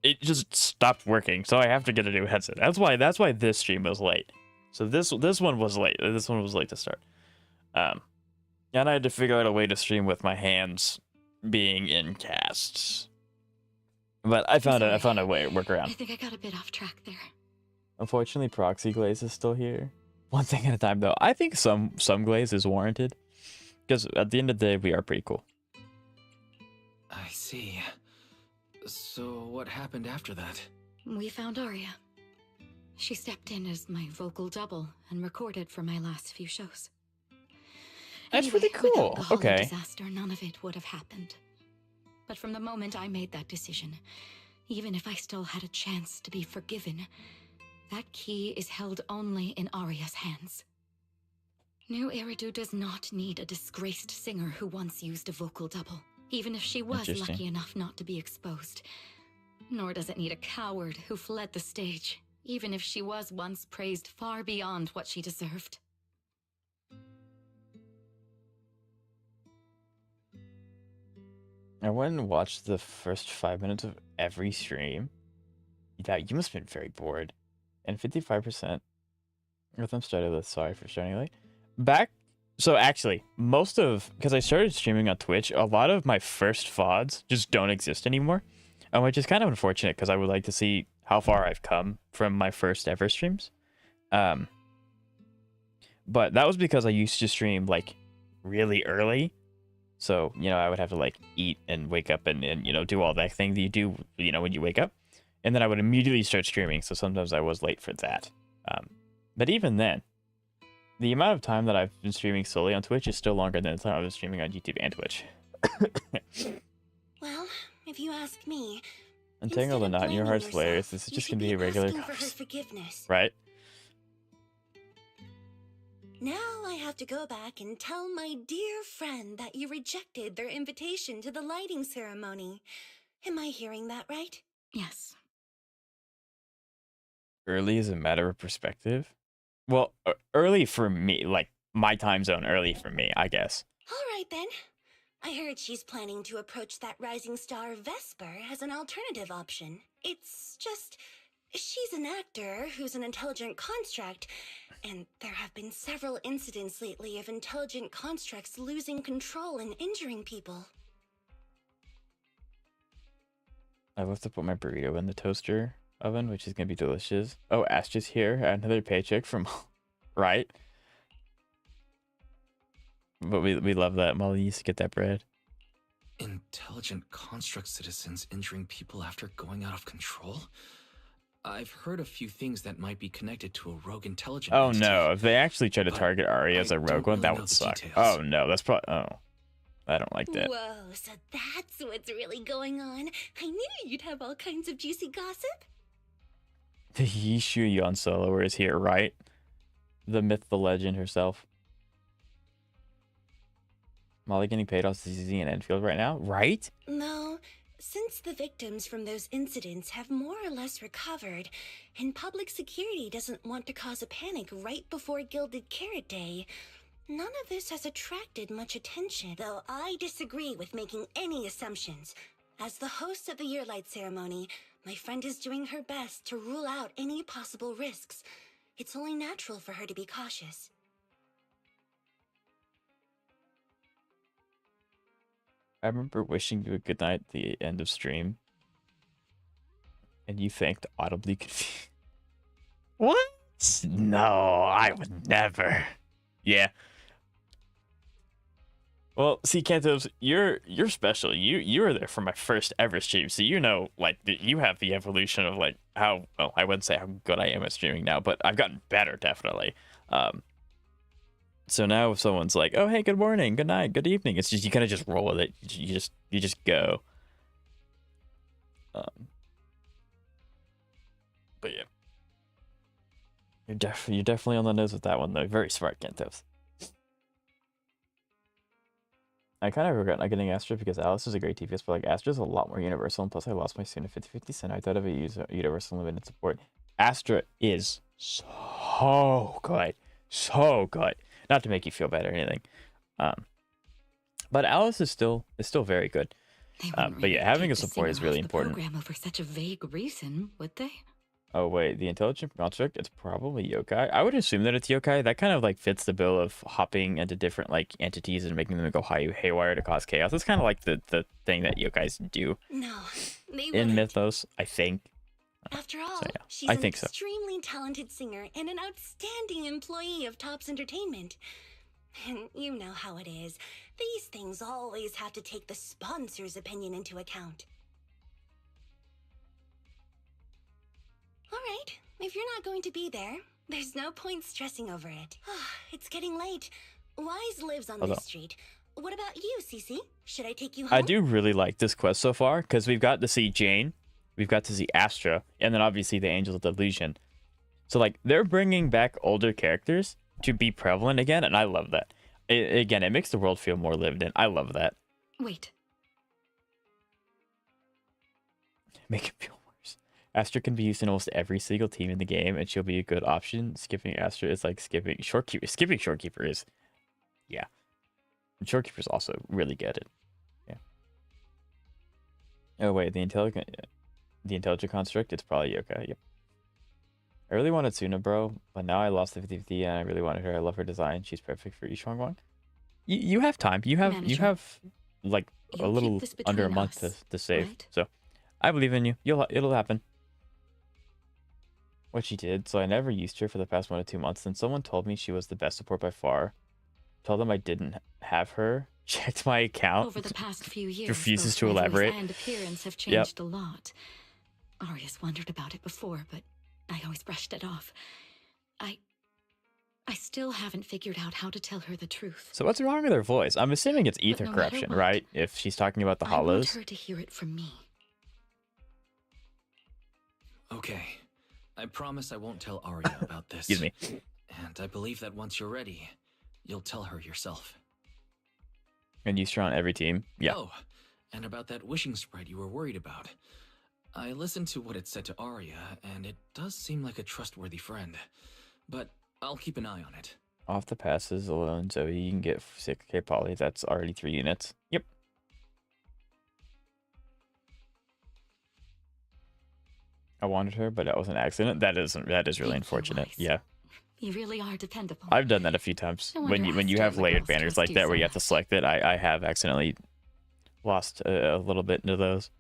it just stopped working, so I have to get a new headset. That's why this stream was late. So this one was late. This one was late to start. And I had to figure out a way to stream with my hands being in casts. But I found a way to work I around. think I got a bit off track there. Unfortunately, Proxy Glaze is still here. One thing at a time, though. I think some glaze is warranted, because at the end of the day, we are pretty cool. I see. So what happened after that? We found Aria. She stepped in as my vocal double and recorded for my last few shows. That's Anyway, really cool. without the Hollow Okay. disaster, none of it would have happened. But from the moment I made that decision, even if I still had a chance to be forgiven, that key is held only in Aria's hands. New Eridu does not need a disgraced singer who once used a vocal double, even if she was Interesting. lucky enough not to be exposed. Nor does it need a coward who fled the stage, even if she was once praised far beyond what she deserved. I went and watched the first 5 minutes of every stream. Yeah, you must have been very bored. And 55% with them started with sorry for starting late. So actually, because I started streaming on Twitch, a lot of my first VODs just don't exist anymore. Which is kind of unfortunate because I would like to see how far I've come from my first ever streams. But that was because I used to stream like really early. So, I would have to like eat and wake up and do all that thing that you do, when you wake up. And then I would immediately start streaming. So sometimes I was late for that. But even then, the amount of time that I've been streaming solely on Twitch is still longer than the time I've been streaming on YouTube and Twitch. Well, if you ask me, Untangle the instead of knot in your blaming heart's layers. This is yourself, you just should gonna be a regular asking for her course, forgiveness. right? Now I have to go back and tell my dear friend that you rejected their invitation to the lighting ceremony. Am I hearing that right? Yes. Early is a matter of perspective. Well, early for me, like my time zone, early for me, I guess. All right then. I heard she's planning to approach that rising star Vesper as an alternative option. It's just, she's an actor who's an intelligent construct, and there have been several incidents lately of intelligent constructs losing control and injuring people. I love to put my burrito in the toaster oven, which is gonna be delicious. Oh, Astra's here. Another paycheck from, right? But we love that. Molly used to get that bread. Intelligent construct citizens injuring people after going out of control? I've heard a few things that might be connected to a rogue intelligent Oh entity, no, if they actually try to but target Aria as a I rogue don't one, really that know would the suck. details. Oh no, that's probably, oh. I don't like that. Whoa, so that's what's really going on. I knew you'd have all kinds of juicy gossip. The Yishu Yon Solower is here, right? The myth, the legend herself. Molly getting paid off ZZZ and Enfield right now, right? No, since the victims from those incidents have more or less recovered, and public security doesn't want to cause a panic right before Gilded Carrot Day, none of this has attracted much attention. Though I disagree with making any assumptions. As the host of the Yearlight ceremony, my friend is doing her best to rule out any possible risks. It's only natural for her to be cautious. I remember wishing you a good night at the end of stream. And you thanked audibly confused. What? No, I would never. Yeah. Well, see, Kantos, you're special. You were there for my first ever stream, so you know, like, you have the evolution of like how, well, I wouldn't say how good I am at streaming now, but I've gotten better, definitely. So now if someone's like, "Oh, hey, good morning, good night, good evening," it's just you kind of just roll with it. You just go. But yeah, you're definitely on the nose with that one though. Very smart, Kantos. I kind of regret not getting Astra because Alice is a great TPS, but like Astra's a lot more universal, and plus I lost my Sunna 50/50 cent. I thought of it universal limited support. Astra is so good, so good. Not to make you feel bad or anything, but Alice is still very good. But yeah, having a support is really important. Program over such a vague reason, would they? Oh wait, the intelligent construct, it's probably yokai. I would assume that it's yokai. That kind of like fits the bill of hopping into different like entities and making them go haywire to cause chaos. That's kind of like the thing that yokais do No, they in wouldn't. Mythos, I think. After all, yeah, she's I an think so. extremely talented singer and an outstanding employee of Topps Entertainment. And you know how it is. These things always have to take the sponsor's opinion into account. All right, if you're not going to be there, there's no point stressing over it. It's getting late. Wise lives on Hold this on. street. What about you, Cece? Should I take you home? I do really like this quest so far because we've got to see Jane, we've got to see Astra, and then obviously the Angels of Delusion. So like they're bringing back older characters to be prevalent again, and I love that. Again, it makes the world feel more lived in. I love that. Wait. Make it feel worse. Astra can be used in almost every single team in the game, and she'll be a good option. Skipping Astra is like skipping Shorekeeper. Skipping Shorekeeper is, yeah. Shorekeeper is also really good at, yeah. Oh wait, the intelligent construct. It's probably yokai. Yep. I really wanted Sunna, bro, but now I lost the 50/50 and I really wanted her. I love her design. She's perfect for Yishwangwang. You have time. You have like a You'll little keep this under a between month us, to save. right? So I believe in you. It'll happen. What she did, so I never used her for the past 1 to 2 months. Then someone told me she was the best support by far. Told them I didn't have her. Checked my account. Over the past few years, Refuses both to measures elaborate. and appearance have changed a lot. Aria's wondered about it before, but I always brushed it off. I still haven't figured out how to tell her the truth. So what's wrong with her voice? I'm assuming it's ether no matter corruption, what, right? If she's talking about the I want hollows. her to hear it from me. Okay. I promise I won't tell Aria about this. Excuse me. And I believe that once you're ready, you'll tell her yourself. And use her on every team. Yeah. Oh, and about that wishing sprite you were worried about. I listened to what it said to Aria, and it does seem like a trustworthy friend. But I'll keep an eye on it. Off the passes alone, so you can get 6k poly. That's already 3 units. Yep. I wanted her, but that was an accident. That is really Thank you, unfortunate. Weiss. Yeah. You really are dependable. I've done that a few times. No When wonder you Astra have and the layered girls banners trust like you that so where you have to much. select it, I have accidentally lost a little bit into those.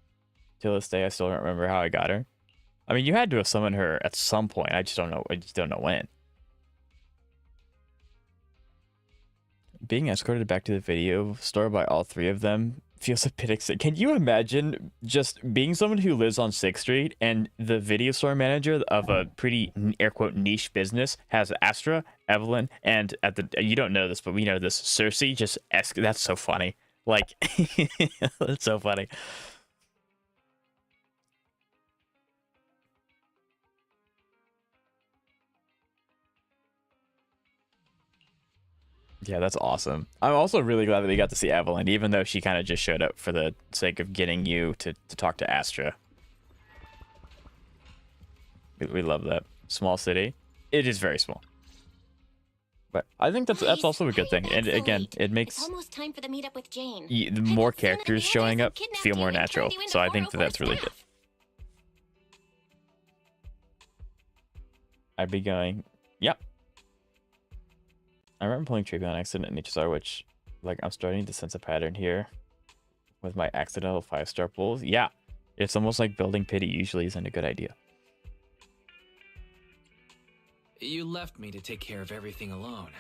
Till this day, I still don't remember how I got her. I mean, you had to have summoned her at some point. I just don't know when. Being escorted back to the video store by all 3 of them feels a bit exciting. Can you imagine just being someone who lives on 6th Street and the video store manager of a pretty air quote niche business has Astra, Evelyn, and you don't know this, but we know this, Cersei. That's so funny. Like, that's so funny. Yeah, that's awesome. I'm also really glad that we got to see Evelyn, even though she kind of just showed up for the sake of getting you to talk to Astra. We love that. Small city. It is very small. But I think that's also a good thing. And again, it makes It's almost time for the meetup with Jane. the I bet more Sunna and characters Aria showing have up kidnapped feel you more and turned natural. you into So I think Oroquois that's really good. staff. I'd be going, yep. I remember pulling Tribute on accident in HSR, which, like, I'm starting to sense a pattern here with my accidental 5-star pulls. Yeah, it's almost like building pity usually isn't a good idea. You left me to take care of everything alone,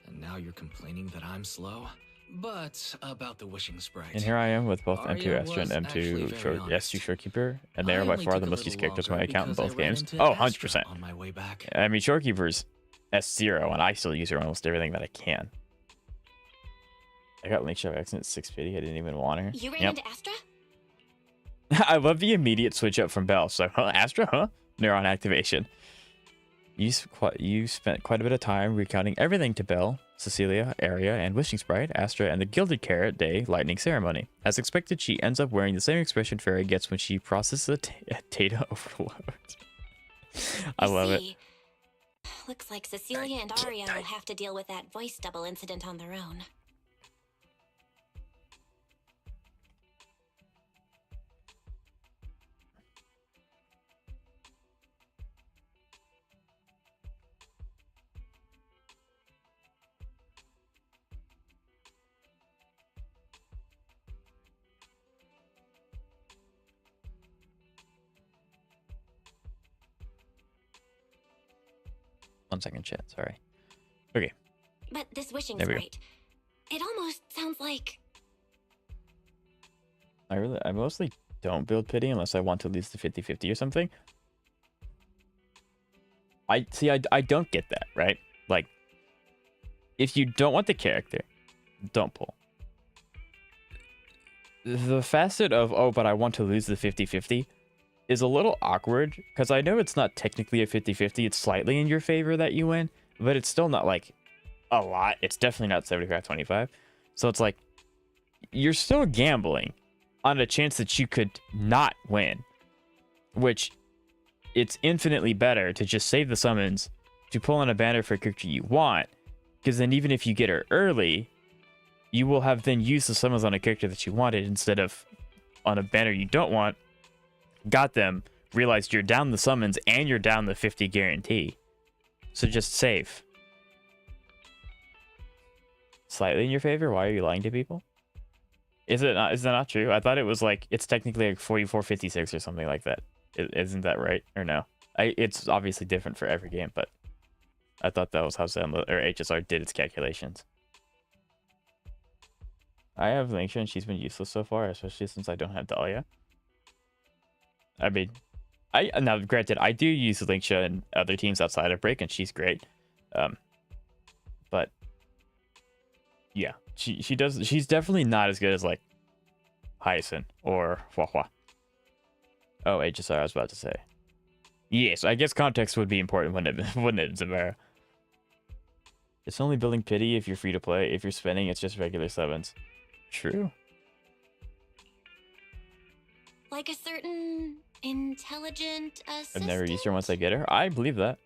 and now you're complaining that I'm slow? But about the wishing sprite. And here I am with both Aria M2 Astra and was actually M2 very honest. S2 Shorekeeper, and they are I by only far took the a most little used characters in my longer account in because I both ran games. into Oh, Astra 100%. on my way back. I mean, Shorekeeper's S0, and I still use her on almost everything that I can. I got Link Shove accident 650. I didn't even want her. You ran Yep. into Astra? I love the immediate switch up from Bell. So, Astra, huh? Neuron activation. You spent quite a bit of time recounting everything to Belle, Cecilia, Aria, and Wishing Sprite, Astra, and the Gilded Carrot Day Lightning Ceremony. As expected, she ends up wearing the same expression Fairy gets when she processes a data overload. I love it. See, looks like Cecilia and Aria will have to deal with that voice double incident on their own. One second, chat. Sorry. Okay. But this wishing There we go. sprite, it almost sounds like... I mostly don't build pity unless I want to lose the 50-50 or something. I don't get that, right? Like, if you don't want the character, don't pull. The facet of, oh, but I want to lose the 50-50 is a little awkward, because I know it's not technically a 50-50, it's slightly in your favor that you win, but it's still not, like, a lot. It's definitely not 75-25. So it's like, you're still gambling on a chance that you could not win, which it's infinitely better to just save the summons to pull on a banner for a character you want, because then even if you get her early, you will have then used the summons on a character that you wanted instead of on a banner you don't want, got them, realized you're down the summons and you're down the 50 guarantee. So just save. Slightly in your favor? Why are you lying to people? Is that not true? I thought it was like, it's technically like 44-56 or something like that. Isn't that right? Or no? It's obviously different for every game, but I thought that was how Zenless or HSR did its calculations. I have Lingsha and she's been useless so far, especially since I don't have Dahlia. I mean, now granted, I do use Lingsha and other teams outside of Break, and she's great. But yeah, she's definitely not as good as like Hyacinth or Hua Hua. Oh, HSR, I was about to say. Yes, I guess context would be important when wouldn't it, Zamara? It's only building pity if you're free to play. If you're spending, it's just regular sevens. True. Like a certain intelligent assistant? I've never used her once I get her. I believe that.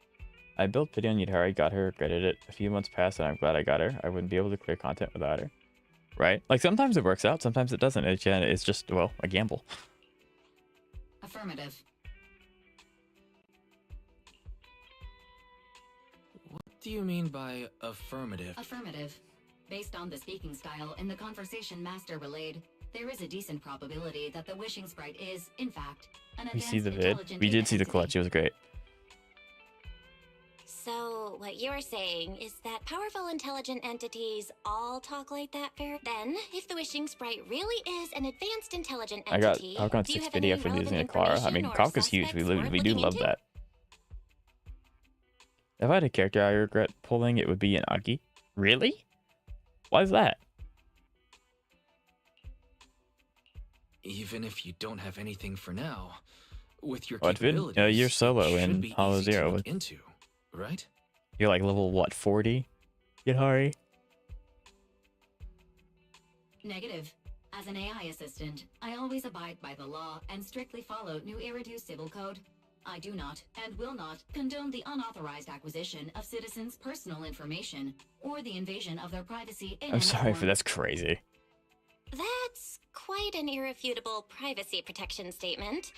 I built pity on Yudhari, got her, regretted it. A few months passed and I'm glad I got her. I wouldn't be able to clear content without her. Right? Like sometimes it works out, sometimes it doesn't. It's just, well, a gamble. Affirmative. What do you mean by affirmative? Affirmative. Based on the speaking style in the conversation Master relayed, there is a decent probability that the wishing sprite is, in fact, an We advanced see the vid. intelligent We did data see the entity. clutch. It was great. So, what you're saying is that powerful intelligent entities all talk like that, Fair? Then, if the wishing sprite really is an advanced intelligent I got entity, Hawk on do you 6 have video any for losing a relevant Clara. I mean, information or Kafka's is huge. We suspects worth we do looking love into? that. If I had a character I regret pulling, it would be an Aki. Really? Why is that? Even if you don't have anything for now, with your What vid? capabilities, You're solo it should in be Hollow easy to Zero. look into, right? You're like level, what, 40? Yudhari? Negative. As an AI assistant, I always abide by the law and strictly follow New Eridu Civil Code. I do not, and will not, condone the unauthorized acquisition of citizens' personal information, or the invasion of their privacy in I'm any sorry for form. that's crazy. That's quite an irrefutable privacy protection statement.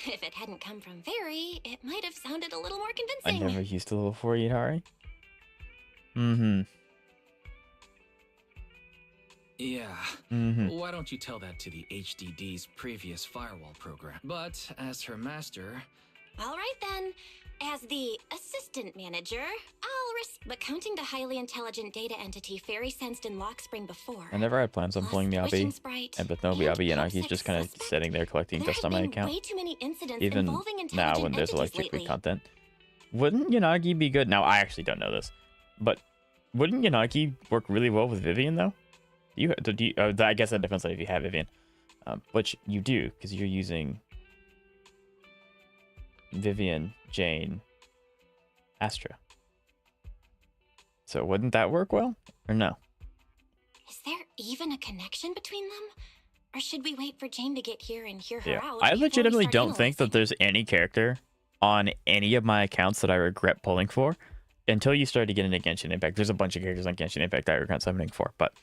If it hadn't come from Very, it might have sounded a little more I convincing. never used to level 4 Yudhari. Mm-hmm. Yeah. Mm-hmm. Why don't you tell that to the HDD's previous firewall program? But as her master, All right then. As the assistant manager, I'll risk. But counting the highly intelligent data entity Fairy sensed in Lockspring before. I never had plans on plus pulling the Miyabi. wishing sprite, And with no Miyabi and Aki's Popsec just kind of suspect, sitting there collecting there dust have on my been account. way too many incidents Even involving now intelligent when there's entities electric lately. content. Wouldn't Yanagi be good? Now, I actually don't know this. But wouldn't Yanagi work really well with Vivian, though? I guess that depends on if you have Vivian. Which you do, because you're using Vivian, Jane, Astra. So wouldn't that work well? Or no? Is there even a connection between them? Or should we wait for Jane to get here and hear her Yeah. out? I before we legitimately start don't think that analyzing? there's any character on any of my accounts that I regret pulling for until you start to get into Genshin Impact. There's a bunch of characters on Genshin Impact that I regret summoning for, but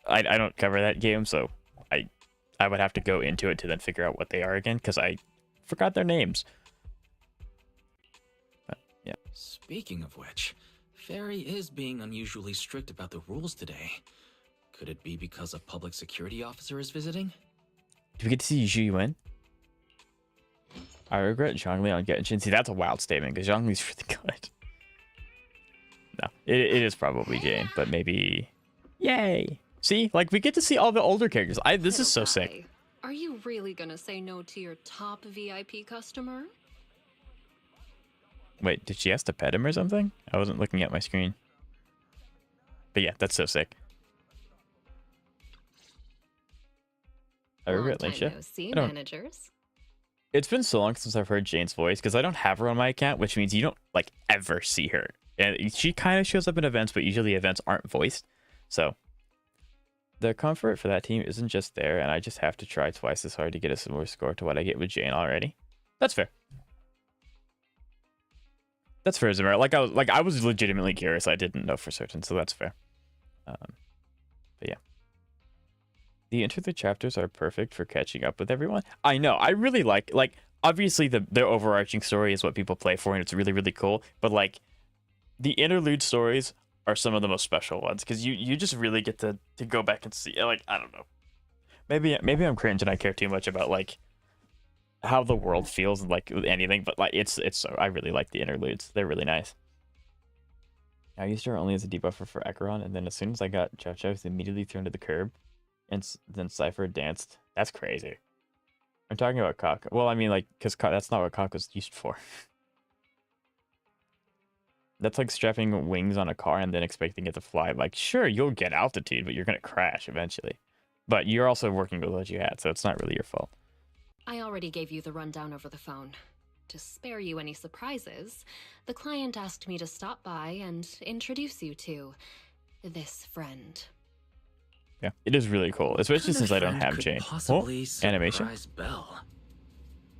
I don't cover that game, so I would have to go into it to then figure out what they are again, because I forgot their names. But, yeah. speaking of which, Fairy is being unusually strict about the rules today. Could it be because a public security officer is visiting? Do we get to see Zhu Yuan? I regret Zhongli on Genshin. See, that's a wild statement, because Zhongli's really good. No, it is probably Jane, but maybe... Yay! See, like, we get to see all the older characters. This is so sick. Guy, are you really gonna say no to your top VIP customer? Wait, did she ask to pet him or something? I wasn't looking at my screen. But yeah, that's so sick. I regret Long Linsha. time no see, I don't- managers. It's been so long since I've heard Jane's voice, because I don't have her on my account, which means you don't, like, ever see her. And she kind of shows up in events, but usually events aren't voiced. So, the comfort for that team isn't just there, and I just have to try twice as hard to get a similar score to what I get with Jane already. That's fair. That's fair, Zamir. I was legitimately curious. I didn't know for certain, so that's fair. But yeah. The interlude chapters are perfect for catching up with everyone. I know. I really like obviously the overarching story is what people play for, and it's really, really cool. But like the interlude stories are some of the most special ones, because you just really get to go back and see, like, I don't know. Maybe I'm cringe and I care too much about like how the world feels and like anything, but like it's I really like the interludes. They're really nice. I used her only as a debuffer for Acheron, and then as soon as I got Chow Chow, was immediately thrown to the curb, and then Cypher danced. That's crazy. I'm talking about Cock. Well, I mean, like, because that's not what Cock was used for. That's like strapping wings on a car and then expecting it to fly. Like, sure, you'll get altitude, but you're gonna crash eventually. But you're also working with what you had, so it's not really your fault. I already gave you the rundown over the phone. To spare you any surprises, the client asked me to stop by and introduce you to this friend. Yeah, it is really cool, especially since I don't have Jane. Oh, animation. Belle.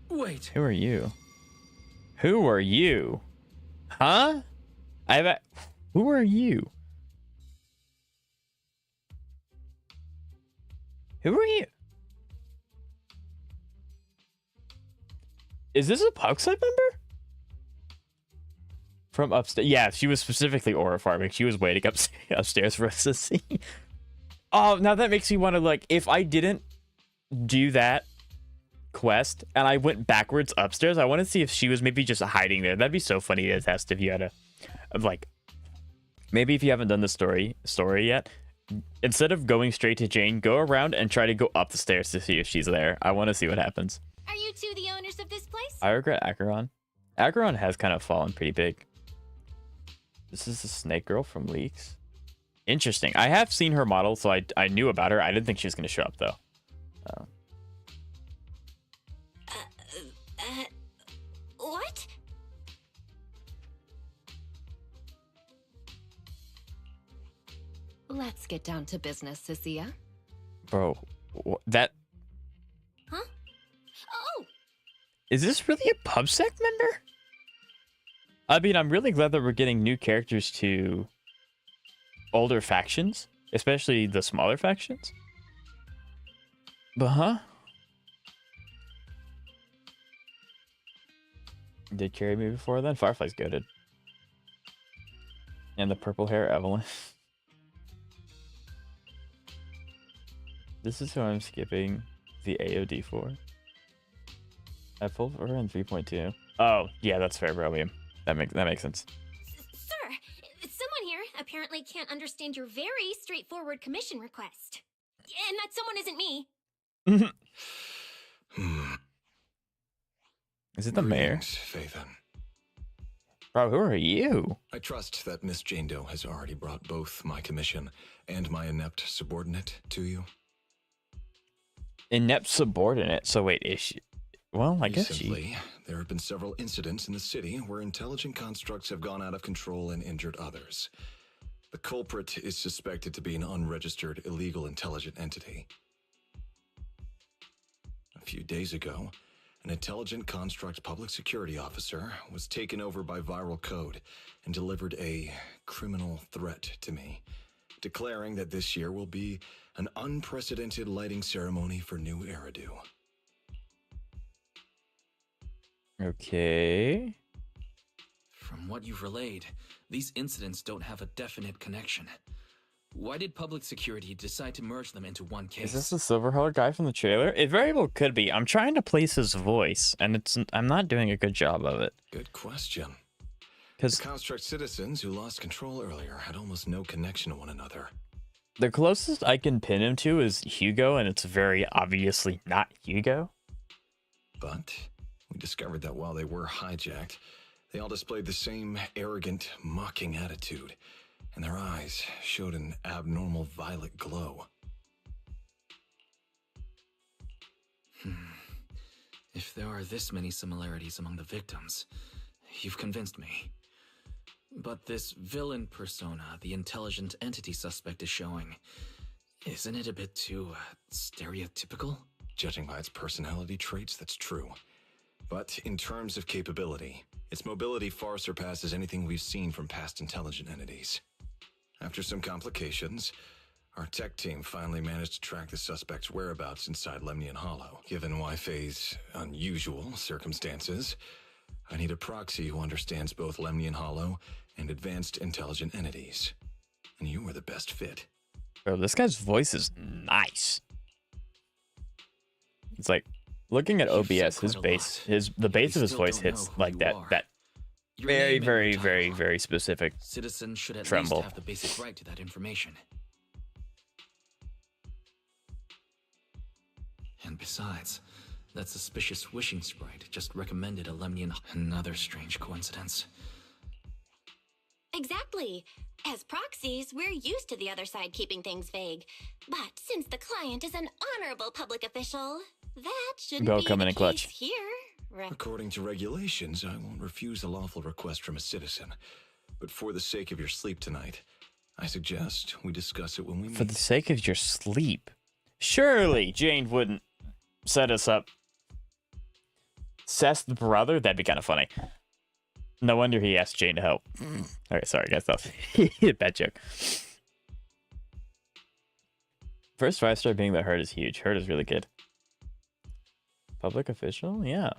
Wait. Who are you? Who are you? Huh? Who are you? Who are you? Is this a Pugside member? From upstairs? Yeah, she was specifically aura farming. She was waiting upstairs for us to see. Oh, now that makes me want to, like, if I didn't do that quest and I went backwards upstairs, I want to see if she was maybe just hiding there. That'd be so funny to test if you had like, maybe if you haven't done the story yet, instead of going straight to Jane, go around and try to go up the stairs to see if she's there. I want to see what happens. Are you two the owners of this place? I regret Acheron. Acheron has kind of fallen pretty big. This is the snake girl from Leaks. Interesting. I have seen her model, so I knew about her. I didn't think she was going to show up, though. What? Let's get down to business, Cecilia. Bro, that... Huh? Oh! Is this really a PubSec member? I mean, I'm really glad that we're getting new characters to older factions, especially the smaller factions. But huh? Did carry me before then? Firefly's goated. And the purple hair Evelyn. This is who I'm skipping the AOD for. I pulled her in 3.2. Oh, yeah, that's fair, Bromium. That makes sense. Sir, someone here apparently can't understand your very straightforward commission request. And that someone isn't me. Is it the mayor? Phaethon. Bro, who are you? I trust that Miss Jane Doe has already brought both my commission and my inept subordinate to you. Inept subordinate? So wait, is she... Well, I guess Recently, there have been several incidents in the city where intelligent constructs have gone out of control and injured others. The culprit is suspected to be an unregistered illegal intelligent entity. A few days ago, an intelligent construct public security officer was taken over by viral code and delivered a criminal threat to me, declaring that this year will be an unprecedented lighting ceremony for new Eridu. Okay. From what you've relayed, these incidents don't have a definite connection. Why did public security decide to merge them into one case? Is this the silver-haired guy from the trailer? It very well could be. I'm trying to place his voice, and I'm not doing a good job of it. Good question. Because The construct citizens who lost control earlier had almost no connection to one another. the closest I can pin him to is Hugo, and it's very obviously not Hugo. But we discovered that while they were hijacked, they all displayed the same arrogant, mocking attitude, and their eyes showed an abnormal violet glow. If there are this many similarities among the victims, you've convinced me. But this villain persona the intelligent entity suspect is showing, isn't it a bit too stereotypical? Judging by its personality traits, that's true. But in terms of capability, its mobility far surpasses anything we've seen from past intelligent entities. After some complications, our tech team finally managed to track the suspect's whereabouts inside Lemnian Hollow. Given Wi-Fi's unusual circumstances, I need a proxy who understands both Lemnian Hollow and advanced intelligent entities. And you were the best fit. Bro, this guy's voice is nice. It's like looking at OBS, his bass, the bass of his voice hits like that very, very, very, very specific Citizens should at tremble. least have the basic right to that information. And besides, that suspicious wishing sprite just recommended a Lemnian. Another strange coincidence. silly. As proxies, we're used to the other side keeping things vague. But since the client is an honorable public official, that shouldn't Go be come the in and case clutch. here. Right? According to regulations, I won't refuse a lawful request from a citizen. But for the sake of your sleep tonight, I suggest we discuss it when we meet. For the sake of your sleep. Surely Jane wouldn't set us up. Seth's brother? That'd be kind of funny. No wonder he asked Jane to help. Alright, sorry guys. That was a bad joke. First 5-star being the Hurt is huge. Hurt is really good. Public official? Yeah.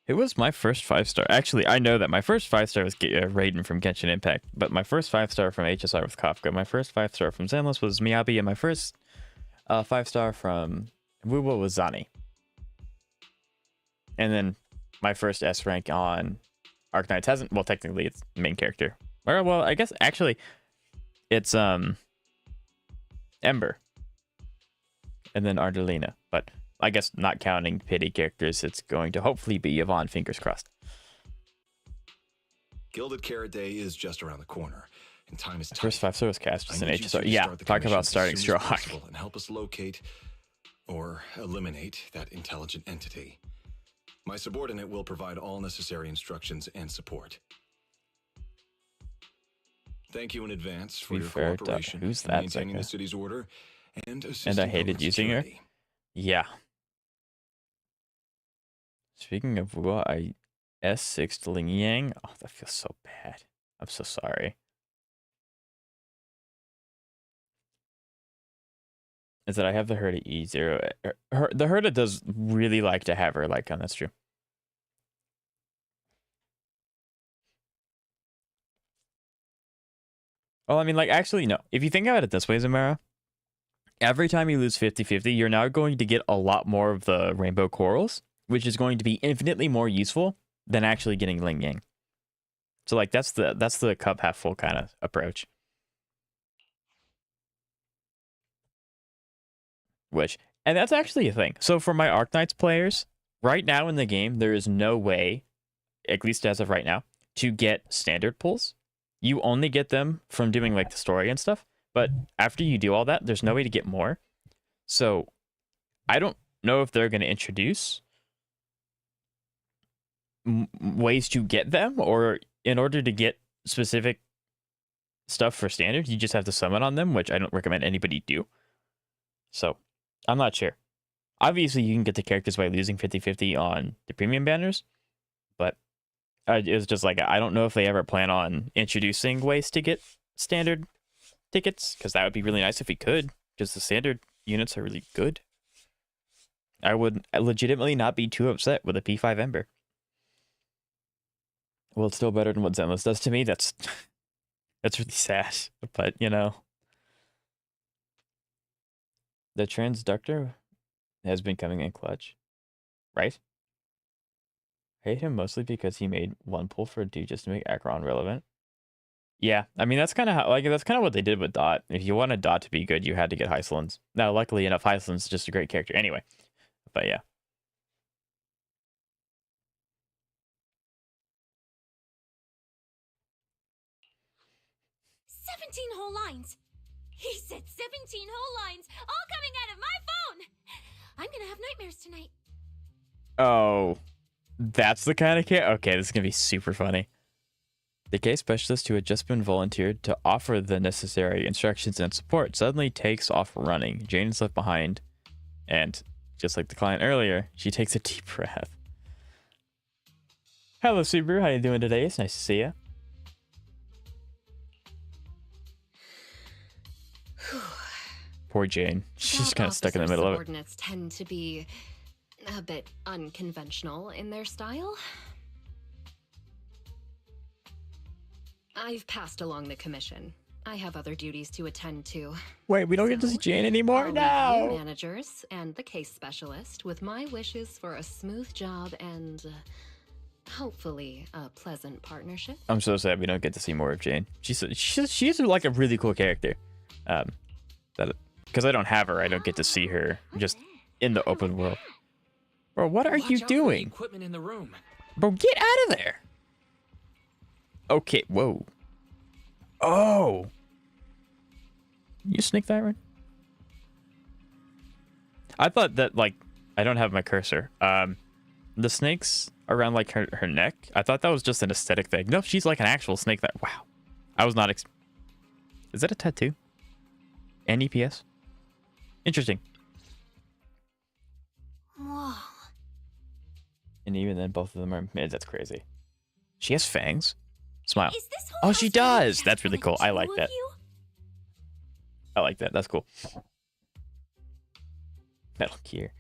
It was my first 5-star. Actually, I know that my first 5-star was Raiden from Genshin Impact, but my first 5-star from HSR was Kafka. My first 5-star from Zenless was Miyabi, and my first 5-star from Wubo was Zani. And then my first S rank on Arknights hasn't. Well, technically, it's main character. Or well, I guess actually, it's Ember, and then Ardalina. But I guess not counting pity characters, it's going to hopefully be Yvonne. Fingers crossed. Gilded Carrot Day is just around the corner, and time is tight. First 5-star was cast as I an need you HSR. to Yeah, start the talk about commission starting as soon as strong. possible and help us locate or eliminate that intelligent entity. My subordinate will provide all necessary instructions and support. Thank you in advance for Be your fair, cooperation who's in that maintaining Zeka? the city's order and assisting And I hated public using her. security. Yeah. Speaking of Wu, I S6 Ling Yang. Oh, that feels so bad. I'm so sorry. Is that I have the Herda E0. The Herda does really like to have her Lycon, that's true. Well, I mean, like, actually, no. If you think about it this way, Zamara, every time you lose 50-50, you're now going to get a lot more of the rainbow corals, which is going to be infinitely more useful than actually getting Ling Yang. So, like, that's the cup half full kind of approach. And that's actually a thing. So for my Arknights players, right now in the game, there is no way, at least as of right now, to get standard pulls. You only get them from doing like the story and stuff. But after you do all that, there's no way to get more. So I don't know if they're going to introduce ways to get them, or in order to get specific stuff for standard, you just have to summon on them, which I don't recommend anybody do. So I'm not sure. Obviously, you can get the characters by losing 50-50 on the premium banners, but it's just like, I don't know if they ever plan on introducing ways to get standard tickets, because that would be really nice if we could, because the standard units are really good. I would legitimately not be too upset with a P5 Ember. Well, it's still better than what Zenless does to me. That's really sad, but you know. The transductor has been coming in clutch, right? I hate him mostly because he made one pull for a dude just to make Acheron relevant. Yeah, I mean, that's kind of what they did with Dot. If you wanted Dot to be good, you had to get Hysolins. Now, luckily enough, Hysolin's just a great character anyway. But yeah. Whole lines. He said 17 whole lines, all coming out of my phone. I'm gonna have nightmares tonight. Oh, that's the kind of case. Okay, this is gonna be super funny. The case specialist who had just been volunteered to offer the necessary instructions and support suddenly takes off running. Jane is left behind, and just like the client earlier, she takes a deep breath. Hello, Subaru. How you doing today? It's nice to see you. Poor Jane. She's kind of stuck in the middle of it. Subordinates tend to be a bit unconventional in their style. I've passed along the commission. I have other duties to attend to. Wait, we don't get to see Jane anymore? I'll leave you No! managers and the case specialist with my wishes for a smooth job and hopefully a pleasant partnership. I'm so sad we don't get to see more of Jane. She's like a really cool character. Because I don't have her, I don't get to see her just in the open world. Bro, what are you doing? Equipment in the room. Bro, get out of there. Okay, whoa. Oh! You snake that right? I thought that, like, I don't have my cursor. The snakes around, like, her neck, I thought that was just an aesthetic thing. No, she's like an actual snake that, wow. I was not, is that a tattoo? And EPS? Interesting. Whoa. And even then, both of them are mids. That's crazy. She has fangs? Smile. Is this whole Oh, house she really does! just That's for really the cool. I two like of that. you? I like that. That's cool. Metal Gear.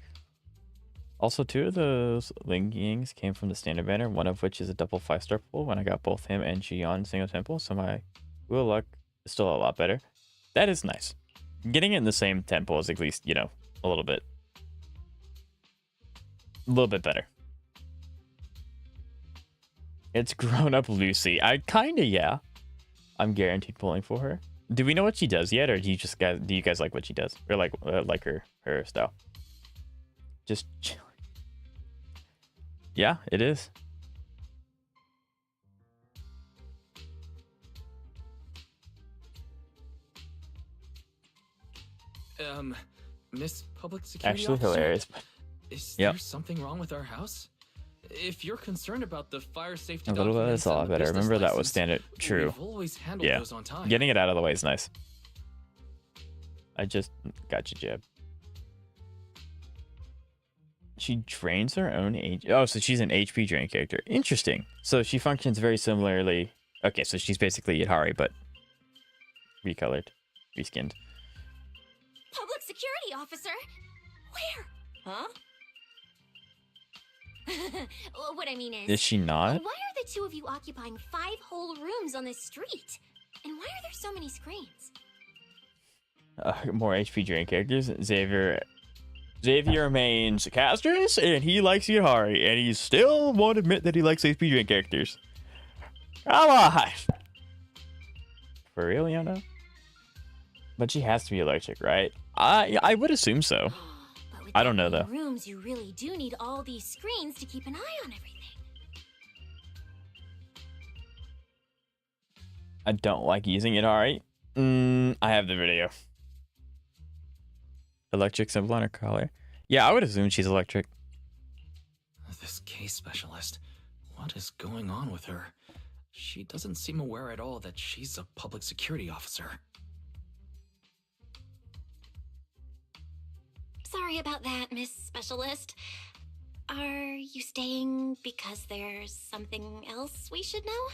Also, 2 of those Ling Yings came from the standard banner, one of which is a double 5-star pull when I got both him and Jian single temple, so my wheel luck is still a lot better. That is nice. Getting it in the same tempo is at least, you know, a little bit better. It's grown up Lucy. Yeah. I'm guaranteed pulling for her. Do we know what she does yet, or do you guys like what she does, or like her style? Just chilling. Yeah, it is. Miss Public Security Actually Officer? hilarious. Is Yep. there something wrong with our house? If you're concerned about the fire safety A little bit documents is a lot and the better. business Remember that was license, standard. True. We've always handled Yeah. those on time. Getting it out of the way is nice. I just got you, Jeb. She drains her own H. Oh, so she's an HP drain character. Interesting. So she functions very similarly. Okay, so she's basically Yadhari, but recolored, reskinned. Public security officer? Where? Huh? What I mean Is she not? why are the two of you occupying 5 whole rooms on this street? And why are there so many screens? More HP drain characters. Xavier remains castrous, and he likes Yadhari, and he still won't admit that he likes HP drain characters. Come on! For real, Yona? But she has to be electric, right? I would assume so. But with I don't know, that though. many rooms, you really do need all these screens to keep an eye on everything. I don't like using Yadhari. I have the video. Electric symbol on her collar. Yeah, I would assume she's electric. This case specialist. What is going on with her? She doesn't seem aware at all that she's a public security officer. Sorry about that, Miss Specialist. Are you staying because there's something else we should know?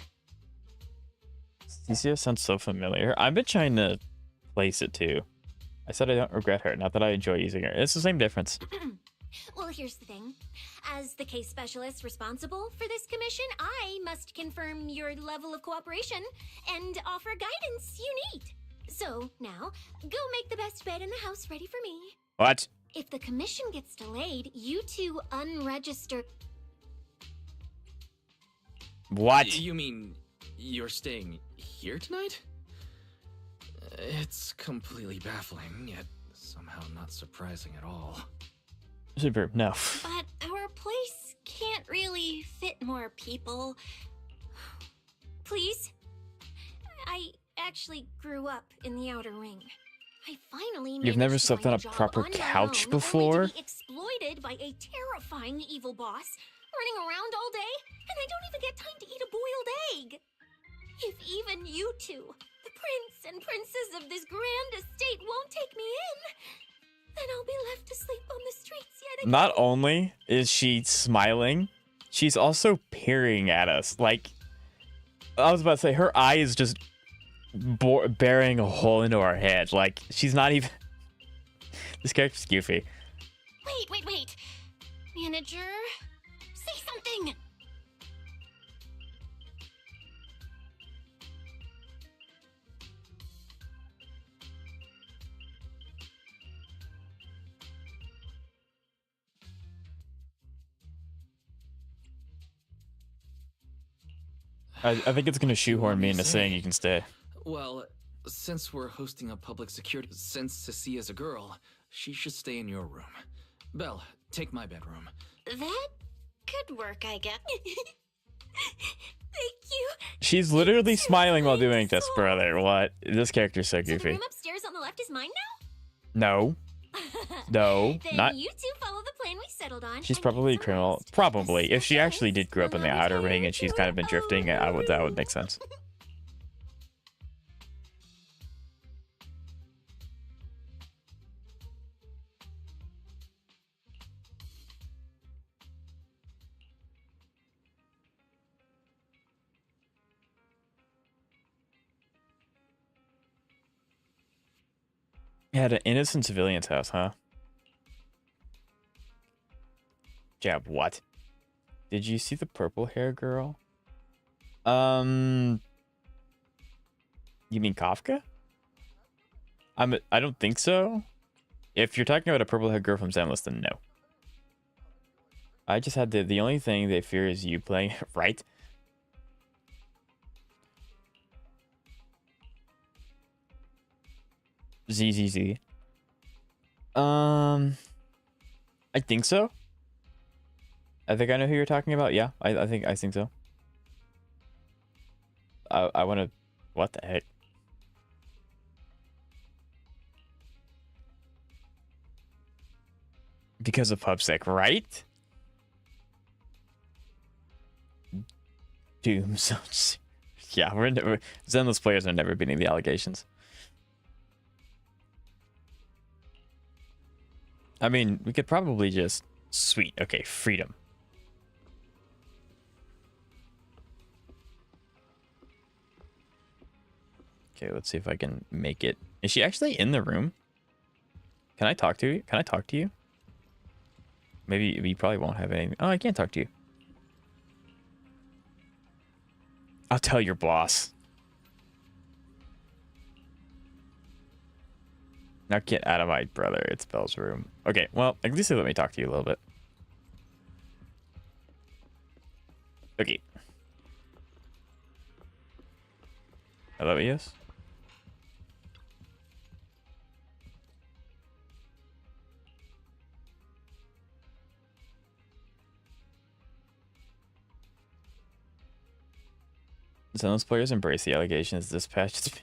CCO sounds so familiar. I've been trying to place it too. I said I don't regret her, not that I enjoy using her. It's the same difference. Well, here's the thing. As the case specialist responsible for this commission, I must confirm your level of cooperation and offer guidance you need. So, now, go make the best bed in the house ready for me. What? If the commission gets delayed, you two unregister... What? You mean you're staying here tonight? It's completely baffling, yet somehow not surprising at all. Super, no. But our place can't really fit more people. Please? I actually grew up in the Outer Ring. I finally You've never managed to slept find on a job proper on my couch own, before? only to be exploited by a terrifying evil boss, running around all day, and I don't even get time to eat a boiled egg. If even you two, the prince and princess of this grand estate, won't take me in, then I'll be left to sleep on the streets yet again. Not only is she smiling, she's also peering at us. Like, I was about to say, her eye is just burying a hole into our head. Like, she's not even... This character's goofy. Wait. Manager, say something. I think it's gonna shoehorn me into saying you can stay. Well, since we're hosting a public security, since Cecia's a girl, she should stay in your room. Belle, take my bedroom. That could work, I guess. Thank you. She's literally smiling while doing this, soul. brother. What? This character's so So the goofy. room upstairs on the left is mine No. now? No. Then Not. you two follow the plan we settled on. She's and probably a get some criminal. rest. Probably. If she actually did grow up in the Will not outer retire ring and she's to kind of been an drifting, that would make sense. At an innocent civilian's house, huh? Jab, what? Did you see the purple hair girl? You mean Kafka? I don't think so. If you're talking about a purple hair girl from Zenless, then no. I just had the only thing they fear is you playing, right? ZZZ. I think so. I think I know who you're talking about. Yeah, I think so. I want to. What the heck? Because of PubSec, right? Doom Zone. Yeah, we're never. Zenless players are never beating the allegations. I mean, we could probably just... Sweet. Okay, freedom. Okay, let's see if I can make it. Is she actually in the room? Can I talk to you? Can I talk to you? Maybe we probably won't have anything. Oh, I can't talk to you. I'll tell your boss. Now get out of my brother. It's Belle's room. Okay, well, at least they let me talk to you a little bit. Okay. Hello, yes? Zenless players embrace the allegations this patch.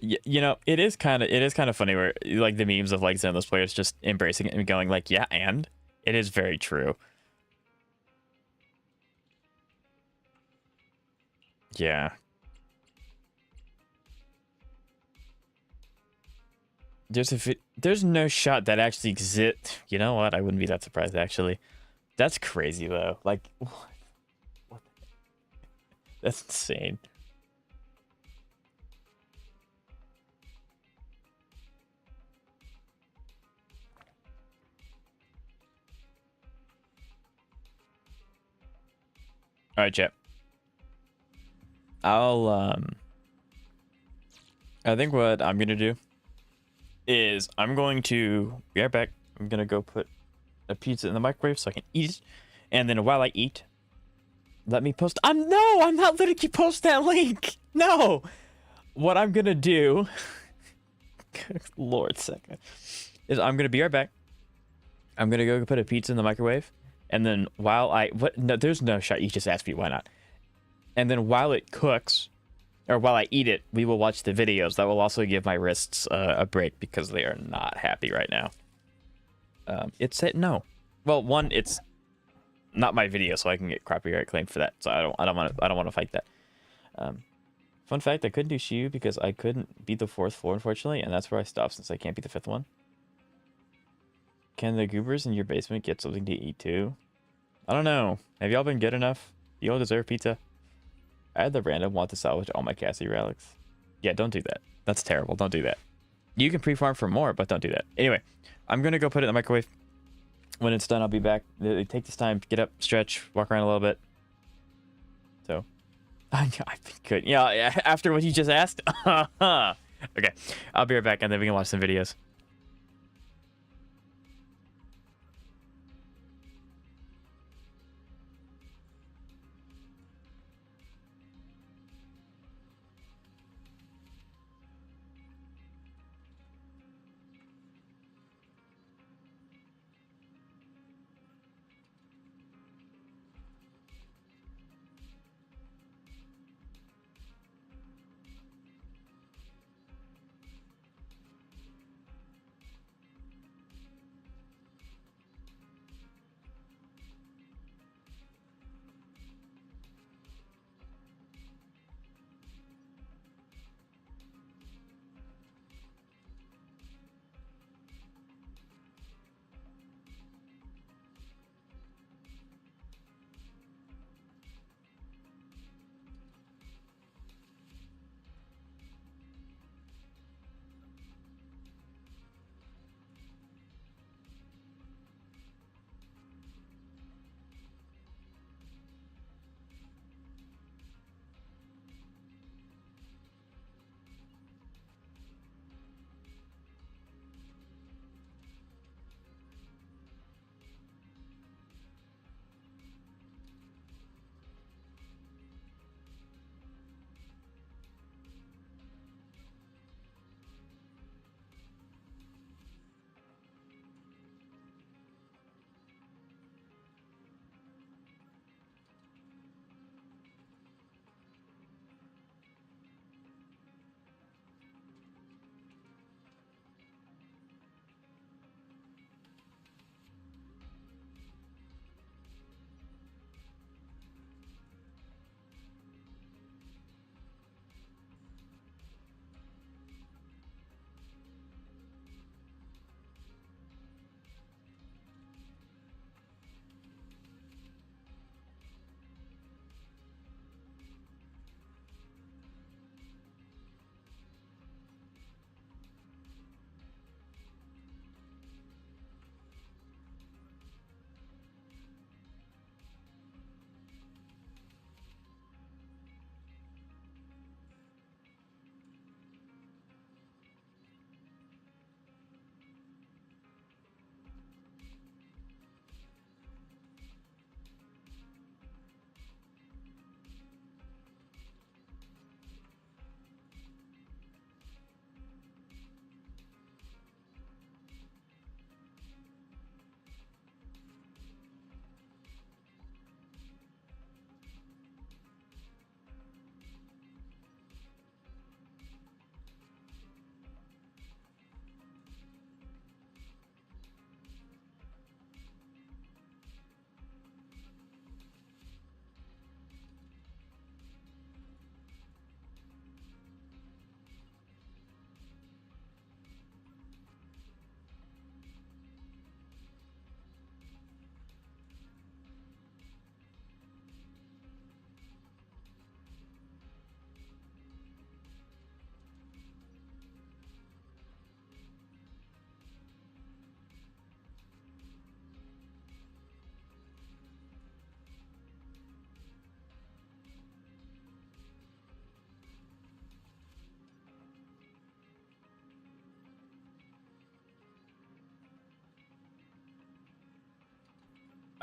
You know, it is kind of funny where like the memes of like Zenless players just embracing it and going like, yeah, and it is very true. Yeah. There's no shot that actually exists. You know what? I wouldn't be that surprised actually. That's crazy though. Like, what? That's insane. All right, chat. I think what I'm gonna do is I'm going to be right back. I'm gonna go put a pizza in the microwave so I can eat it, and then while I eat, let me post. I'm not letting you post that link. No, what I'm gonna do, Lord, second, is I'm gonna be right back. I'm gonna go put a pizza in the microwave, and then while no, there's no shot. You just asked me why not. And then while it cooks, or while I eat it, we will watch the videos. That will also give my wrists a break because they are not happy right now. It said no. Well, one, it's not my video, so I can get copyright claim for that. So I don't want to fight that. Fun fact: I couldn't do Shiyu because I couldn't beat the 4th floor, unfortunately, and that's where I stopped since I can't beat the 5th one. Can the goobers in your basement get something to eat too? I don't know. Have y'all been good enough? You all deserve pizza. I had the random want to salvage all my Cassie relics. Yeah, don't do that. That's terrible. Don't do that. You can pre-farm for more, but don't do that. Anyway, I'm going to go put it in the microwave. When it's done, I'll be back. Take this time, get up, stretch, walk around a little bit. So, I think good. Yeah, after what you just asked. Okay, I'll be right back, and then we can watch some videos.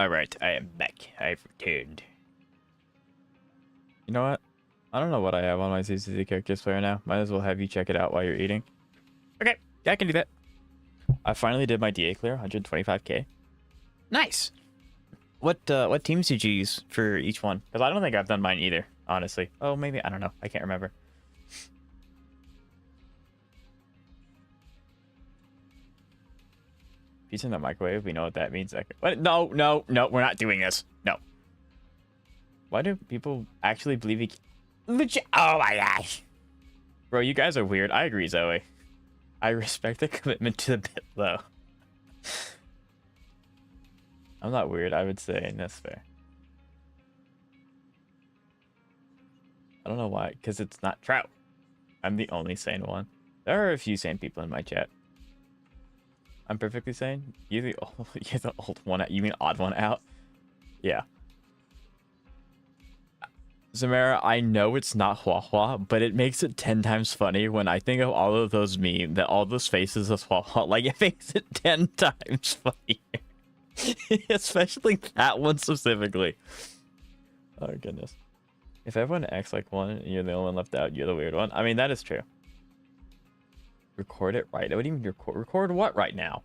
Alright, I am back. I've returned. You know what? I don't know what I have on my ZZZ characters player now. Might as well have you check it out while you're eating. Okay, yeah, I can do that. I finally did my DA clear, 125k. Nice! What teams did you use for each one? Because I don't think I've done mine either, honestly. Oh, maybe, I don't know. I can't remember. Pizza in the microwave, we know what that means. What? No, we're not doing this. No. Why do people actually believe he... Oh my gosh. Bro, you guys are weird. I agree, Zoe. I respect the commitment to the bit, though. I'm not weird, I would say, and that's fair. I don't know why, because it's not Trout. I'm the only sane one. There are a few sane people in my chat. I'm perfectly sane. You're the old one out. You mean odd one out? Yeah. Zamara, I know it's not Hua Hua, but it makes it 10 times funny when I think of all of those memes, that all those faces of Hua Hua. Like, it makes it 10 times funnier. Especially that one specifically. Oh, goodness. If everyone acts like one and you're the only one left out, you're the weird one. I mean, that is true. Record it right. What do you mean record what right now?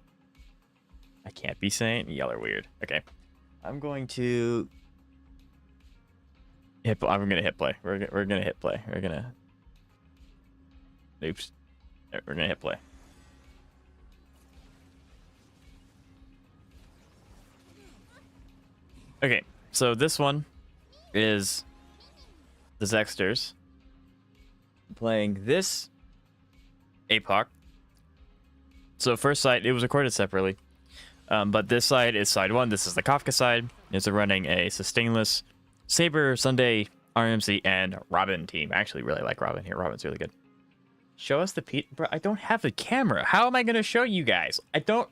I can't be saying. Y'all are weird. Okay. I'm going to... I'm gonna hit play. We're gonna hit play. We're gonna... Oops. We're gonna hit play. Okay, so this one is the Zexters playing this APOC. So first side, it was recorded separately, but this side is side 1. This is the Kafka side. It's running a sustainless Saber, Sunday, RMC, and Robin team. I actually really like Robin here. Robin's really good. Show us the Bro, I don't have the camera. How am I going to show you guys? I don't...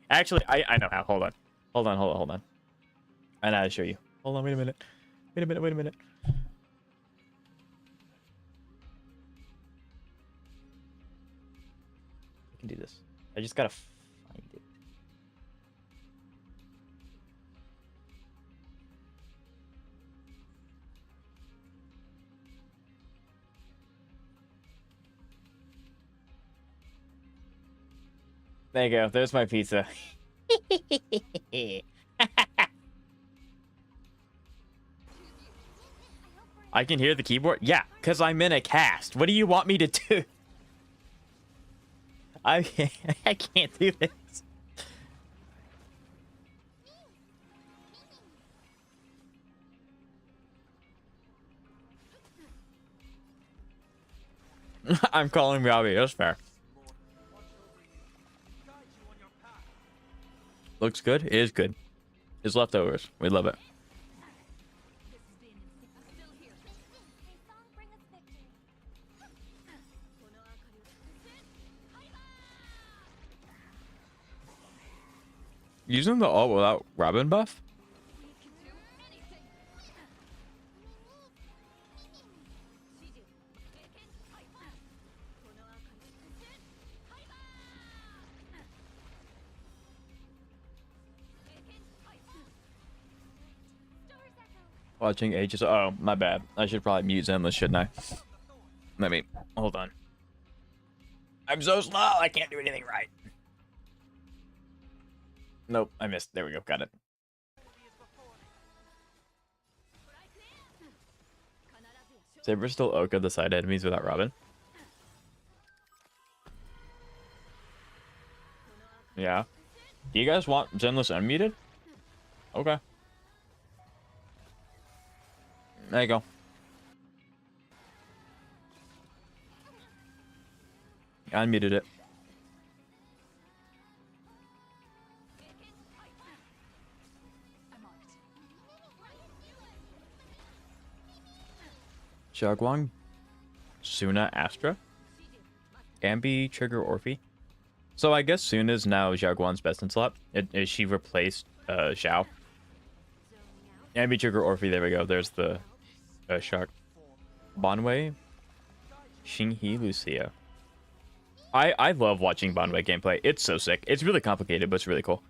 Actually, I know how. Hold on. Hold on. I know how to show you. Hold on, wait a minute. Wait a minute. I can do this. I just gotta find it. There you go. There's my pizza. I can hear the keyboard? Yeah, because I'm in a cast. What do you want me to do? I can't do this. I'm calling Robbie. That's fair. Looks good. It is good. It's leftovers. We love it. Using the ult without Robin buff? Watching Ages. Oh, my bad. I should probably mute Zenless, shouldn't I? Let me. Hold on. I'm so slow. I can't do anything right. Nope, I missed. There we go. Got it. Saber still Oka the side enemies without Robin. Yeah. Do you guys want Zenless unmuted? Okay. There you go. I unmuted it. Xiaoguang, Sunna, Astra, Ambi, Trigger, Orphe. So I guess Sunna is now Xiaoguang's best in slot. She replaced Xiao. Ambi, Trigger, Orphe. There we go. There's the Shark. Banwei, Xinghe, Lucia. I love watching Banwei gameplay. It's so sick. It's really complicated, but it's really cool.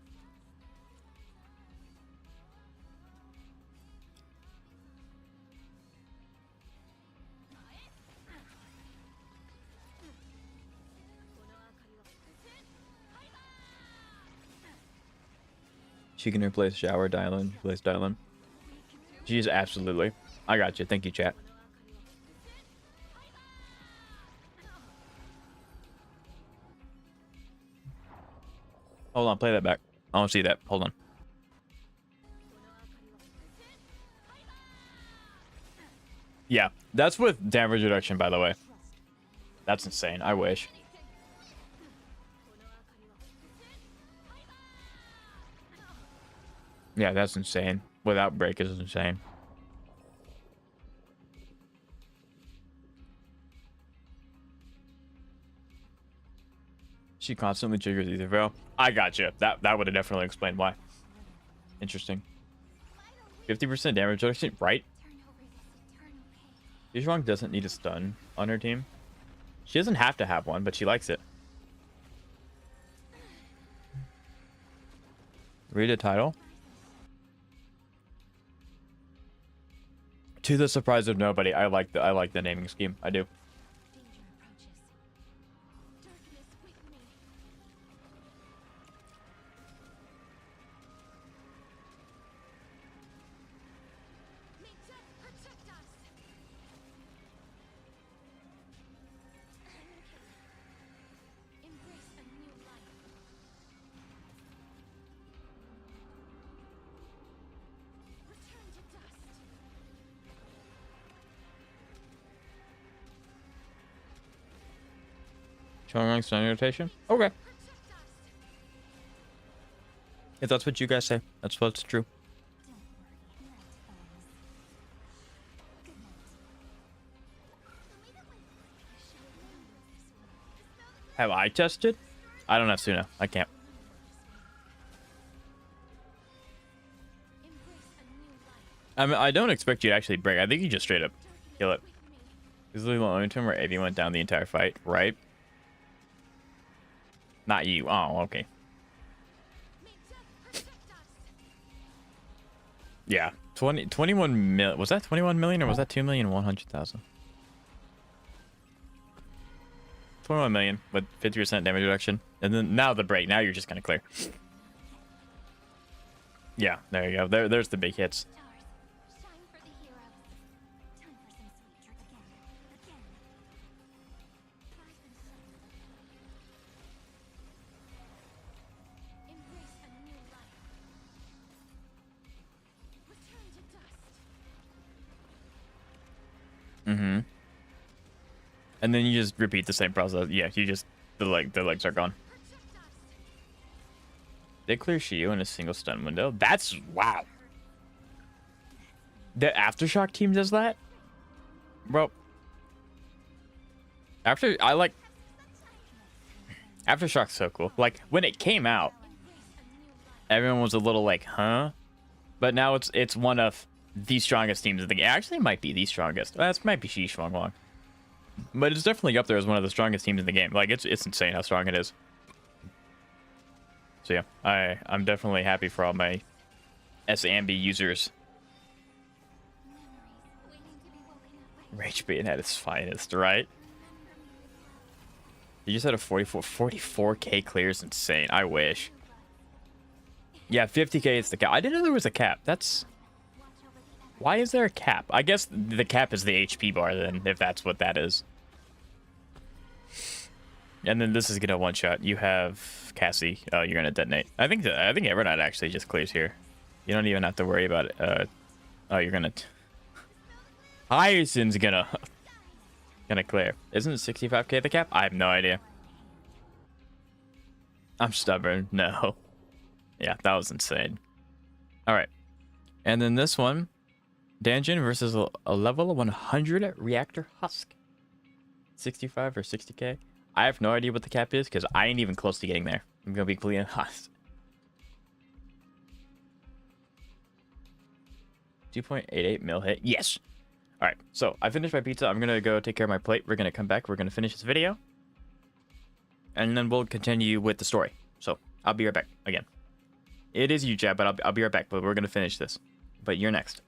She can replace shower, dial in, replace dial in. She's absolutely. I got you. Thank you, chat. Hold on, play that back. I want to see that. Hold on. Yeah, that's with damage reduction, by the way. That's insane. I wish. Yeah, that's insane. Without break is insane. She constantly triggers either veil. I gotcha. That would have definitely explained why. Interesting. 50% damage reduction, right? Yuzhuang doesn't need a stun on her team. She doesn't have to have one, but she likes it. Read a title. To the surprise of nobody, I like the naming scheme. I do. Showing stun rotation? Okay. If that's what you guys say, that's what's true. Have I tested? I don't have Sunna. I can't. I mean, I don't expect you to actually break. I think you just straight up kill it. This is the only time where Eddie went down the entire fight, right? Not you. Oh, okay. Yeah. 21 million. Was that 21 million or was that 2,100,000? 21 million with 50% damage reduction. And then now the break. Now you're just going to clear. Yeah, there you go. There's the big hits. Mm-hmm. And then you just repeat the same process. Yeah, you just the legs are gone. They clear Shiyu in a single stun window. That's wow. The Aftershock team does that? Bro. Aftershock's so cool. Like when it came out, everyone was a little like, huh? But now it's one of the strongest teams in the game. Actually, it might be the strongest. That might be Xishuangwang. But it's definitely up there as one of the strongest teams in the game. Like, it's insane how strong it is. So yeah, I'm definitely happy for all my S&B users. Rage being at its finest, right? You just had a 44k clear is insane. I wish. Yeah, 50k is the cap. I didn't know there was a cap. That's... Why is there a cap? I guess the cap is the HP bar then, if that's what that is. And then this is gonna one shot. You have Cassie. Oh, you're gonna detonate. I think Evernight actually just clears here. You don't even have to worry about it. Oh, you're gonna. Hyacinth's gonna clear. Isn't 65k the cap? I have no idea. I'm stubborn. No. Yeah, that was insane. All right, and then this one. Danjin versus a level 100 reactor husk. 65 or 60k. I have no idea what the cap is because I ain't even close to getting there. I'm gonna be completely honest. 2.88 mil hit. Yes. All right. So I finished my pizza. I'm gonna go take care of my plate. We're gonna come back. We're gonna finish this video, and then we'll continue with the story. So I'll be right back again. It is you, Jab, but I'll be right back. But we're gonna finish this. But you're next.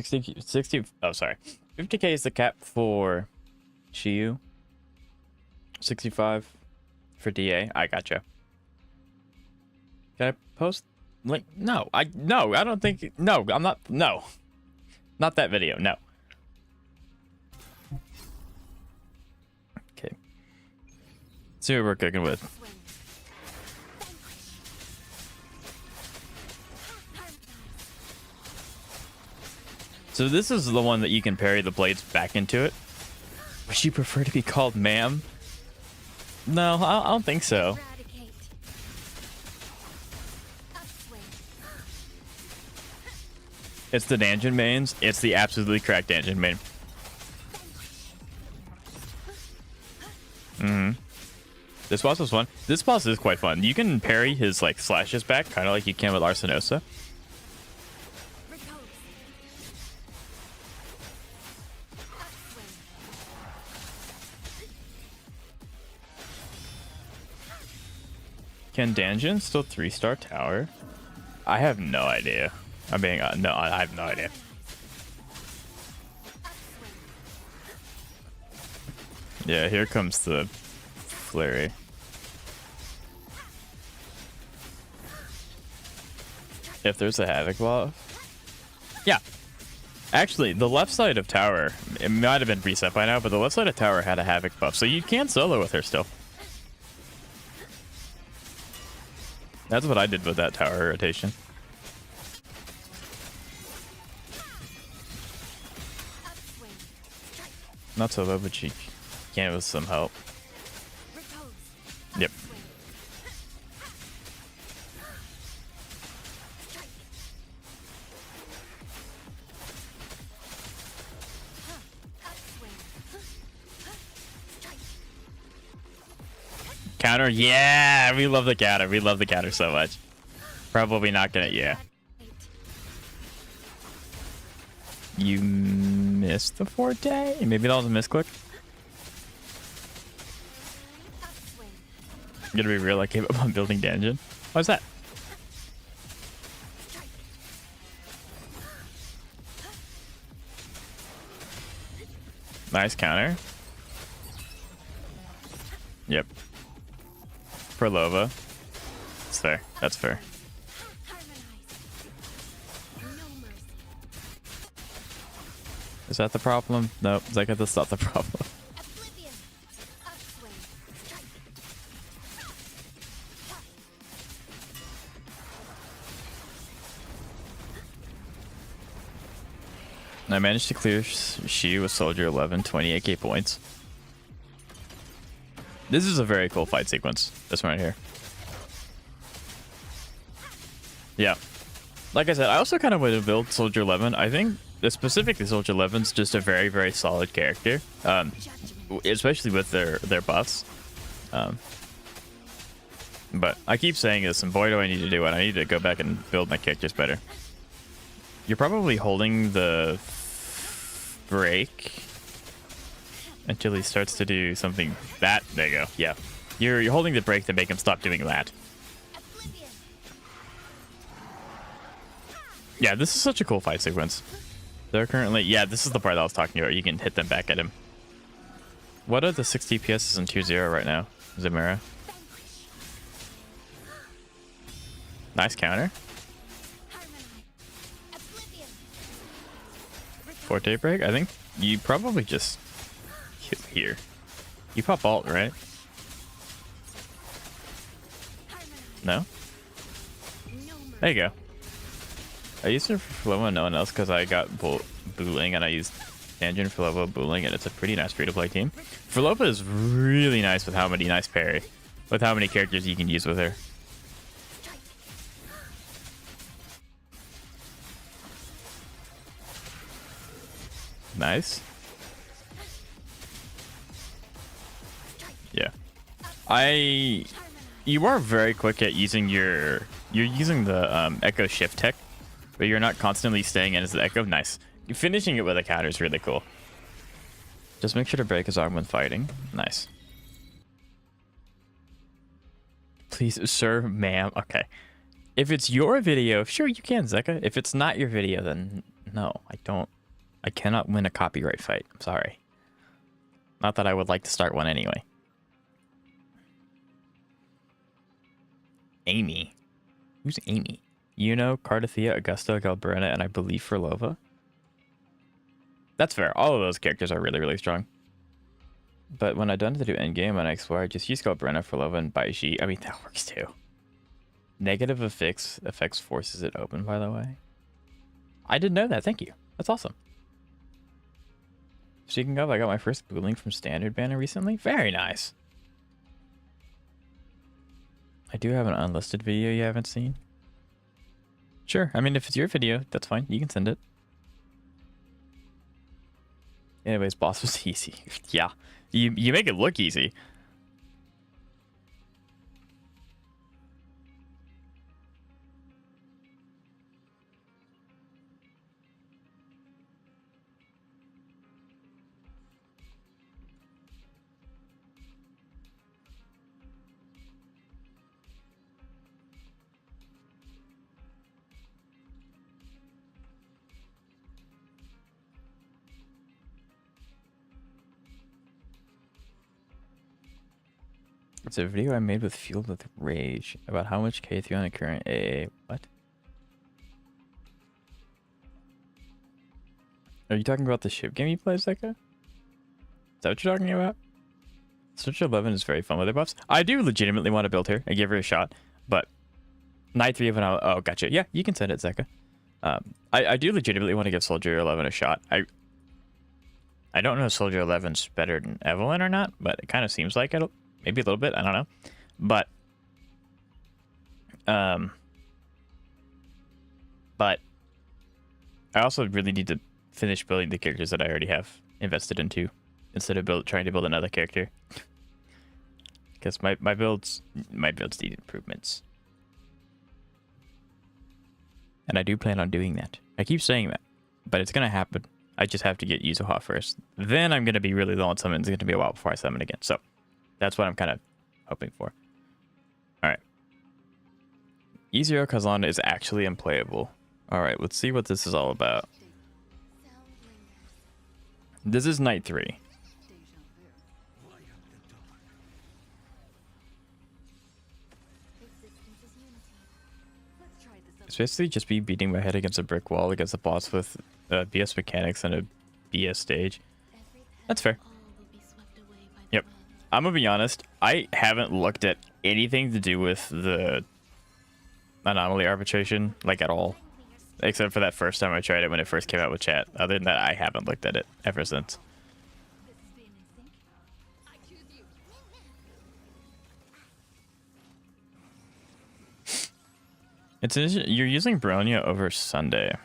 60, oh, sorry. 50k is the cap for Shiyu. 65 for DA. I gotcha. Can I post link? No, I don't think, no, I'm not, no. Not that video, no. Okay. See what we're cooking with. So this is the one that you can parry the blades back into it. Would you prefer to be called ma'am? No, I don't think so. It's the Danjin mains. It's the absolutely cracked Danjin main. This boss was fun. This boss is quite fun. You can parry his like slashes back, kind of like you can with Arsenosa. Can Danjin still 3-star tower? I have no idea. I'm being no, I have no idea. Yeah, here comes the flurry. If there's a havoc buff, yeah. Actually, the left side of tower, it might have been reset by now, but the left side of tower had a havoc buff, so you can solo with her still. That's what I did with that tower rotation. Not so low, but she can with some help. Yep. Counter, yeah, we love the counter. We love the counter so much. Probably not gonna, yeah. You missed the forte? Maybe that was a misclick? I'm gonna be real, I gave up on building Danjin. What's that? Nice counter. Yep. For Lova. That's fair. That's fair. Is that the problem? No, Zeka, that's not the problem. I managed to clear Shi with Soldier 11, 28k points. This is a very cool fight sequence. This one right here. Yeah. Like I said, I also kind of want to build Soldier 11. I think specifically Soldier 11's just a very, very solid character. Especially with their buffs. But I keep saying this, and boy do I need to do it. I need to go back and build my characters better. You're probably holding the break until he starts to do something that. There you go. Yeah, you're holding the break to make him stop doing that. Yeah, this is such a cool fight sequence. They're currently, yeah, this is the part that I was talking about. You can hit them back at him. What are the 60 PSs in 2-0 right now, Zamira? Nice counter. Forte break? I think you probably just kill here. You pop alt, right? No? There you go. I used it for Flova and no one else because I got Booling, and I used Danjin, Flova, Booling, and it's a pretty nice free-to-play team. Flova is really nice with how many nice parry, with how many characters you can use with her. Nice. Yeah. You are very quick at using you're using the Echo Shift tech, but you're not constantly staying in as the Echo. Nice. Finishing it with a counter is really cool. Just make sure to break his arm when fighting. Nice. Please, sir, ma'am. Okay. If it's your video, sure, you can, Zeka. If it's not your video, then No, I don't. I cannot win a copyright fight. I'm sorry. Not that I would like to start one anyway. Amy. Who's Amy? Yuno, Cardathea, Augusta, Galbrina, and I believe Furlova. That's fair. All of those characters are really, really strong. But when I done to do endgame and I explore, I just use Galbrina, Furlova, and Baiji. I mean, that works too. Negative affects forces it open, by the way. I didn't know that. Thank you. That's awesome. Speaking of, I got my first booling from Standard Banner recently. Very nice. I do have an unlisted video you haven't seen. Sure. I mean, if it's your video, that's fine. You can send it. Anyways, boss was easy. Yeah. You make it look easy. It's a video I made with Fueled with Rage about how much K3 on a current AA. What? Are you talking about the ship game you play, Zeka? Is that what you're talking about? Switch 11 is very fun with their buffs. I do legitimately want to build her and give her a shot, but Night 3 of an hour. Oh, gotcha. Yeah, you can send it, Zeka. I do legitimately want to give Soldier 11 a shot. I don't know if Soldier 11's better than Evelyn or not, but it kind of seems like it'll. Maybe a little bit, I don't know. But I also really need to finish building the characters that I already have invested into instead of trying to build another character. Because my builds need improvements. And I do plan on doing that. I keep saying that, but it's gonna happen. I just have to get Yuzuha first. Then I'm gonna be really low on summon. It's gonna be a while before I summon again. So that's what I'm kind of hoping for. Alright. E0 Kazan is actually unplayable. Alright, let's see what this is all about. This is Night 3. It's basically just be beating my head against a brick wall against a boss with BS mechanics and a BS stage. That's fair. Yep. I'm gonna be honest, I haven't looked at anything to do with the anomaly arbitration, like at all. Except for that first time I tried it when it first came out with chat. Other than that, I haven't looked at it ever since. You're using Bronya over Sunday.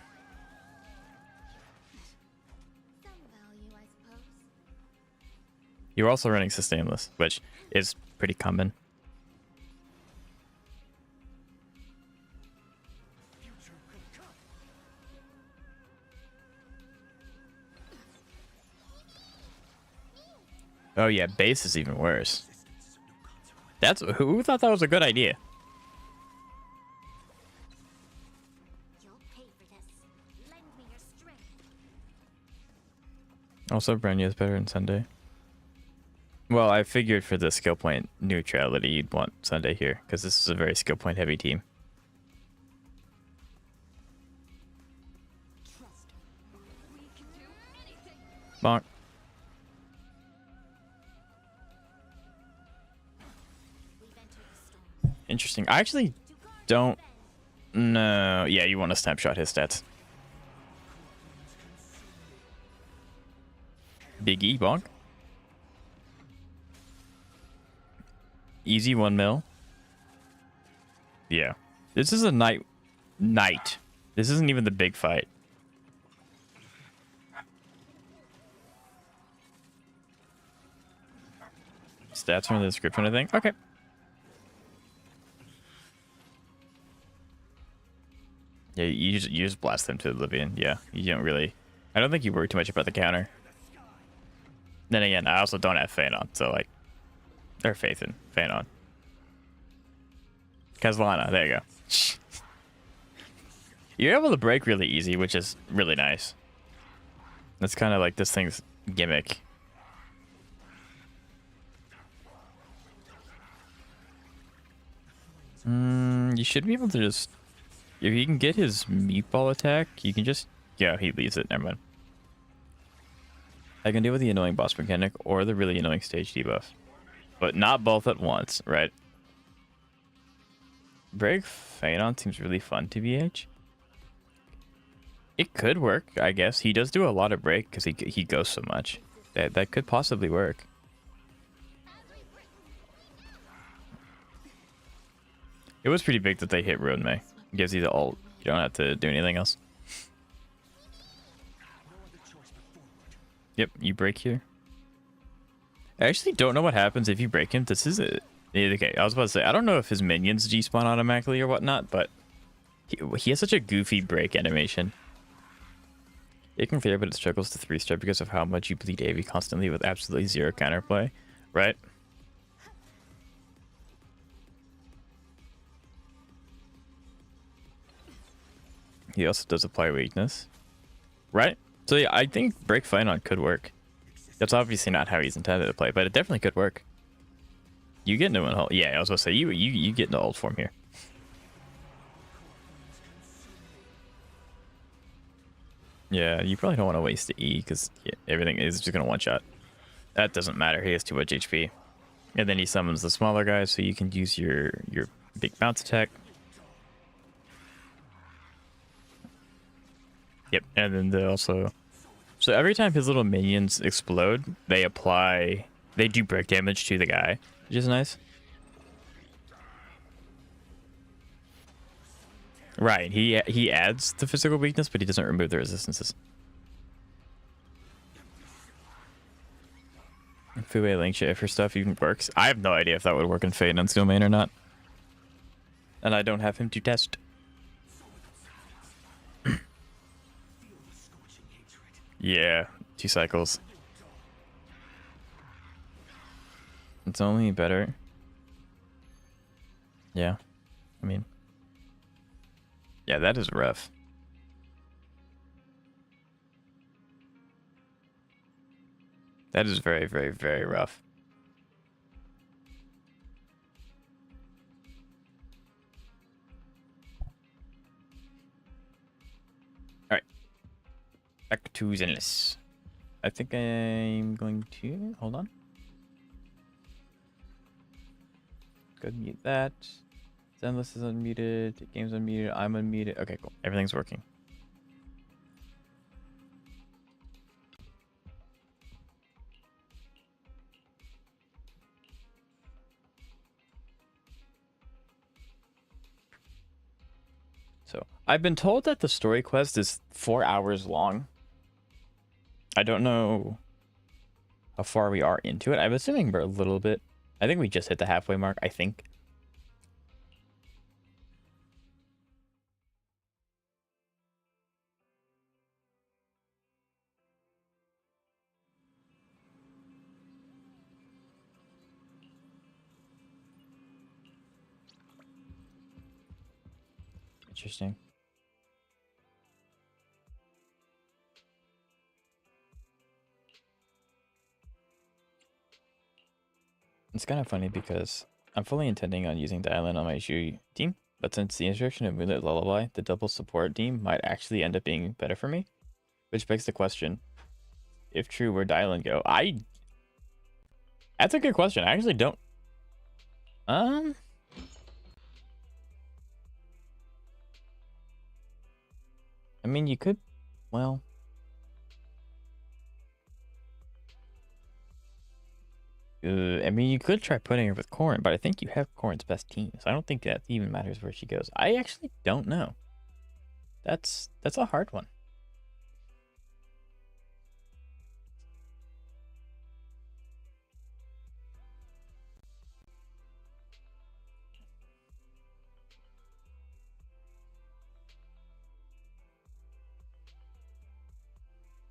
You're also running Sustainless, which is pretty common. Oh yeah, base is even worse. Who thought that was a good idea? Also, Bronya is better than Sunday. Well, I figured for the skill point neutrality, you'd want Sunday here, because this is a very skill point heavy team. Bonk. Interesting. I actually don't know. Yeah, you want to snapshot his stats. Big E, bonk. Easy 1 mil. Yeah. This is a night. This isn't even the big fight. Stats from the description, I think. Okay. Yeah, you just blast them to oblivion. Yeah, you don't really. I don't think you worry too much about the counter. Then again, I also don't have Fanon, so like, or Faith in Fanon. Kazlana, there you go. You're able to break really easy, which is really nice. That's kind of like this thing's gimmick. You should be able to just... If you can get his meatball attack, you can just... Yeah, he leaves it. Never mind. I can deal with the annoying boss mechanic or the really annoying stage debuff. But not both at once, right? Break Phaedon seems really fun to BH. It could work, I guess. He does do a lot of break because he goes so much. That could possibly work. It was pretty big that they hit Ruin May. Gives you the ult. You don't have to do anything else. Yep, you break here. I actually don't know what happens if you break him. This is it. Okay, I was about to say, I don't know if his minions despawn automatically or whatnot, but he has such a goofy break animation. It can clear, but it struggles to 3-star because of how much you bleed AV constantly with absolutely zero counterplay, right? He also does apply weakness, right? So yeah, I think Break Phaedon could work. That's obviously not how he's intended to play, but it definitely could work. You get into an ult. Yeah, I was going to say, you get into ult form here. Yeah, you probably don't want to waste the E because everything is just going to one-shot. That doesn't matter. He has too much HP. And then he summons the smaller guys so you can use your big bounce attack. Yep, and then they also... So every time his little minions explode, they do break damage to the guy, which is nice. Right, he adds the physical weakness, but he doesn't remove the resistances. Fue Link shit, if her stuff even works. I have no idea if that would work in Phaedon's domain or not. And I don't have him to test. Yeah, 2 cycles. It's only better. Yeah, I mean... Yeah, that is rough. That is very, very, very rough. Alright. Back to Zenless. I think I'm going to... Hold on. Go ahead and mute that. Zenless is unmuted. Game's unmuted. I'm unmuted. Okay, cool. Everything's working. So, I've been told that the story quest is 4 hours long. I don't know how far we are into it. I'm assuming we're a little bit. I think we just hit the halfway mark, I think. Interesting. It's kind of funny because I'm fully intending on using the island on my Shu team, but since the introduction of Moonlit Lullaby, the double support team might actually end up being better for me. Which begs the question, if true, where'd Island go? That's a good question. I actually don't... I mean, you could... Well... I mean, you could try putting her with Corrin, but I think you have Corrin's best team, so I don't think that even matters where she goes. I actually don't know. That's a hard one.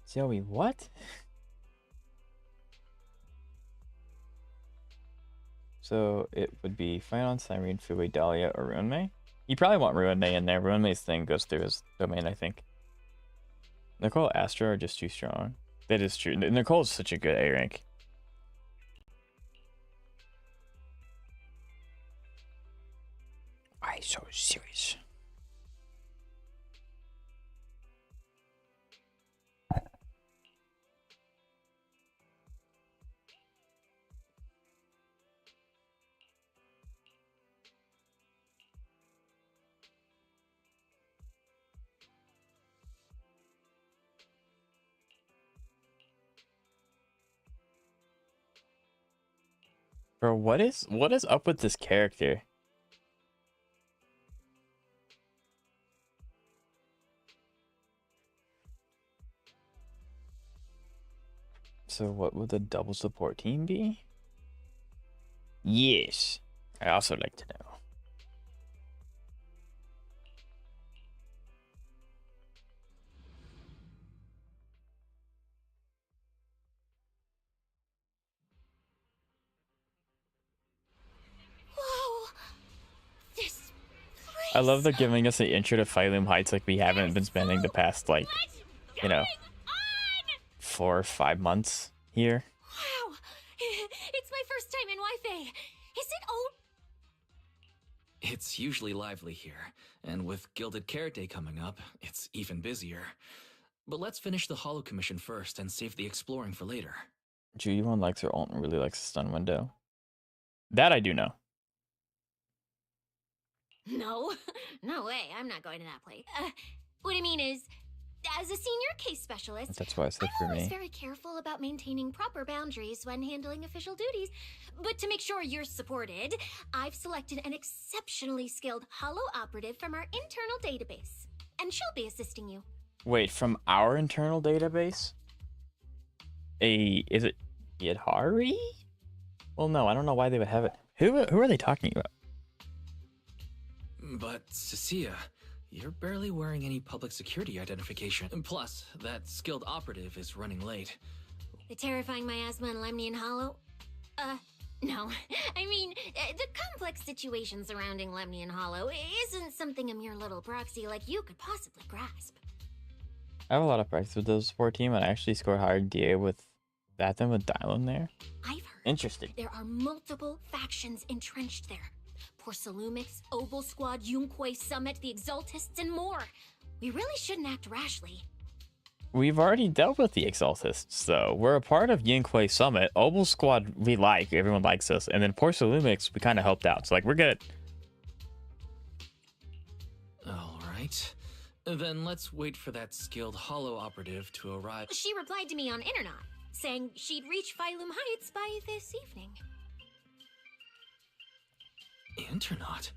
Zoe, what? So it would be Phaedon, Cyrene, Fue, Dahlia, or Runmei. You probably want Ruin May in there. Ruin May's thing goes through his domain, I think. Nicole Astra are just too strong. That is true. Nicole is such a good A rank. Why so serious? Bro, what is up with this character? So what would the double support team be? Yes. I also like to know. Whoa! This I love they're place. giving us the intro to Phylum Heights like we haven't been spending the past, like, you know, 4 or 5 months here. Wow! It's my first time in Wi-Fi. Is it old? It's usually lively here, and with Gilded Carrot Day coming up, it's even busier. But let's finish the Hollow Commission first and save the exploring for later. Ju-Yuan likes her ult and really likes the stun window. That I do know. No. No way. I'm not going to that place. What I mean is, as a senior case specialist, That's why I said for I'm always me. very careful about maintaining proper boundaries when handling official duties. But to make sure you're supported, I've selected an exceptionally skilled Hollow operative from our internal database. And she'll be assisting you. Wait, from our internal database? Is it Yadhari? Well, no, I don't know why they would have it. Who are they talking about? But, Cecilia, you're barely wearing any public security identification. And plus, that skilled operative is running late. The terrifying miasma and Lemnian Hollow? No. I mean, the complex situation surrounding Lemnian Hollow isn't something a mere little proxy like you could possibly grasp. I have a lot of practice with the support team, and I actually scored higher DA with that than with Dylan there. I've heard Interesting. there are multiple factions entrenched there. Porcelumix, Oval Squad, Yunquay Summit, the Exaltists, and more. We really shouldn't act rashly. We've already dealt with the Exaltists, though. We're a part of Yinquay Summit. Oval Squad, we like. Everyone likes us. And then Porcelumix, we kind of helped out. So, like, we're good. All right. Then let's wait for that skilled Hollow operative to arrive. She replied to me on Internet, saying she'd reach Phylum Heights by this evening. Internet?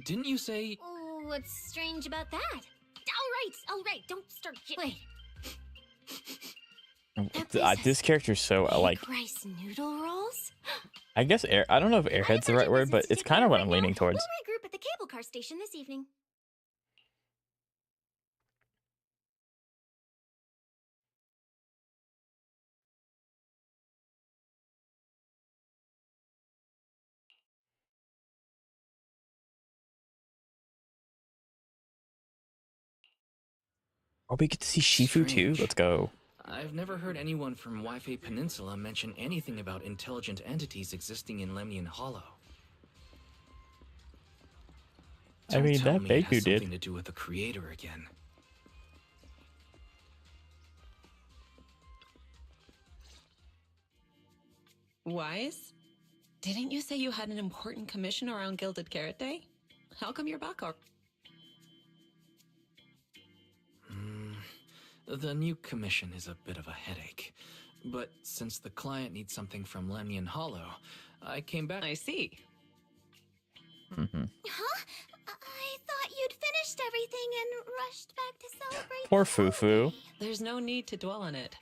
Didn't you say... Oh, what's strange about that? All right, don't start... Wait. This character's so, like... Rice noodle rolls? I guess I don't know if airhead's the right word, but it's kind of what I'm leaning towards. We'll regroup at the cable car station this evening. Oh, we get to see Shifu too? Strange. Let's go. I've never heard anyone from Wi-Fi Peninsula mention anything about intelligent entities existing in Lemnian Hollow. I mean, Don't tell that me it has Baku did. something to do with the creator again. Wise? Didn't you say you had an important commission around Gilded Carrot Day? How come you're back up? The new commission is a bit of a headache. But since the client needs something from Lemnian Hollow, I came back. I see. Mm-hmm. Huh? I thought you'd finished everything and rushed back to celebrate. Poor the Fufu. holiday. There's no need to dwell on it.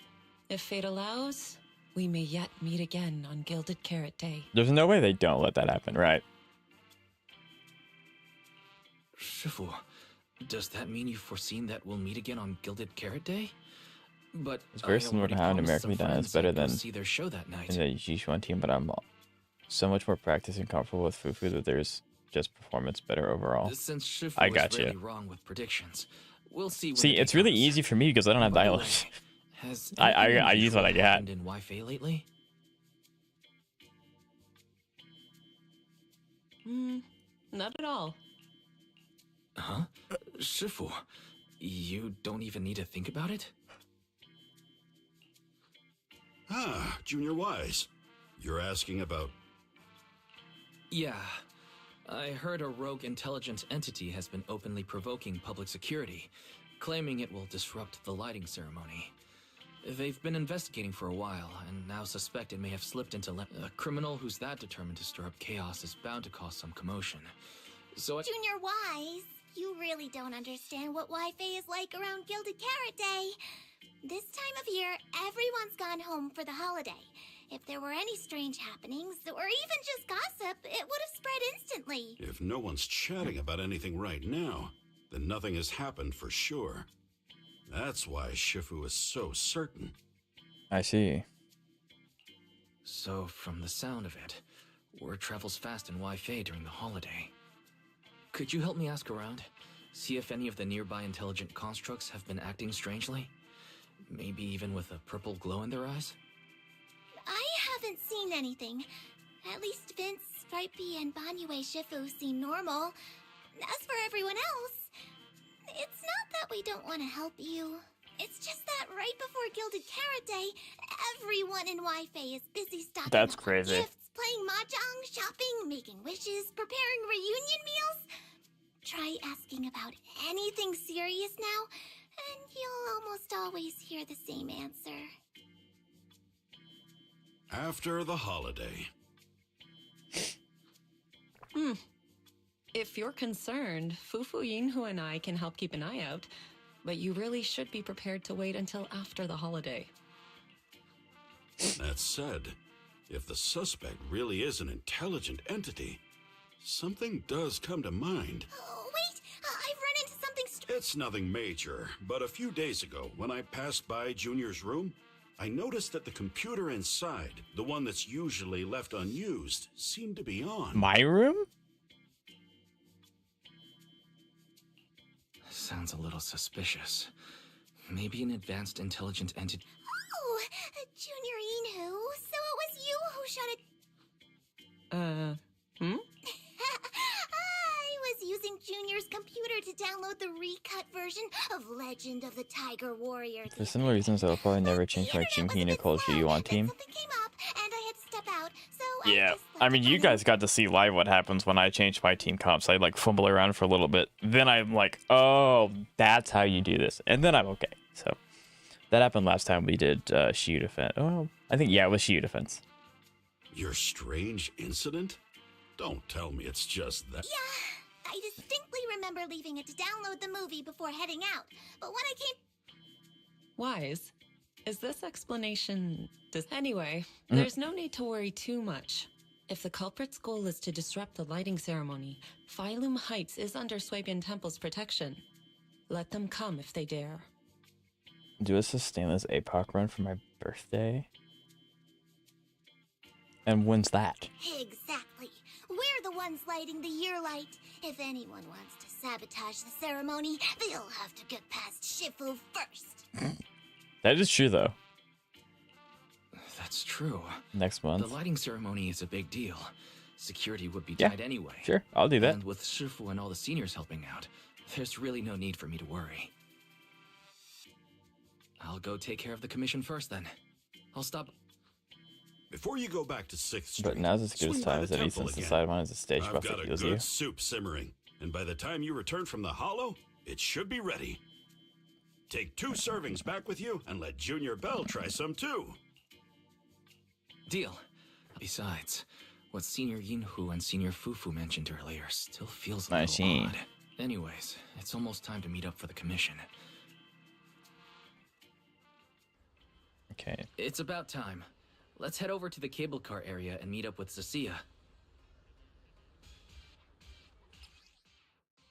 If fate allows, we may yet meet again on Gilded Carrot Day. There's no way they don't let that happen, right? Shifu, does that mean you've foreseen that we'll meet again on Gilded Carrot Day? But It's very I similar to already how in promised American some we done it. friends It's better I'd go than see their show that night. in the Yishuan team, but I'm so much more practiced and comfortable with Fufu that there's just performance better overall. Since Shifu I was got you. really wrong with predictions, we'll see. When See, the day it's really comes. easy for me because I don't have By the dialogue. way, has I anything use what I unusual got. happened in Wi-Fi lately? Not at all. Huh? Shifu, you don't even need to think about it? Ah, Junior Wise. You're asking about... Yeah. I heard a rogue intelligence entity has been openly provoking public security, claiming it will disrupt the lighting ceremony. They've been investigating for a while, and now suspect it may have slipped into a criminal who's that determined to stir up chaos is bound to cause some commotion. So Junior Wise, you really don't understand what Wi-Fi is like around Gilded Carrot Day. This time of year, everyone's gone home for the holiday. If there were any strange happenings, or even just gossip, it would have spread instantly. If no one's chatting about anything right now, then nothing has happened for sure. That's why Shifu is so certain. I see. So, from the sound of it, word travels fast in Wi-Fi during the holiday. Could you help me ask around? See if any of the nearby intelligent constructs have been acting strangely? Maybe even with a purple glow in their eyes? I haven't seen anything. At least Vince, Stripey, and Banyue Shifu seem normal. As for everyone else, it's not that we don't want to help you. It's just that right before Gilded Carrot Day, everyone in Wi-Fi is busy stocking That's up on crazy. gifts, playing mahjong, shopping, making wishes, preparing reunion meals. Try asking about anything serious now, and you'll almost always hear the same answer. After the holiday. If you're concerned, Fufu Yinhu and I can help keep an eye out, but you really should be prepared to wait until after the holiday. That said, if the suspect really is an intelligent entity, something does come to mind. Oh, wait! I've run into something It's nothing major, but a few days ago, when I passed by Junior's room, I noticed that the computer inside, the one that's usually left unused, seemed to be on. My room? Sounds a little suspicious. Maybe an advanced intelligent entity. Oh, Junior Yinhu, so it was you who shut it. I was using Junior's computer to download the recut version of Legend of the Tiger Warrior. For similar reasons, I'll probably never change my Team Hina culture you on team. Something came up, and I had to step out, so Yeah, just I left mean, it you running. guys got to see live what happens when I change my team comps. I like fumble around for a little bit. Then I'm like, oh, that's how you do this. And then I'm okay. So that happened last time we did Shiyu defense. Oh, I think, yeah, it was Shiyu defense. Your strange incident? Don't tell me it's just that. Yeah, I distinctly remember leaving it to download the movie before heading out. But when I came... Wise, is this explanation... Anyway, there's no need to worry too much. If the culprit's goal is to disrupt the lighting ceremony, Phylum Heights is under Swabian Temple's protection. Let them come if they dare. Do a stainless APOC run for my birthday? And when's that? Exactly. We're the ones lighting the year light. If anyone wants to sabotage the ceremony, they'll have to get past Shifu first. That is true, though. That's true. Next month. The lighting ceremony is a big deal. Security would be Yeah, tight anyway. Sure, I'll do that. And with Shifu and all the seniors helping out, there's really no need for me to worry. I'll go take care of the commission first then. I'll stop. Before you go back to 6th Street, But now's as good a swing by time the as any temple since the again. sideline is a stage I've buff got that a heals good you. soup simmering, and by the time you return from the hollow, it should be ready. Take 2 servings back with you, and let Junior Bell try some too. Deal. Besides, what Senior Yinhu and Senior Fufu mentioned earlier still feels a I little see. odd. Anyways, it's almost time to meet up for the commission. Okay. It's about time. Let's head over to the cable car area and meet up with Cecilia.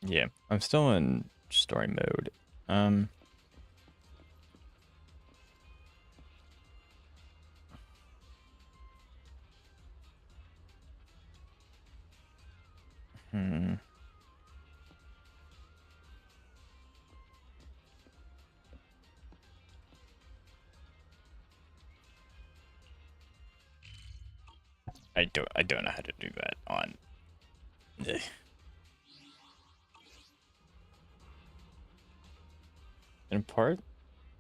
Yeah, I'm still in story mode. Hmm. I don't know how to do that on. In part,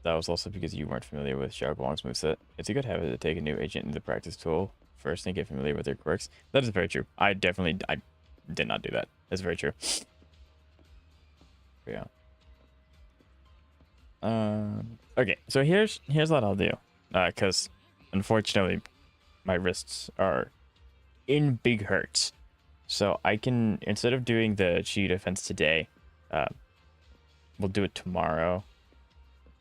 that was also because you weren't familiar with Xiao Guang's moveset. It's a good habit to take a new agent into the practice tool first and get familiar with their quirks. That is very true. I did not do that. That's very true. Yeah. Okay, so here's what I'll do. Because unfortunately, my wrists are in big hurts. So I can, instead of doing the Chi defense today, we'll do it tomorrow.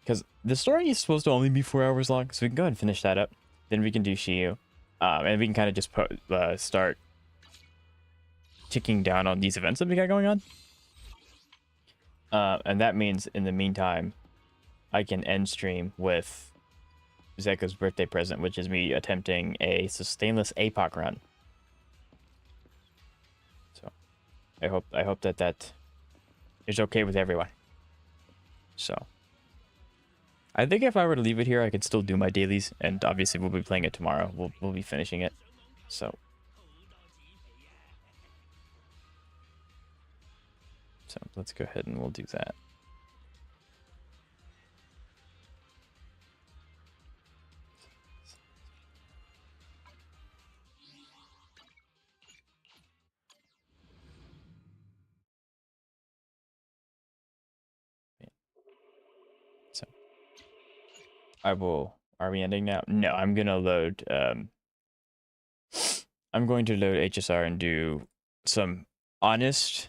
Because the story is supposed to only be 4 hours long, so we can go ahead and finish that up. Then we can do Shiyu. And we can kind of just start ticking down on these events that we got going on. And that means, in the meantime, I can end stream with Zeko's birthday present, which is me attempting a sustainless APOC run. So, I hope that is okay with everyone. So, I think if I were to leave it here, I could still do my dailies, and obviously we'll be playing it tomorrow. We'll be finishing it. So let's go ahead and we'll do that. So I will. Are we ending now? No, I'm gonna load. I'm going to load HSR and do some honest,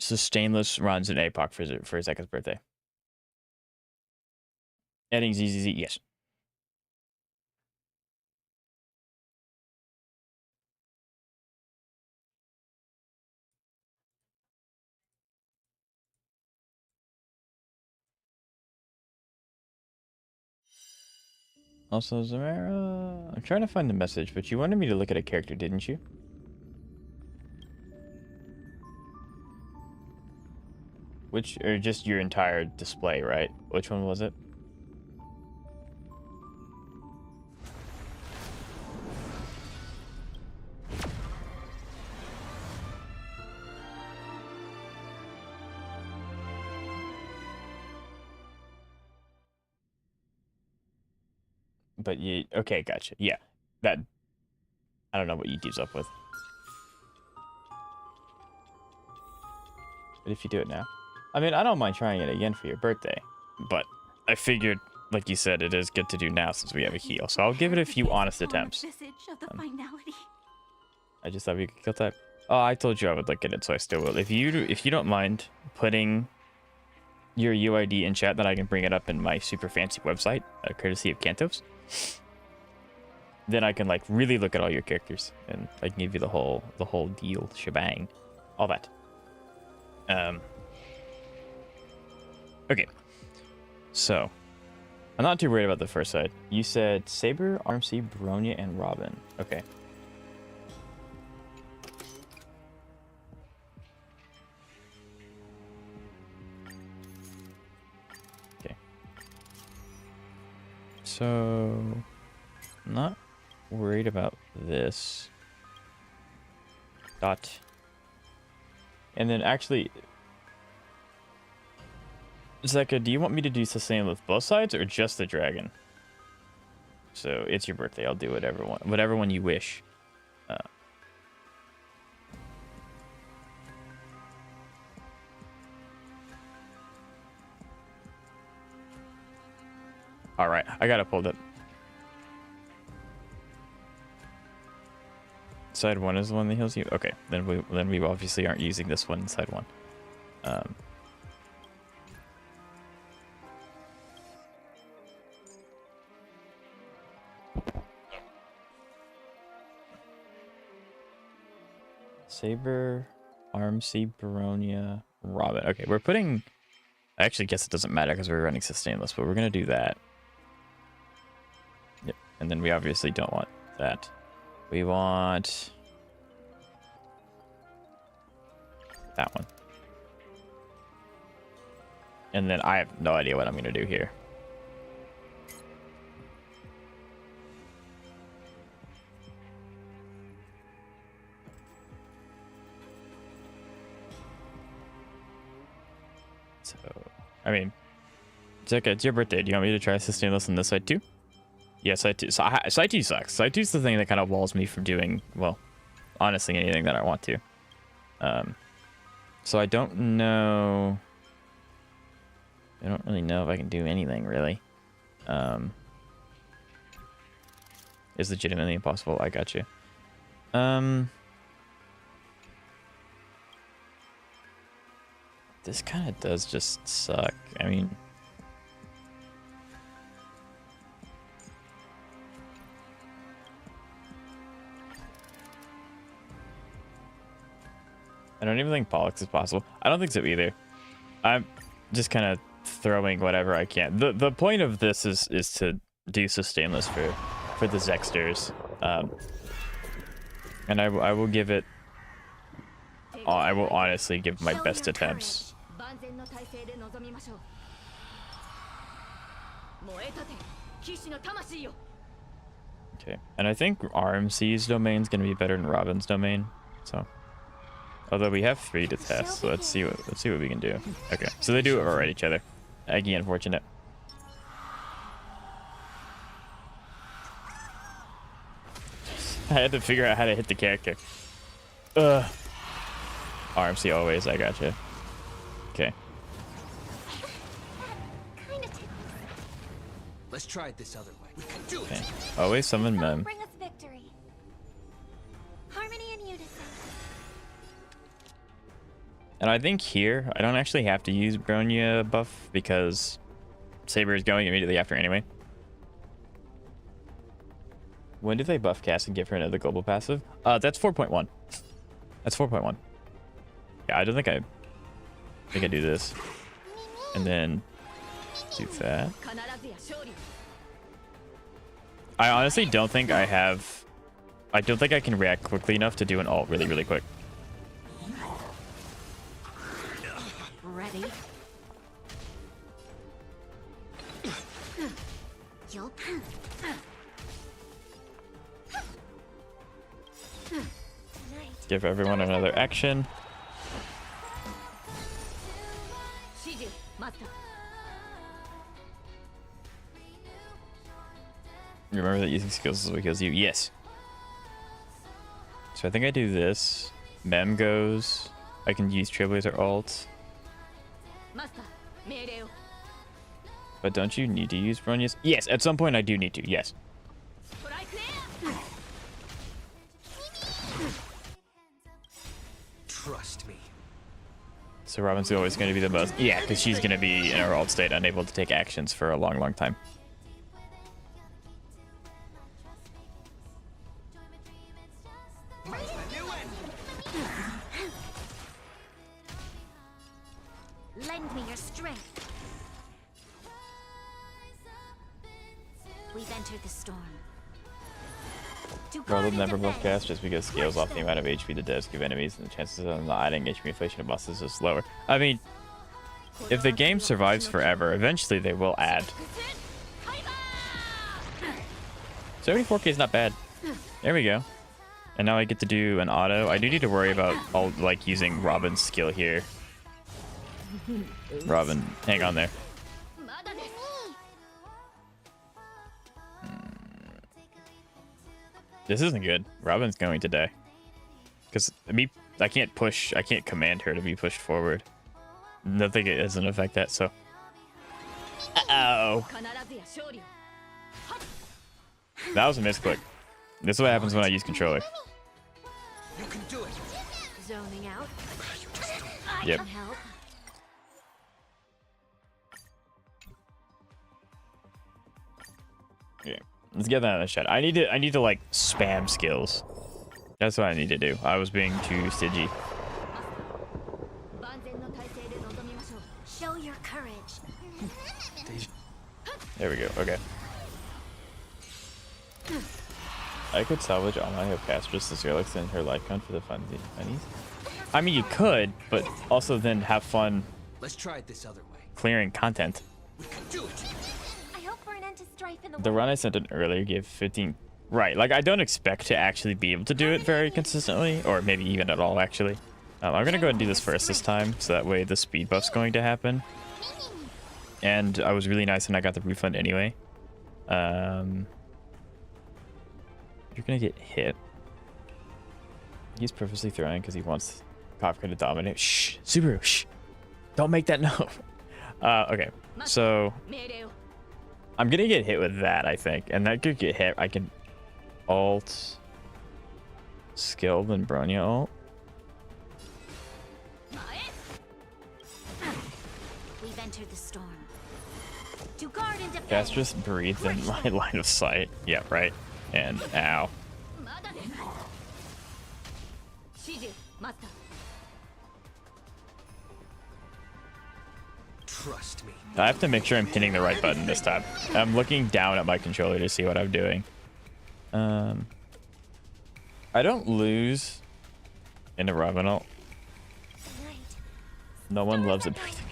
sustainless runs in APOC for Zeka's birthday. Adding ZZZ, yes. Also, Zamara, I'm trying to find the message, but you wanted me to look at a character, didn't you? Which, or just your entire display, right? Which one was it? But you, okay, gotcha. Yeah, that, I don't know what YouTube's up with. But if you do it now, I mean, I don't mind trying it again for your birthday, but I figured, like you said, it is good to do now since we have a heal. So I'll give it a few honest attempts. I just thought we could kill type. Oh, I told you I would look at it, so I still will. If you don't mind putting your UID in chat, then I can bring it up in my super fancy website, courtesy of Kantos. Then I can like really look at all your characters, and I can give you the whole deal, shebang, all that. Okay. So, I'm not too worried about the first side. You said Saber, RMC, Bronya, and Robin. Okay. Okay. So, not worried about this. Dot. And then actually, Zeka, do you want me to do sustain with both sides or just the dragon? So it's your birthday. I'll do whatever one you wish. All right, I got it pulled up. Side one is the one that heals you. Okay, then we obviously aren't using this one inside one. Saber, RMC, Baronia, Robin. Okay, we're putting... I actually guess it doesn't matter because we're running sustainless, but we're going to do that. Yep, and then we obviously don't want that. We want... That one. And then I have no idea what I'm going to do here. So, I mean, it's okay. It's your birthday. Do you want me to try sustainless on this side too? Yes, Side 2. So, Side 2 sucks. Side 2 is the thing that kind of walls me from doing, well, honestly, anything that I want to. So I don't know. I don't really know if I can do anything, really. It's legitimately impossible. I got you. This kind of does just suck. I mean... I don't even think Pollux is possible. I don't think so either. I'm just kind of throwing whatever I can. The point of this is to do sustainless for the Zexters. And I will give it... I will honestly give my best attempts. Okay, and I think RMC's domain is going to be better than Robin's domain, so... Although we have 3 to test, so let's see what we can do. Okay, so they do override each other. Aggie, unfortunate. I had to figure out how to hit the character. Ugh. RMC always, I gotcha. Okay. Let's try it this other way. We can do it. Okay. Always summon Mem. Bring us victory. Harmony and unison. And I think here, I don't actually have to use Bronya buff because Saber is going immediately after anyway. When did they buff Cass and give her another global passive? That's 4.1. That's 4.1. Yeah, I don't think I do this. And then do that. I honestly don't think I have... I don't think I can react quickly enough to do an ult really, really quick. Ready? Give everyone another action. Remember that using skills is what kills you? Yes. So I think I do this. Mem goes. I can use Trailblazer ult. But don't you need to use Bronya's? Yes, at some point I do need to, yes. Trust me. So Robin's always going to be the most... Yeah, because she's going to be in her ult state, unable to take actions for a long, long time. Lend me your strength. We've entered the storm. Rather than never buff cast just because it scales off the amount of HP the devs give enemies and the chances of not adding HP inflation to bosses is lower. I mean, if the game survives forever, eventually they will add. 74k is not bad. There we go. And now I get to do an auto. I do need to worry about like using Robin's skill here. Robin, hang on there. This isn't good. Robin's going to die. Because I can't push, I can't command her to be pushed forward. Nothing doesn't affect that, so. Uh-oh. That was a misclick. This is what happens when I use controller. You can do it. Zoning out. Yep. Help. Yeah. Let's get that in a shot. I need to like spam skills. That's what I need to do. I was being too stingy. Show your courage. There we go. Okay. I could salvage all my Castris to Zerlix and her life count for the funnies. I mean, you could, but also then have fun Let's try it this other way. clearing content. We can do it. I hope for an end to strife in The run I sent in earlier gave 15. Right, like I don't expect to actually be able to do it very consistently, or maybe even at all, actually. I'm gonna go ahead and do this first this time, so that way the speed buff's going to happen. And I was really nice and I got the refund anyway. You're gonna get hit. He's purposely throwing because he wants Kafka to dominate. Shh, Subaru, shh. Don't make that no. Okay, so I'm gonna get hit with that, I think. And that could get hit. I can alt, skill, then Bronya ult. We've entered the storm. To guard and defend. That's just breathe in my line of sight. Yeah, right. And ow. Trust me. I have to make sure I'm hitting the right button this time. I'm looking down at my controller to see what I'm doing. I don't lose in a Robin ult. No one loves a breathing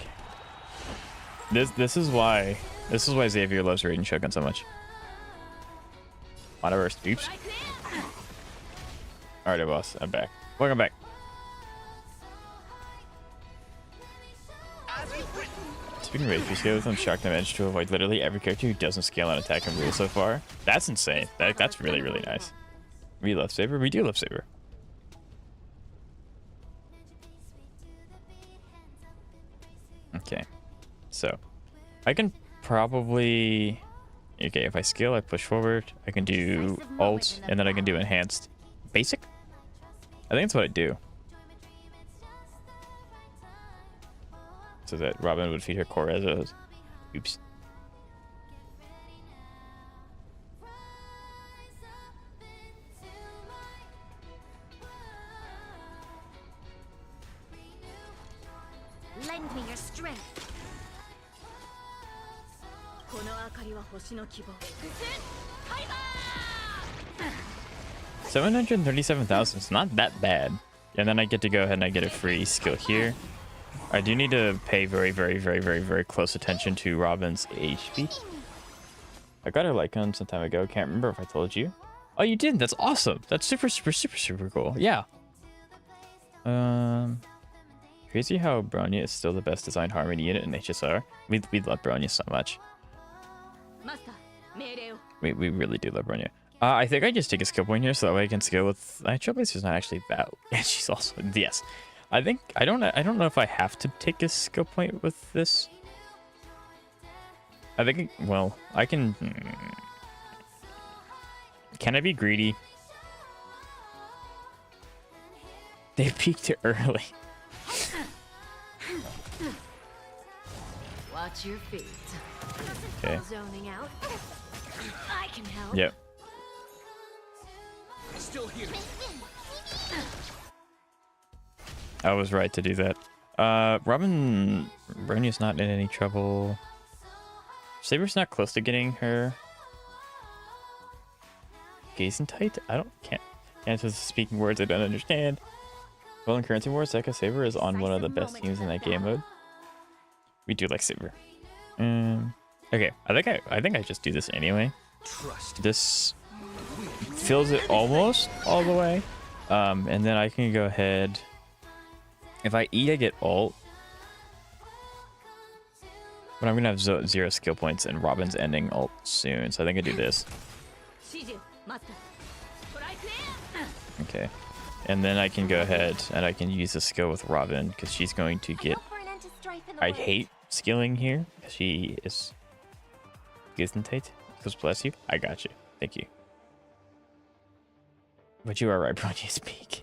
game. This is why Xavier loves Raiden Shogun so much. Monoverse. Oops. Alright, boss. I'm back. Welcome back. Speaking of HP scales, I'm shocked I managed to avoid literally every character who doesn't scale on attack and rule so far. That's insane. That's really, really nice. We love Saber. We do love Saber. Okay. So, I can probably... Okay, if I scale, I push forward. I can do ult, and then I can do enhanced. Basic? I think that's what I do. So that Robin would feed her core as a... Oops. Lend me your strength. 737,000 is not that bad. And then I get to go ahead and I get a free skill here. I do need to pay very, very, very, very, very close attention to Robin's HP. I got her Lycon some time ago. Can't remember if I told you. Oh, you did? That's awesome. That's super, super, super, super cool. Yeah. Crazy how Bronya is still the best designed Harmony unit in HSR. We love Bronya so much. We really do love Bronya. I think I just take a skill point here so that way I can skill with... Trailblazer not actually that... And she's also... Yes. I think... I don't know if I have to take a skill point with this. I think... Well, I can... Can I be greedy? They peaked it early. Watch your feet. Okay. Zoning out. I can help. Yep. Still here. I was right to do that. Bronya's not in any trouble. Saber's not close to getting her Gazing tight? Can't answer speaking words I don't understand. Well, in Currency Wars, Zeka Saber is on one of the best teams in that game mode. We do like Saber. Okay, I think I just do this anyway. This fills it almost all the way. And then I can go ahead. If I eat, I get ult. But I'm gonna have 0 skill points, and Robin's ending ult soon, so I think I do this. Okay. And then I can go ahead and I can use the skill with Robin, because she's going to get... I hate skilling here, because she is... Gesundheit. Because bless you. I got you. Thank you. But you are right, Bronya's speak.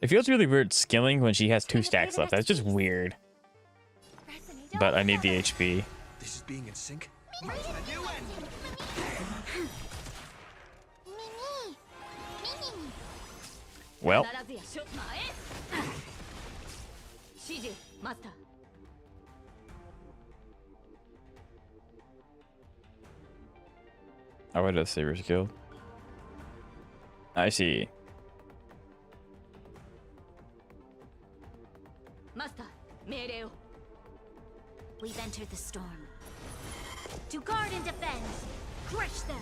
It feels really weird skilling when she has 2 stacks left. That's just weird. But I need the HP. This is being in sync. Well. I would have Saber's Guild. I see. Master, 命令を. We've entered the storm. To guard and defend. Crush them.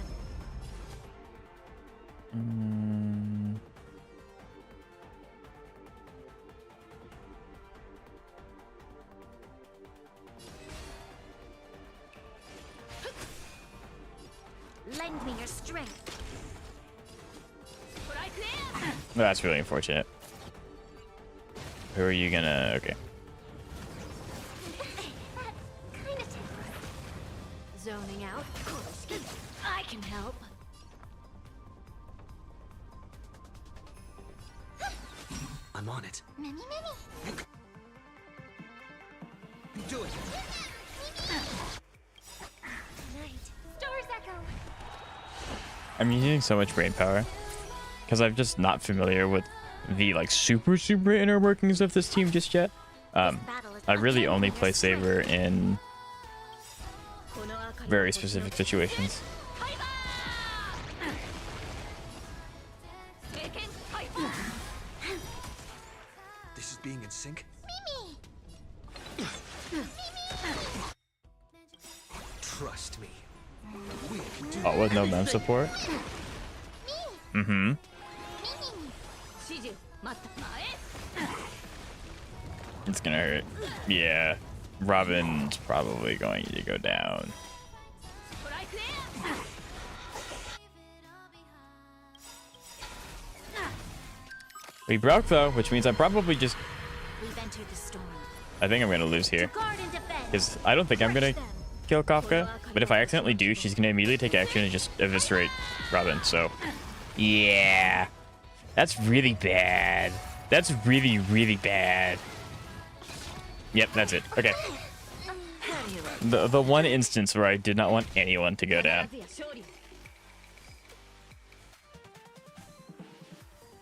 Lend me your strength. That's really unfortunate. Who are you gonna... Okay. Zoning out. I can help. I'm on it. Mimi, Mimi. Do it. Night. Stars echo. I'm using so much brain power because I'm just not familiar with the like super inner workings of this team just yet. I really only play Saber in very specific situations. This is being in sync. Trust me. Oh, with no mem support? Mm-hmm. It's gonna hurt. Yeah. Robin's probably going to go down. We broke though, which means I probably just... I think I'm gonna lose here. Because I don't think I'm gonna kill Kafka, but if I accidentally do, she's gonna immediately take action and just eviscerate Robin, so... Yeah. That's really bad. That's really bad. Yep, that's it. Okay. The one instance where I did not want anyone to go down.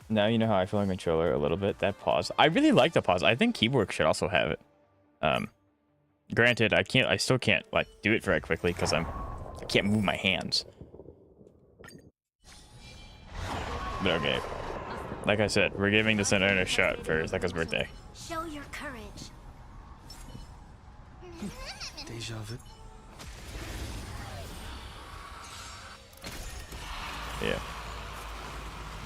Now you know how I feel on controller a little bit. That pause. I really like the pause. I think keyboard should also have it. Granted, I still can't like do it very quickly because I can't move my hands. But okay. Like I said, we're giving the Sunna a shot for Zeka's birthday. Show your courage. Deja vu. Yeah.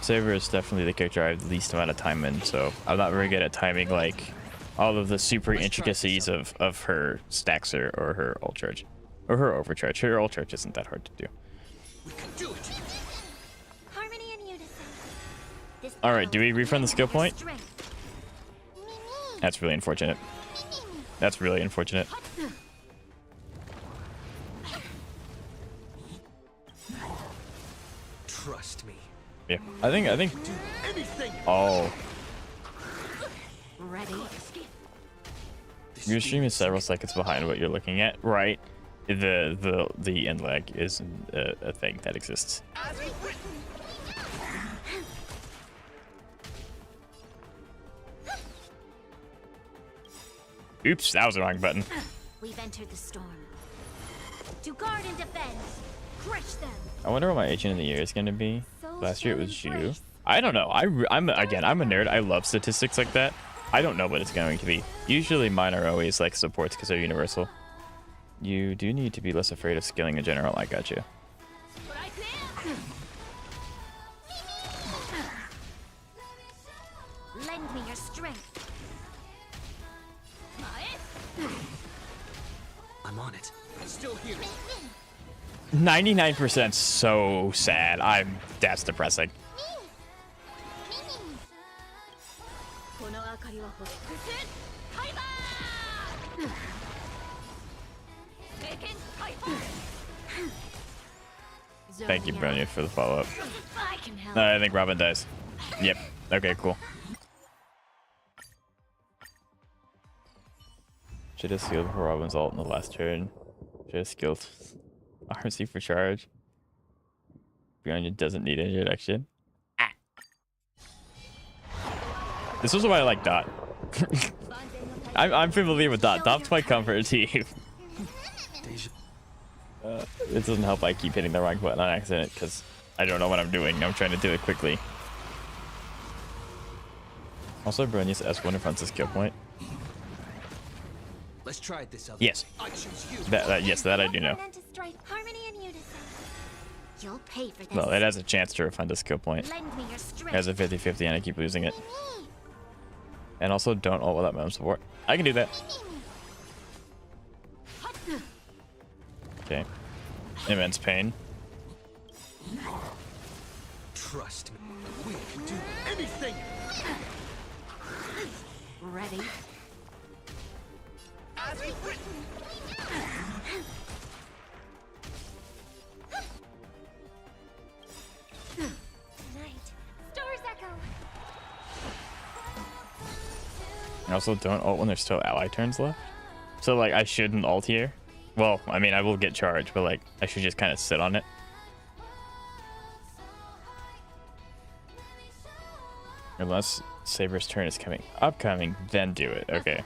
Saber is definitely the character I have the least amount of time in, so I'm not very good at timing like all of the super intricacies of her stacks or her ult charge. Or her overcharge. Her ult charge isn't that hard to do. We can do it. Harmony and unison. Alright, do we refund the skill point? That's really unfortunate. That's really unfortunate. Trust me. Yeah, I think. Oh, Ready. your stream is several seconds behind what you're looking at, right? The end lag is a thing that exists. Oops, that was the wrong button. We've entered the storm. To guard and defend. Crush them. I wonder what my agent of the year is going to be. Last year it was Ju. I don't know. I'm a nerd. I love statistics like that. I don't know what it's going to be. Usually mine are always like supports because they're universal. You do need to be less afraid of skilling in general. I got you. Lend me your strength. I'm on it. Still here. 99% so sad. That's depressing. Thank you, Brilliant, for the follow-up. I think Robin dies. Yep. Okay, cool. Should have skilled for Robin's ult in the last turn. Should have skilled RC for charge. Brilliant doesn't need introduction. Ah. This is why I like Dot. I'm familiar with Dot. Dot's my comfort team. It doesn't help I keep hitting the wrong button on accident because I don't know what I'm doing. I'm trying to do it quickly. Also, Brunya's S1 in front of skill point. Let's try it this other Yes. way. I choose you. Yes, that I do know. Harmony and unison. You'll pay for this. Well, it has a chance to refund a skill point. Lend me your It strength. has a 50-50 and I keep losing it. And also don't ult without mem support. I can do that. Okay. Immense pain. Trust me. We can do anything. Ready? As we've written. Night. Stars echo. And also don't ult when there's still ally turns left. So like I shouldn't ult here. Well, I mean I will get charged, but like I should just kind of sit on it. Unless Saber's turn is upcoming, then do it. Okay.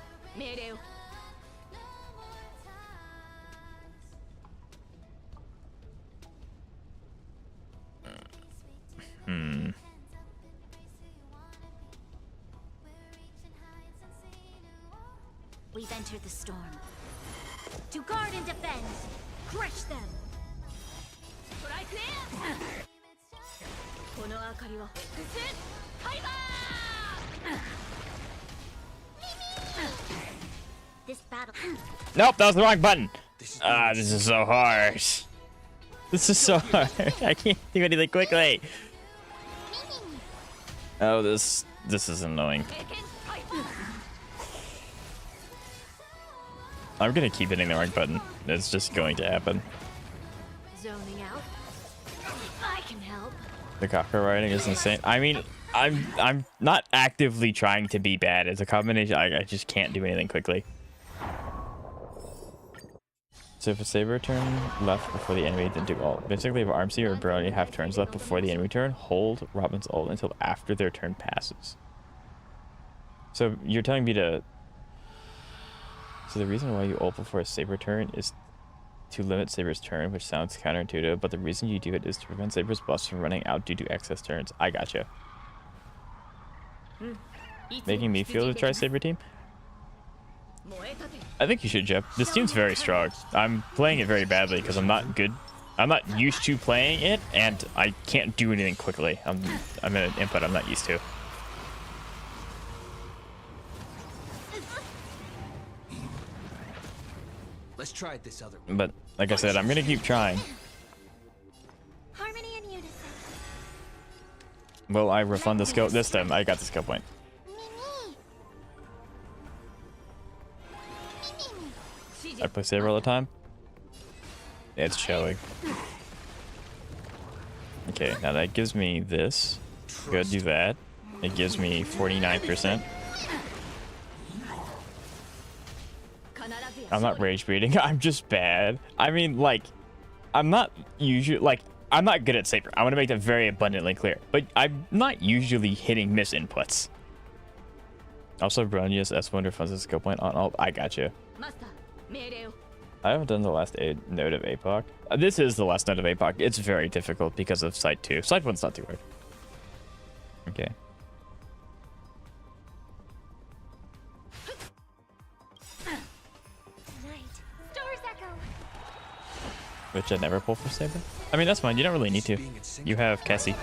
We've entered the storm. To guard and defend. Crush them. This battle. Nope, that was the wrong button. This is so hard. This is so hard. I can't do anything quickly. Oh, this is annoying. I'm gonna keep hitting the wrong button. It's just going to happen. Zoning out. I can help. The copywriting is insane. I mean, I'm not actively trying to be bad. It's a combination. I just can't do anything quickly. So if a Saber turn left before the enemy, then do ult. Basically, if Armsy or Brony have turns left before the enemy turn, hold Robin's ult until after their turn passes. So you're telling me to... So the reason why you ult before a Saber turn is to limit Saber's turn, which sounds counterintuitive, but the reason you do it is to prevent Saber's buffs from running out due to excess turns. I gotcha. Making me feel to try Saber team? I think you should, Jeff. This team's very strong. I'm playing it very badly because I'm not good. I'm not used to playing it, and I can't do anything quickly. I'm in an input I'm not used to. Let's try it this other way. But like I said, I'm gonna keep trying. Harmony and unison. Will I refund the skill this time? I got the skill point. I play Saber all the time. It's showing. Okay, now that gives me this. Go do that. It gives me 49%. I'm not rage baiting. I'm just bad. I mean, like, I'm not usually like I'm not good at Saber. I want to make that very abundantly clear. But I'm not usually hitting miss inputs. Also, Bronia's S1 refunds a skill point on ult. I gotcha. I haven't done the last node of APOC. This is the last node of APOC. It's very difficult because of Site 2. Site 1's not too hard. Okay. Which I never pull for Saber. I mean, that's fine. You don't really need to. You have Cassie.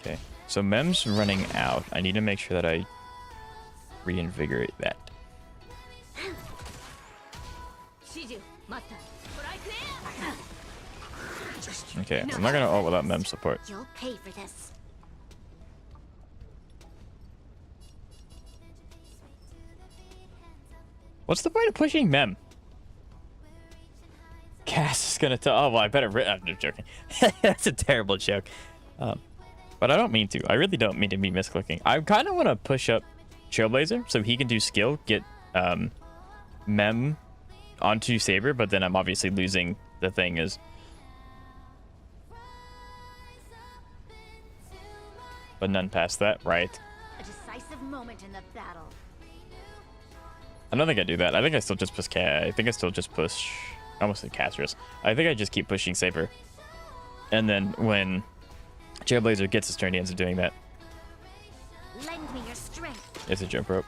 Okay. So Mem's running out. I need to make sure that I reinvigorate that. Okay, I'm not gonna ult without Mem support. You'll pay for this. What's the point of pushing Mem? Cass is gonna tell. Oh well, I better. I'm just joking. That's a terrible joke. But I don't mean to. I really don't mean to be misclicking. I kind of want to push up Trailblazer so he can do skill, get Mem onto Saber, but then I'm obviously losing the thing is. But none past that, right? A decisive moment in the battle. I don't think I do that. I think I still just push I think I still just push. I almost said Castrus. I think I just keep pushing Saber. And then when Trailblazer gets his turn, he ends up doing that. Lend me your strength. It's a jump rope.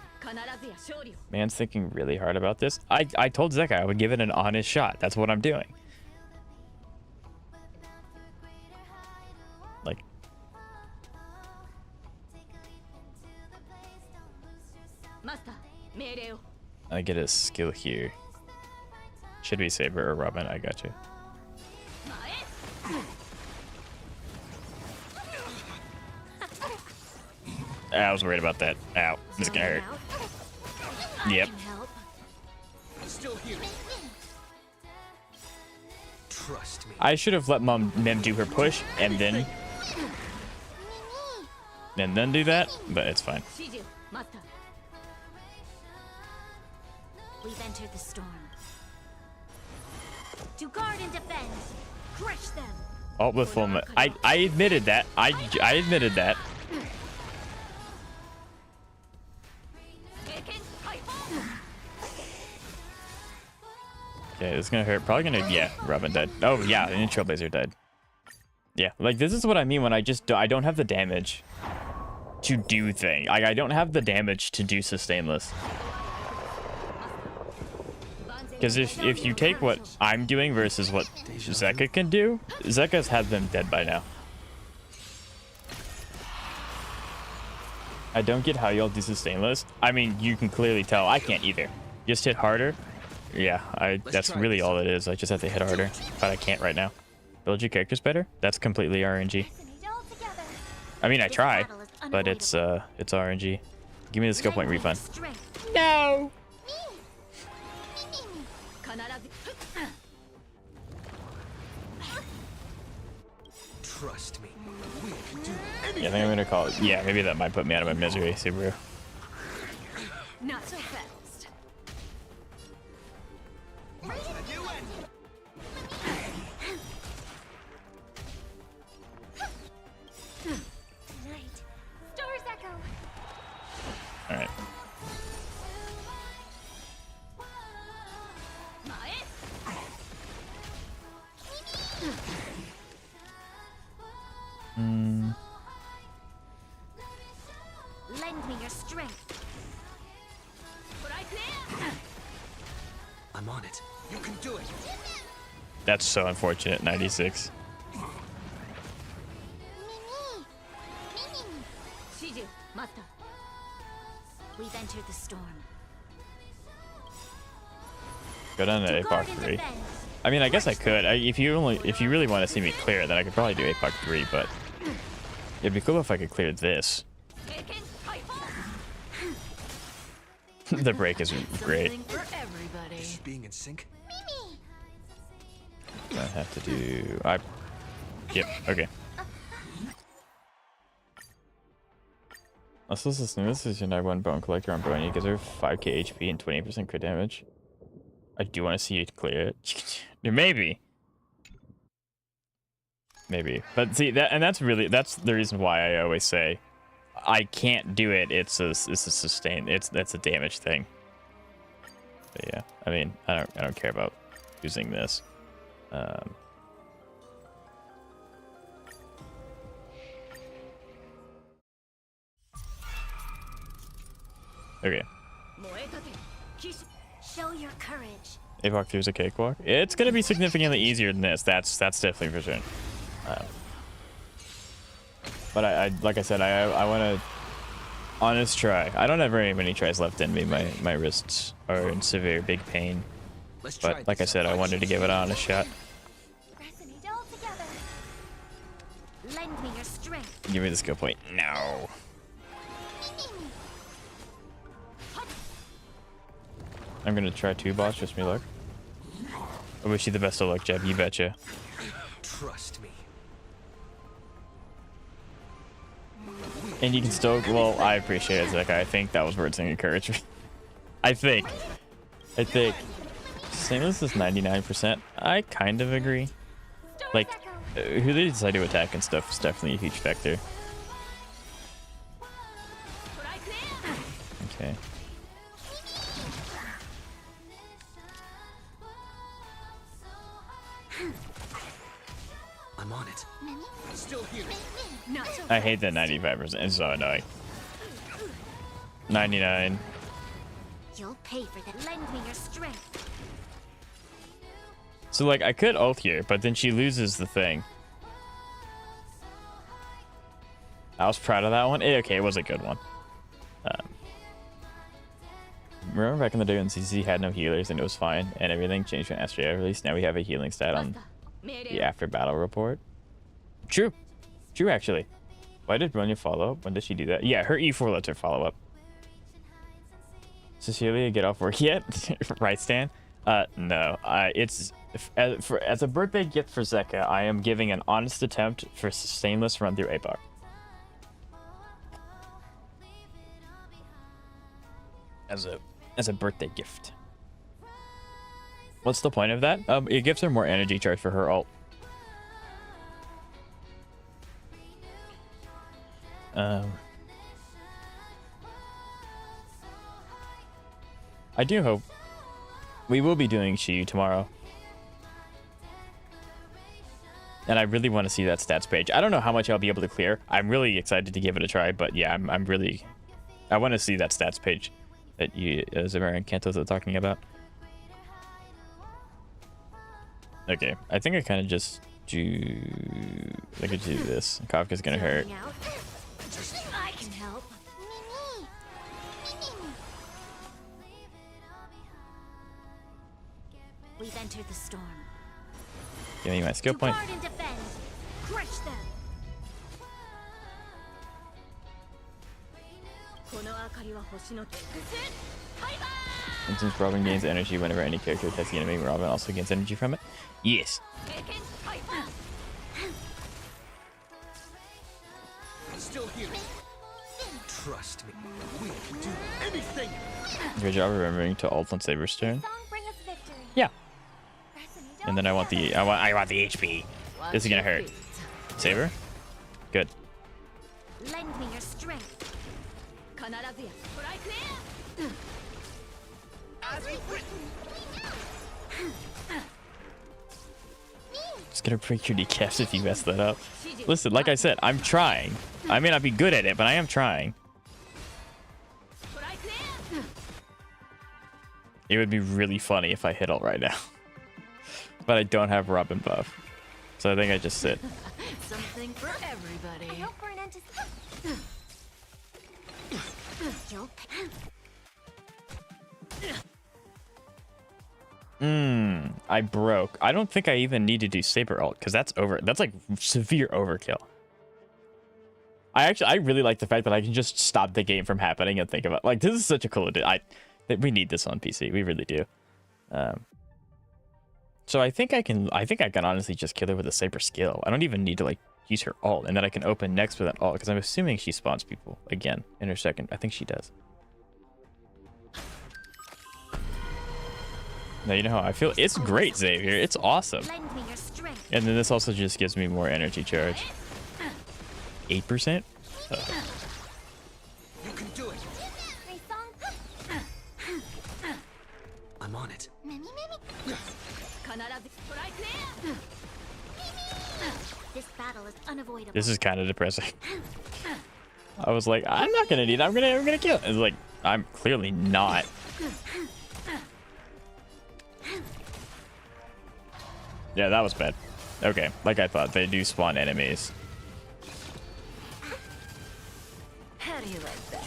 Man's thinking really hard about this. I told Zeka I would give it an honest shot. That's what I'm doing. Like, I get a skill here. Should be Saber or Robin. I got you. I was worried about that. Ow. This is gonna hurt. Yep. Still here. Trust me. I should have let Mem do her push and then do that, but it's fine. We've entered the storm. To guard and defend. Crush them. Alt with full. I admitted that. I admitted that. Okay, this is gonna hurt. Probably gonna. Yeah, Robin died. Oh yeah, and Trailblazer died. Yeah, like this is what I mean when I don't have the damage to do thing. Like I don't have the damage to do sustainless. Because if you take what I'm doing versus what Zeka can do, Zeka's had them dead by now. I don't get how y'all do sustainless. I mean, you can clearly tell I can't either. Just hit harder. Yeah, that's really all it is. I just have to hit harder, but I can't right now. Build your characters better? That's completely RNG. I mean, I try, but it's RNG. Give me the skill point refund. No. Trust me. We can do anything. Yeah, I think I'm gonna call it. Yeah, maybe that might put me out of my misery, Subaru. Not so fast. Tonight, Stars Echo. All right. Lend me your strength. I'm on it. You can do it. That's so unfortunate. 96. We've entered the storm. Go down to APOC 3. I mean, I guess I could. If you really want to see me clear it, then I could probably do APOC 3. But it'd be cool if I could clear this. The break is great. Just being in sync. I have to do. Yep. Okay. Let's listen. This is your #1 bone collector on Brony. Gives her 5k HP and 20% crit damage. I do want to see you clear it. Maybe. But see that's the reason why I always say I can't do it. It's a sustain. That's a damage thing. But yeah, I mean, I don't care about using this. Okay. Show your courage. APOC 3 is a cakewalk. It's gonna be significantly easier than this. That's definitely for sure. But I like I said, I want to honest try. I don't have very many tries left in me. My wrists are in severe big pain. But like I said, I wanted to give it an honest shot. Resonate all together. Lend me your strength. Give me the skill point. No. I'm gonna try 2 boss, just me luck. I wish you the best of luck, Jeb. You betcha. Trust me. And you can still. Well, I appreciate it, Zeka. I think that was words of encouragement. I think. Stainless is 99%. I kind of agree. Like, who they decide to attack and stuff is definitely a huge factor. Okay. I'm on it. Still here. I hate that 95%. It's so annoying. 99. You'll pay for that. Lend me your strength. So like I could ult here, but then she loses the thing. I was proud of that one. Okay, it was a good one. Remember back in the day when ZZZ had no healers and it was fine and everything changed when Astrea released? Now we have a healing stat on the after battle report. True. True, actually. Why did Bronya follow up? When did she do that? Yeah, her E4 lets her follow up. Cecilia, get off work yet? Right, Stan? No. It's as a birthday gift for Zeka, I am giving an honest attempt for stainless run through APOC. As a birthday gift. What's the point of that? It gives her more energy charge for her ult. I do hope we will be doing Shiyu tomorrow. And I really want to see that stats page. I don't know how much I'll be able to clear. I'm really excited to give it a try, but yeah, I want to see that stats page that you, Zamara and Kantos are talking about. Okay, I think I kind of just do... I could do this. Kafka's gonna hurt. I can help. We've entered the storm. Give me my skill point. Guard and defend. Crush them. Since Robin gains energy whenever any character attacks the enemy, Robin also gains energy from it. Yes. Still here. Trust me. We can do anything. Good job remembering to ult on Saber's turn. Yeah. And then I want the HP. This is gonna hurt. Saber. Good. Lend me your strength. Just gonna break your kneecaps if you mess that up. Listen, like I said, I'm trying. I may not be good at it, but I am trying. It would be really funny if I hit ult right now. But I don't have Robin buff. So I think I just sit. Something for everybody. I hope for an end to... I broke. I don't think I even need to do Saber ult because that's like severe overkill. I really like the fact that I can just stop the game from happening and think about, like, this is such a cool idea. We need this on PC. We really do. So I think I can honestly just kill her with a Saber skill. I don't even need to like use her ult, and then I can open next with an ult because I'm assuming she spawns people again in her second. I think she does. Now you know how I feel. It's great, Xavier. It's awesome. And then this also just gives me more energy charge. 8%? You can do it. I'm on it. This battle is unavoidable. This is kind of depressing. I was like, I'm not gonna need it. I'm gonna kill it. It's like, I'm clearly not. Yeah, that was bad. Okay, like I thought, they do spawn enemies. How do you like that?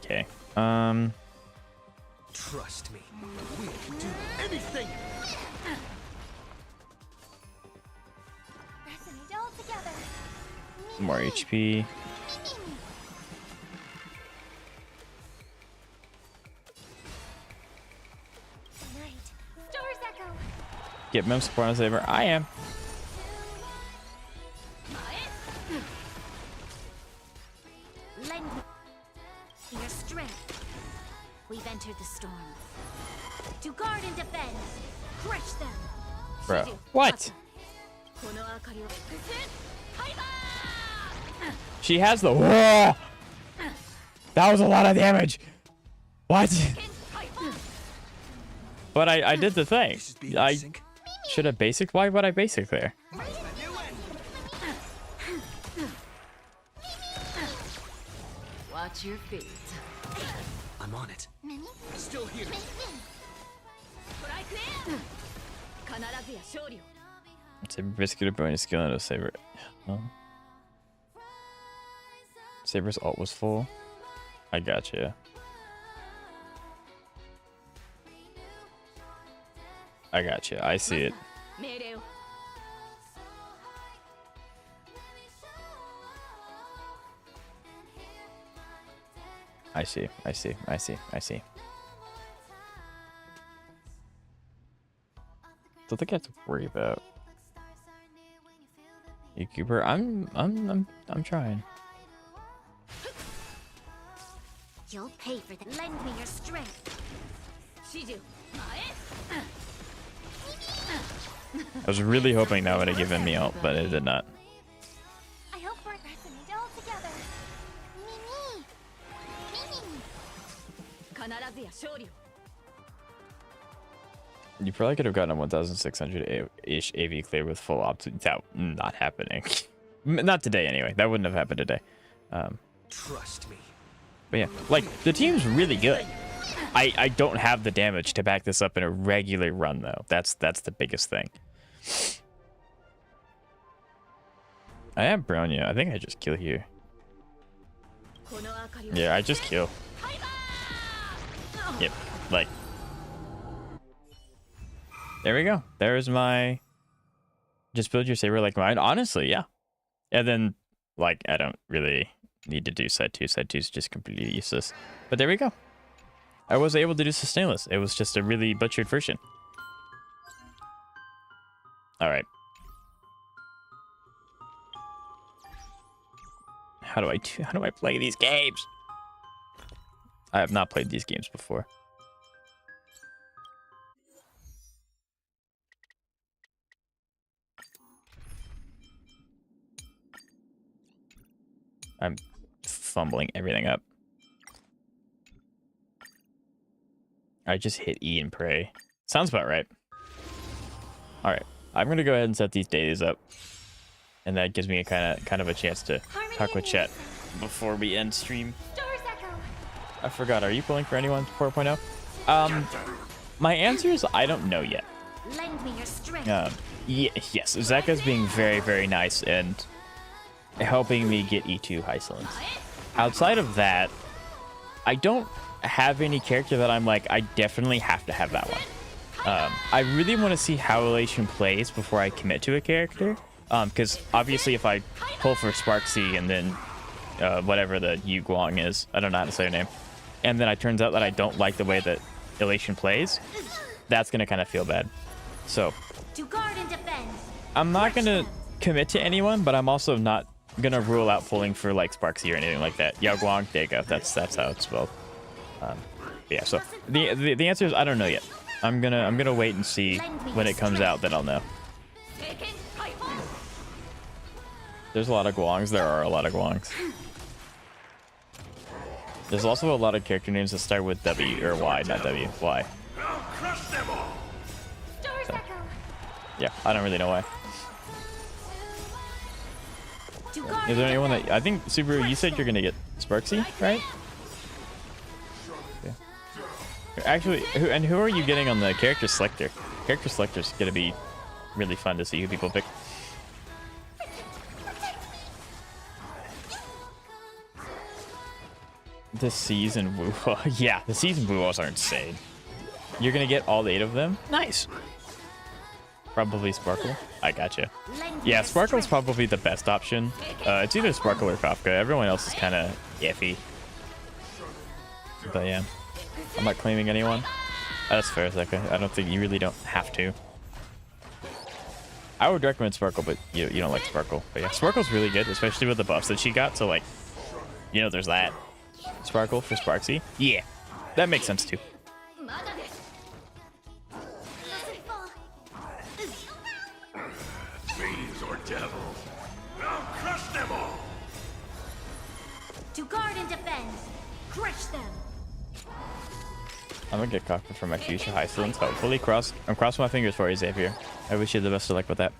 Okay. Trust me. We can do anything. More HP. Get Mem support on Saber. I am. Lend me your strength. We've entered the storm. To guard and defend. Crush them. Bro. What? She has the... Whoa! That was a lot of damage. What? But I did the thing. I should have basic. Why would I basic there? Watch your feet. I'm on it. Still here. Saber biscuit bonus skill and a saber. Huh? Saber's ult was full. I gotcha. I gotcha. I see it. I see. I see. I see. I see. Don't think I have to worry about YouTuber. I'm trying. You'll pay for that. Lend me your strength. I was really hoping that would have given me ult, but it did not. I hope we're resonate all together. You probably could have gotten a 1,600-ish AV clear with full opt. That not happening. Not today, anyway. That wouldn't have happened today. Trust me. But yeah, like, the team's really good. I don't have the damage to back this up in a regular run, though. That's the biggest thing. I have Bronya. I think I just kill here. Yeah, I just kill. Yep, like... There we go. There's my... Just build your saber like mine. Honestly, yeah. And then, like, I don't really need to do set 2. Set 2 is just completely useless. But there we go. I was able to do sustainless. It was just a really butchered version. Alright. How do I play these games? I have not played these games before. I'm fumbling everything up. I just hit E and pray. Sounds about right. Alright. I'm gonna go ahead and set these dailies up. And that gives me a kind of a chance to talk with chat before we end stream. I forgot, are you pulling for anyone 4.0? My answer is I don't know yet. Lend me your strength. Yes, Zeka's being very, very nice and helping me get E2 high silence. Outside of that, I don't have any character that I'm like, I definitely have to have that one. I really want to see how Elation plays before I commit to a character. Because obviously if I pull for Sparksy and then whatever the Yu Guang is, I don't know how to say her name, and then it turns out that I don't like the way that Elation plays, that's going to kind of feel bad. So, To guard and defend. I'm not going to commit to anyone, but I'm also not going to rule out pulling for like Sparksy or anything like that. Yao Guang, there you go. That's how it's spelled. Yeah, so the answer is I don't know yet. I'm gonna wait and see when it comes out, then I'll know. There's a lot of Guangs. There are a lot of Guangs. There's also a lot of character names that start with W or Y, not W. Y. So, yeah, I don't really know why. Is there anyone that I think Subaru? You said you're gonna get Sparksy, right? Yeah. Actually, who are you getting on the character selector? Character selector is gonna be really fun to see who people pick. The season woo, yeah, the season woo-walls are insane. You're gonna get all 8 of them. Nice. Probably Sparkle. I gotcha. Yeah, Sparkle's probably the best option. It's either Sparkle or Kafka. Everyone else is kind of iffy. But yeah, I'm not claiming anyone. That's fair, Zeka. I don't think you really don't have to. I would recommend Sparkle, but you don't like Sparkle. But yeah, Sparkle's really good, especially with the buffs that she got. So like, you know, there's that. Sparkle for Sparksy. Yeah, that makes sense too. Fiends or devils, I'll crush them all. To guard and defend. Crush them. I'm gonna get cocked for my future high silence. Hopefully, I'm crossing my fingers for you, Xavier. I wish you the best of luck with that.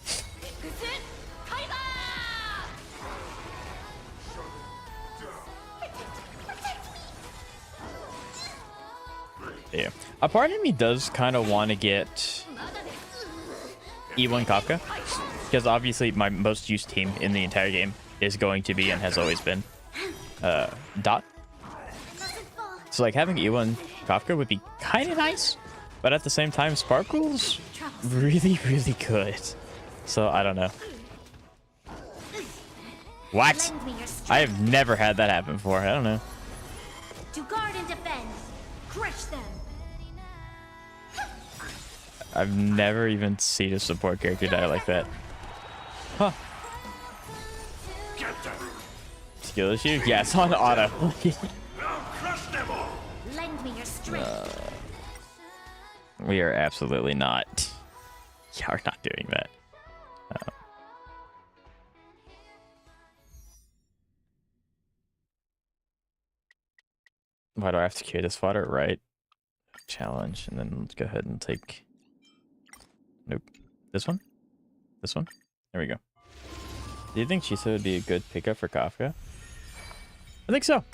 Yeah. A part of me does kind of want to get E1 Kafka, because obviously my most used team in the entire game is going to be and has always been Dot. So like having E1 Kafka would be kind of nice, but at the same time Sparkle's really, really good. So I don't know. What? I have never had that happen before. I don't know. To guard and defend. Crush them. I've never even seen a support character die like that. Huh. Skill issue? Yeah, it's on auto. Lend me your strength. We are absolutely not. Yeah, we're not doing that. Why do I have to cure this fodder? Right. Challenge, and then let's go ahead and take... Nope. This one? This one? There we go. Do you think Chisa would be a good pickup for Kafka? I think so.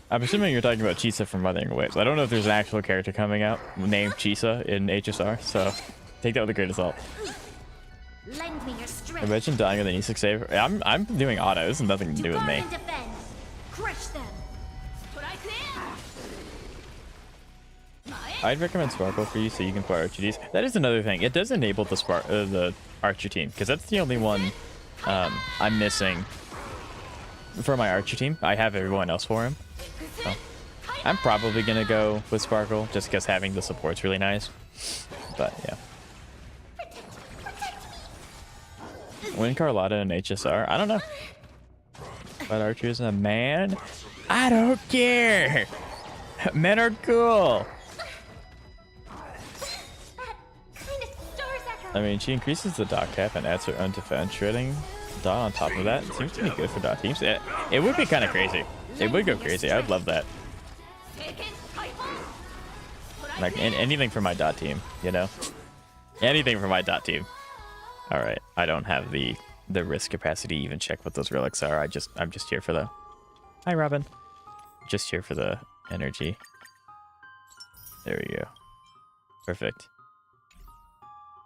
I'm assuming you're talking about Chisa from Mothering Waves. I don't know if there's an actual character coming out named Chisa in HSR, so take that with a grain of salt. Lend me your strength. Imagine dying with an E6 save. I'm doing auto. This has nothing to do with me. Crush them. I'd recommend Sparkle for you so you can play RGDs. That is another thing. It does enable the Archer team, because that's the only one I'm missing for my Archer team. I have everyone else for him. So I'm probably going to go with Sparkle just because having the support's really nice. But yeah. Win Carlotta and HSR? I don't know. But Archer isn't a man? I don't care! Men are cool! I mean, she increases the dot cap and adds her own defense shredding dot on top of that. It seems to be good for dot teams. It would be kind of crazy. It would go crazy. I'd love that. Like, anything for my dot team, you know? Anything for my dot team. Alright, I don't have the risk capacity to even check what those relics are. I'm just here for the... Hi, Robin. Just here for the energy. There we go. Perfect.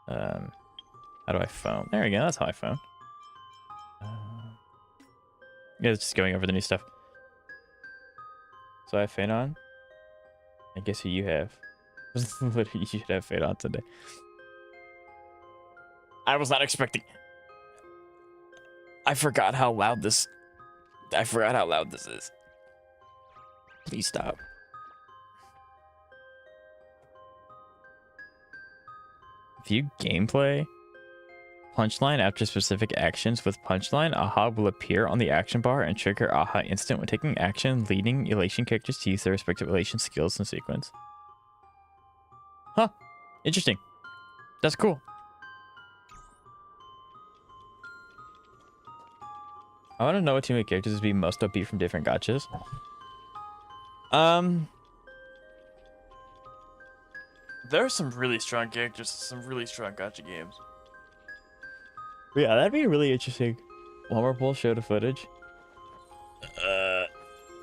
How do I phone? There we go, that's how I phone. Yeah, it's just going over the new stuff. So I have Fade on. I guess who you have. What you should have Fade on today. I was not expecting. I forgot how loud this is. Please stop. View gameplay. Punchline after specific actions. With punchline, AHA will appear on the action bar and trigger AHA instant when taking action, leading elation characters to use their respective elation skills in sequence. Huh. Interesting. That's cool. I want to know what team of characters would be most OP from different gachas. There are some really strong characters, some really strong gacha games. But yeah, that'd be really interesting. One more pull, show the footage.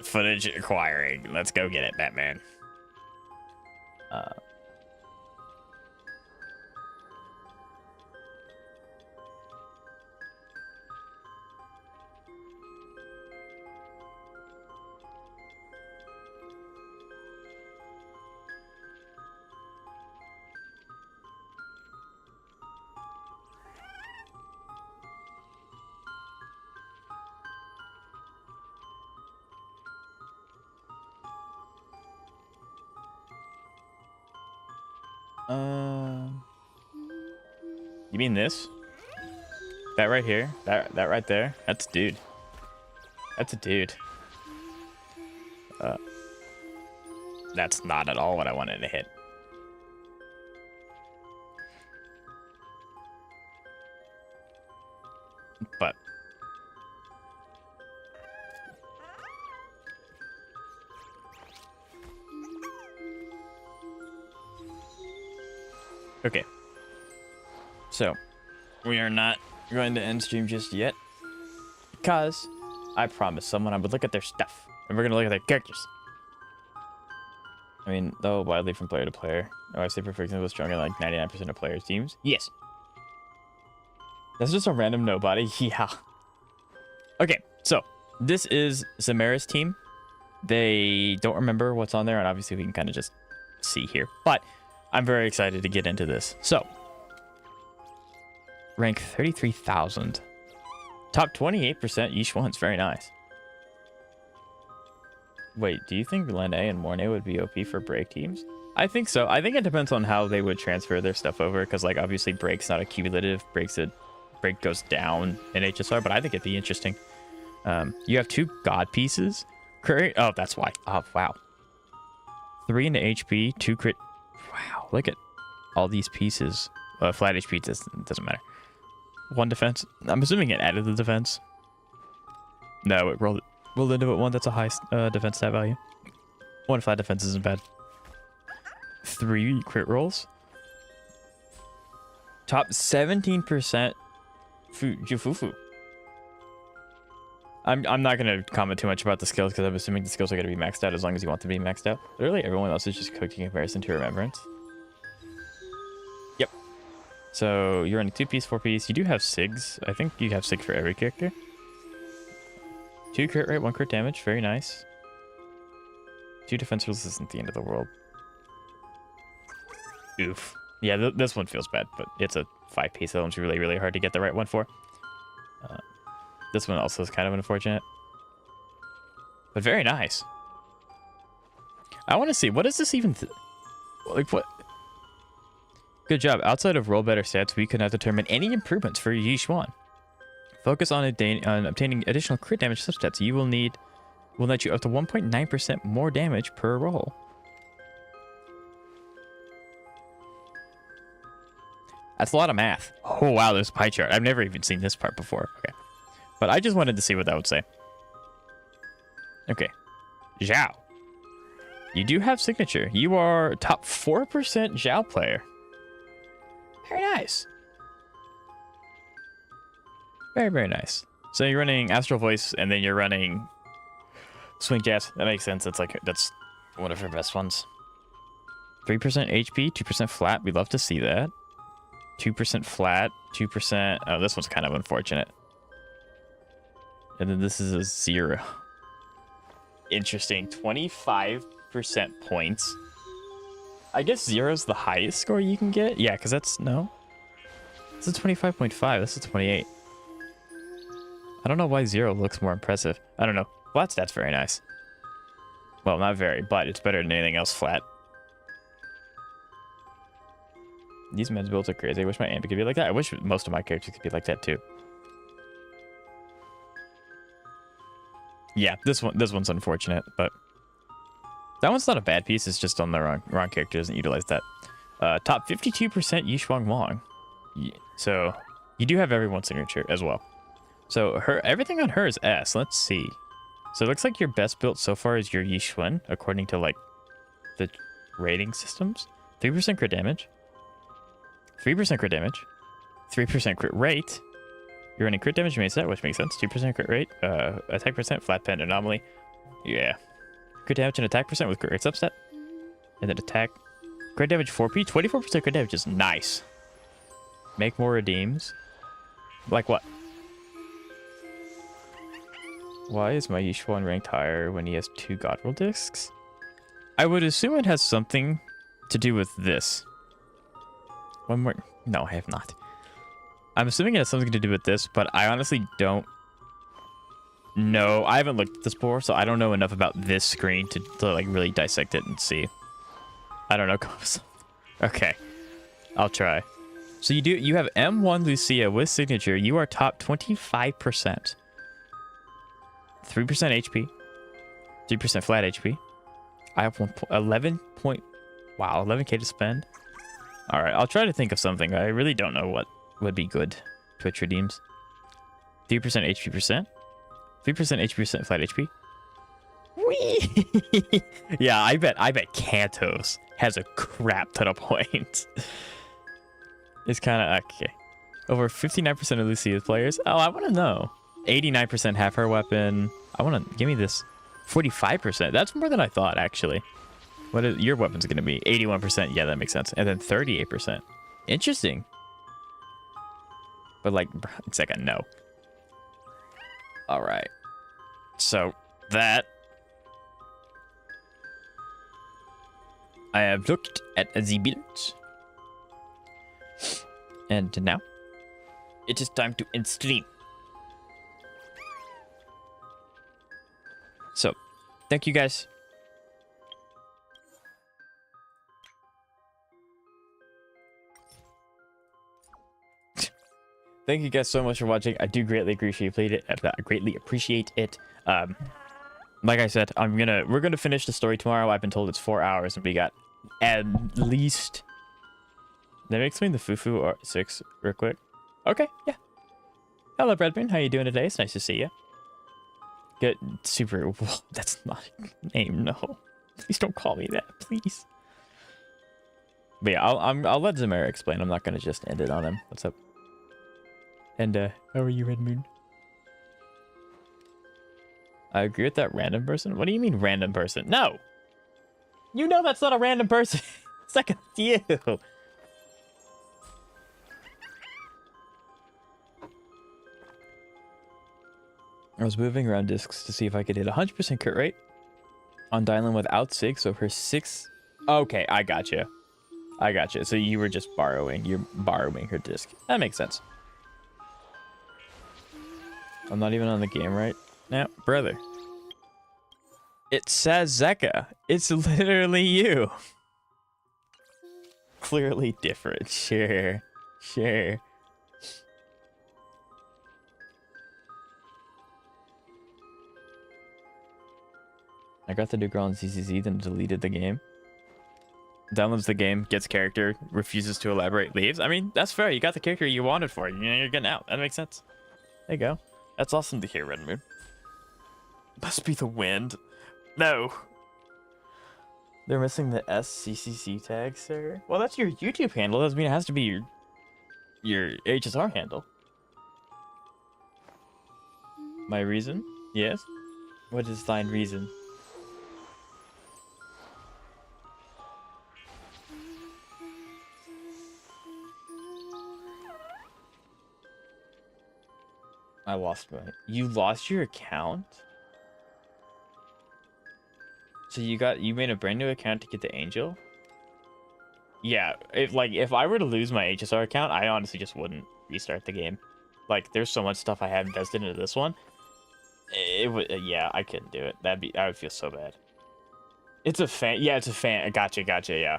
Footage acquiring. Let's go get it, Batman. You mean this? That right here? That right there? That's a dude. That's a dude. That's not at all what I wanted to hit. But okay. So, we are not going to end stream just yet, because I promised someone I would look at their stuff, and we're going to look at their characters. I mean, though widely from player to player. Oh, I say perfection was strong in like 99% of players' teams. Yes. That's just a random nobody. Yeah. Okay, so this is Zamara's team. They don't remember what's on there, and obviously we can kind of just see here. But I'm very excited to get into this. So, rank 33,000. Top 28% Yishuan's very nice. Wait, do you think Lene and Mornay would be OP for break teams? I think so. I think it depends on how they would transfer their stuff over, because like obviously break's not a cumulative. Break goes down in HSR, but I think it'd be interesting. You have 2 god pieces. Oh, that's why. Oh, wow. 3 into HP, 2 crit. Wow, look at all these pieces. Flat HP doesn't matter. 1 defense. I'm assuming it added the defense. No, it rolled into it 1. That's a high defense stat value. 1 flat defense isn't bad. 3 crit rolls. Top 17% Jufufu. I'm not going to comment too much about the skills because I'm assuming the skills are going to be maxed out as long as you want them to be maxed out. Literally everyone else is just cooked in comparison to Remembrance. Yep. So you're running 2-piece, 4-piece. You do have SIGs. I think you have SIG for every character. 2 crit rate, 1 crit damage. Very nice. 2 defense rules isn't the end of the world. Oof. Yeah, this one feels bad, but it's a 5-piece. That one's really, really hard to get the right one for. This one also is kind of unfortunate. But very nice. I want to see, what is this even... like, what? Good job. Outside of roll better stats, we could not determine any improvements for Yishuan. Focus on obtaining additional crit damage substats. You will net you up to 1.9% more damage per roll. That's a lot of math. Oh, wow, there's a pie chart. I've never even seen this part before. Okay. But I just wanted to see what that would say. Okay. Zhao. You do have signature. You are top 4% Zhao player. Very nice. Very, very nice. So you're running Astral Voice, and then you're running Swing Jazz. That makes sense. That's one of her best ones. 3% HP, 2% flat. We'd love to see that. 2% flat, 2%... Oh, this one's kind of unfortunate. And then this is a 0. Interesting. 25% points. I guess 0 is the highest score you can get. Yeah, because that's... No. This is 25.5. This is 28. I don't know why 0 looks more impressive. I don't know. Flat stat's very nice. Well, not very, but it's better than anything else flat. These men's builds are crazy. I wish my Ambi could be like that. I wish most of my characters could be like that too. Yeah, this one's unfortunate, but that one's not a bad piece. It's just on the wrong character. Doesn't utilize that. Top 52% Yishuang Wang. So you do have everyone's signature as well. So everything on her is S. Let's see. So it looks like your best built so far is your Yishuan, according to like the rating systems. 3% crit damage. 3% crit damage. 3% crit rate. You're running crit damage main set, which makes sense. 2% crit rate. Attack percent, flat pen anomaly. Yeah. Crit damage and attack percent with crit rate substat. And then attack. Crit damage 4p. 24% crit damage is nice. Make more redeems. Like what? Why is my Yishuan ranked higher when he has 2 Godroll discs? I would assume it has something to do with this. One more. No, I have not. I'm assuming it has something to do with this, but I honestly don't know. I haven't looked at this before, so I don't know enough about this screen to like really dissect it and see. I don't know. Okay. I'll try. So you have M1 Lucia with signature. You are top 25%. 3% HP. 3% flat HP. I have 11k to spend. All right, I'll try to think of something. I really don't know what would be good Twitch redeems. 3% HP percent. 3% HP percent flat HP. Whee! Yeah, I bet Kantos has a crap ton of points. It's kind of okay. Over 59% of Lucia's players. Oh, I want to know. 89% have her weapon. I want to give me this 45%. That's more than I thought, actually. What is your weapon's gonna be? 81%. Yeah, that makes sense. And then 38%. Interesting. But like, it's like a no. All right. So that I have looked at the builds, and now it is time to end stream. So, thank you guys. Thank you guys so much for watching. I do greatly appreciate it. Like I said, we're gonna finish the story tomorrow. I've been told it's 4 hours, and we got at least. Let me explain the fufu or 6 real quick. Okay, yeah. Hello, Breadman. How you doing today? It's nice to see you. Good, super. Whoa, that's not a name. No, please don't call me that, please. But yeah, I'll let Zamara explain. I'm not gonna just end it on him. What's up? And how are you, Red Moon? I agree with that random person. What do you mean random person? No! You know that's not a random person. It's like you. I was moving around discs to see if I could hit 100% crit rate on dialing without 6, so her 6... Okay, I gotcha. I gotcha. So you were just borrowing. You're borrowing her disc. That makes sense. I'm not even on the game right now. Brother. It says Zeka. It's literally you. Clearly different. Sure. Sure. I got the new girl on ZZZ, then deleted the game. Downloads the game, gets character, refuses to elaborate, leaves. I mean, that's fair. You got the character you wanted for it. You know, you're getting out. That makes sense. There you go. That's awesome to hear, Red Moon. Must be the wind. No. They're missing the SCCC tag, sir. Well, that's your YouTube handle. Doesn't mean it has to be your HSR handle. My reason? Yes. What is thine reason? I lost my... You lost your account? So you made a brand new account to get the Angel? Yeah, if I were to lose my HSR account, I honestly just wouldn't restart the game. Like, there's so much stuff I had invested into this one. It would, yeah, I couldn't do it. I would feel so bad. It's a fan. Yeah, it's a fan. Gotcha, yeah.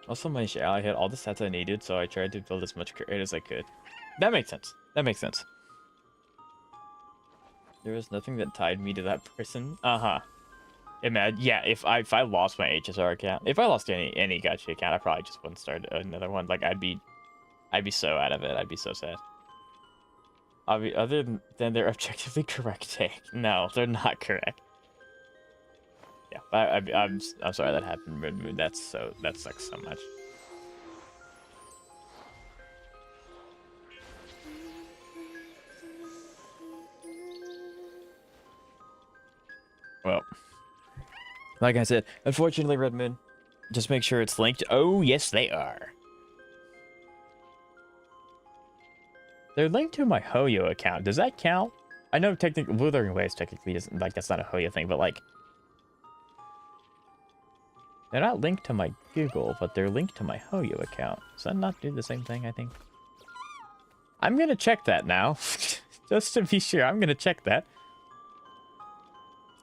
Also, my shell, I had all the stats I needed, so I tried to build as much crit as I could. That makes sense. That makes sense. There was nothing that tied me to that person. Imagine, yeah, if I lost my HSR account, if I lost any gacha account, I probably just wouldn't start another one. Like, I'd be so out of it. I'd be so sad. Other than they're objectively correct take. No, they're not correct. Yeah, I'm sorry that happened, Red Moon. That sucks so much. Well, like I said, unfortunately, Red Moon, just make sure it's linked. Oh, yes, they are. They're linked to my Hoyo account. Does that count? I know technically, Wuthering Waves technically isn't, like, that's not a Hoyo thing, but, like, they're not linked to my Google, but they're linked to my Hoyo account. Does that not do the same thing, I think? I'm gonna check that now. Just to be sure, I'm gonna check that.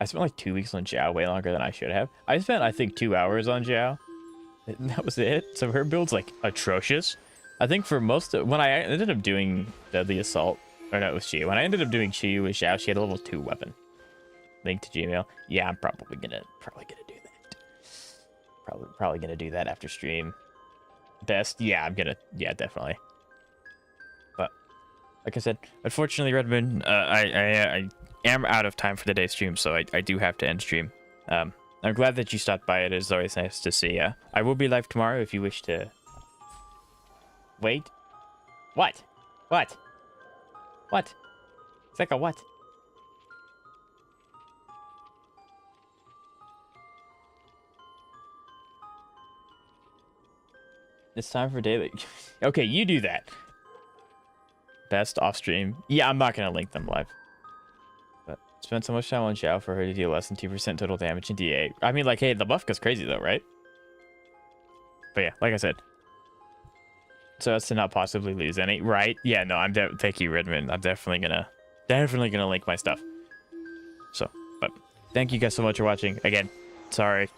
I spent like 2 weeks on Zhao, way longer than I should have. I spent, I think, 2 hours on Zhao. And that was it. So her build's like atrocious. I think for most of, when I ended up doing Deadly Assault, or no, it was Chi. When I ended up doing Chi with Zhao, she had a level 2 weapon. Linked to Gmail. Yeah, I'm probably gonna do that. Probably gonna do that after stream. Best, yeah, yeah, definitely. But like I said, unfortunately, Redmond, I am out of time for the day's stream, so I do have to end stream. I'm glad that you stopped by. It is always nice to see you. I will be live tomorrow if you wish to. Wait. What? What? What? It's like a what? It's time for daily. Okay, you do that. Best off stream. Yeah, I'm not gonna link them live. But spend so much time on Xiao for her to deal less than 2% total damage in DA. I mean, like, hey, the buff goes crazy though, right? But yeah, like I said. So as to not possibly lose any, right? Yeah, no, thank you, Redmond. I'm definitely gonna link my stuff. So, but thank you guys so much for watching. Again, sorry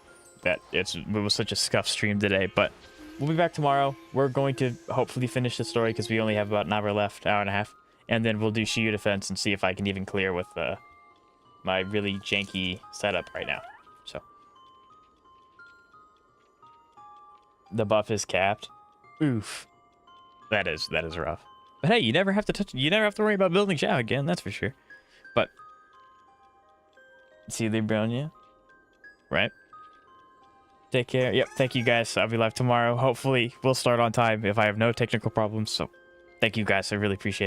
that it was such a scuffed stream today, but we'll be back tomorrow. We're going to hopefully finish the story because we only have about an hour left, hour and a half, and then we'll do Shiyu defense and see if I can even clear with my really janky setup right now. So the buff is capped. Oof. That is rough. But hey, you never have to worry about building Xiao again, that's for sure. But see you, Libronia. Right? Take care. Yep, thank you guys. I'll be live tomorrow. Hopefully we'll start on time if I have no technical problems. So thank you guys. I really appreciate it.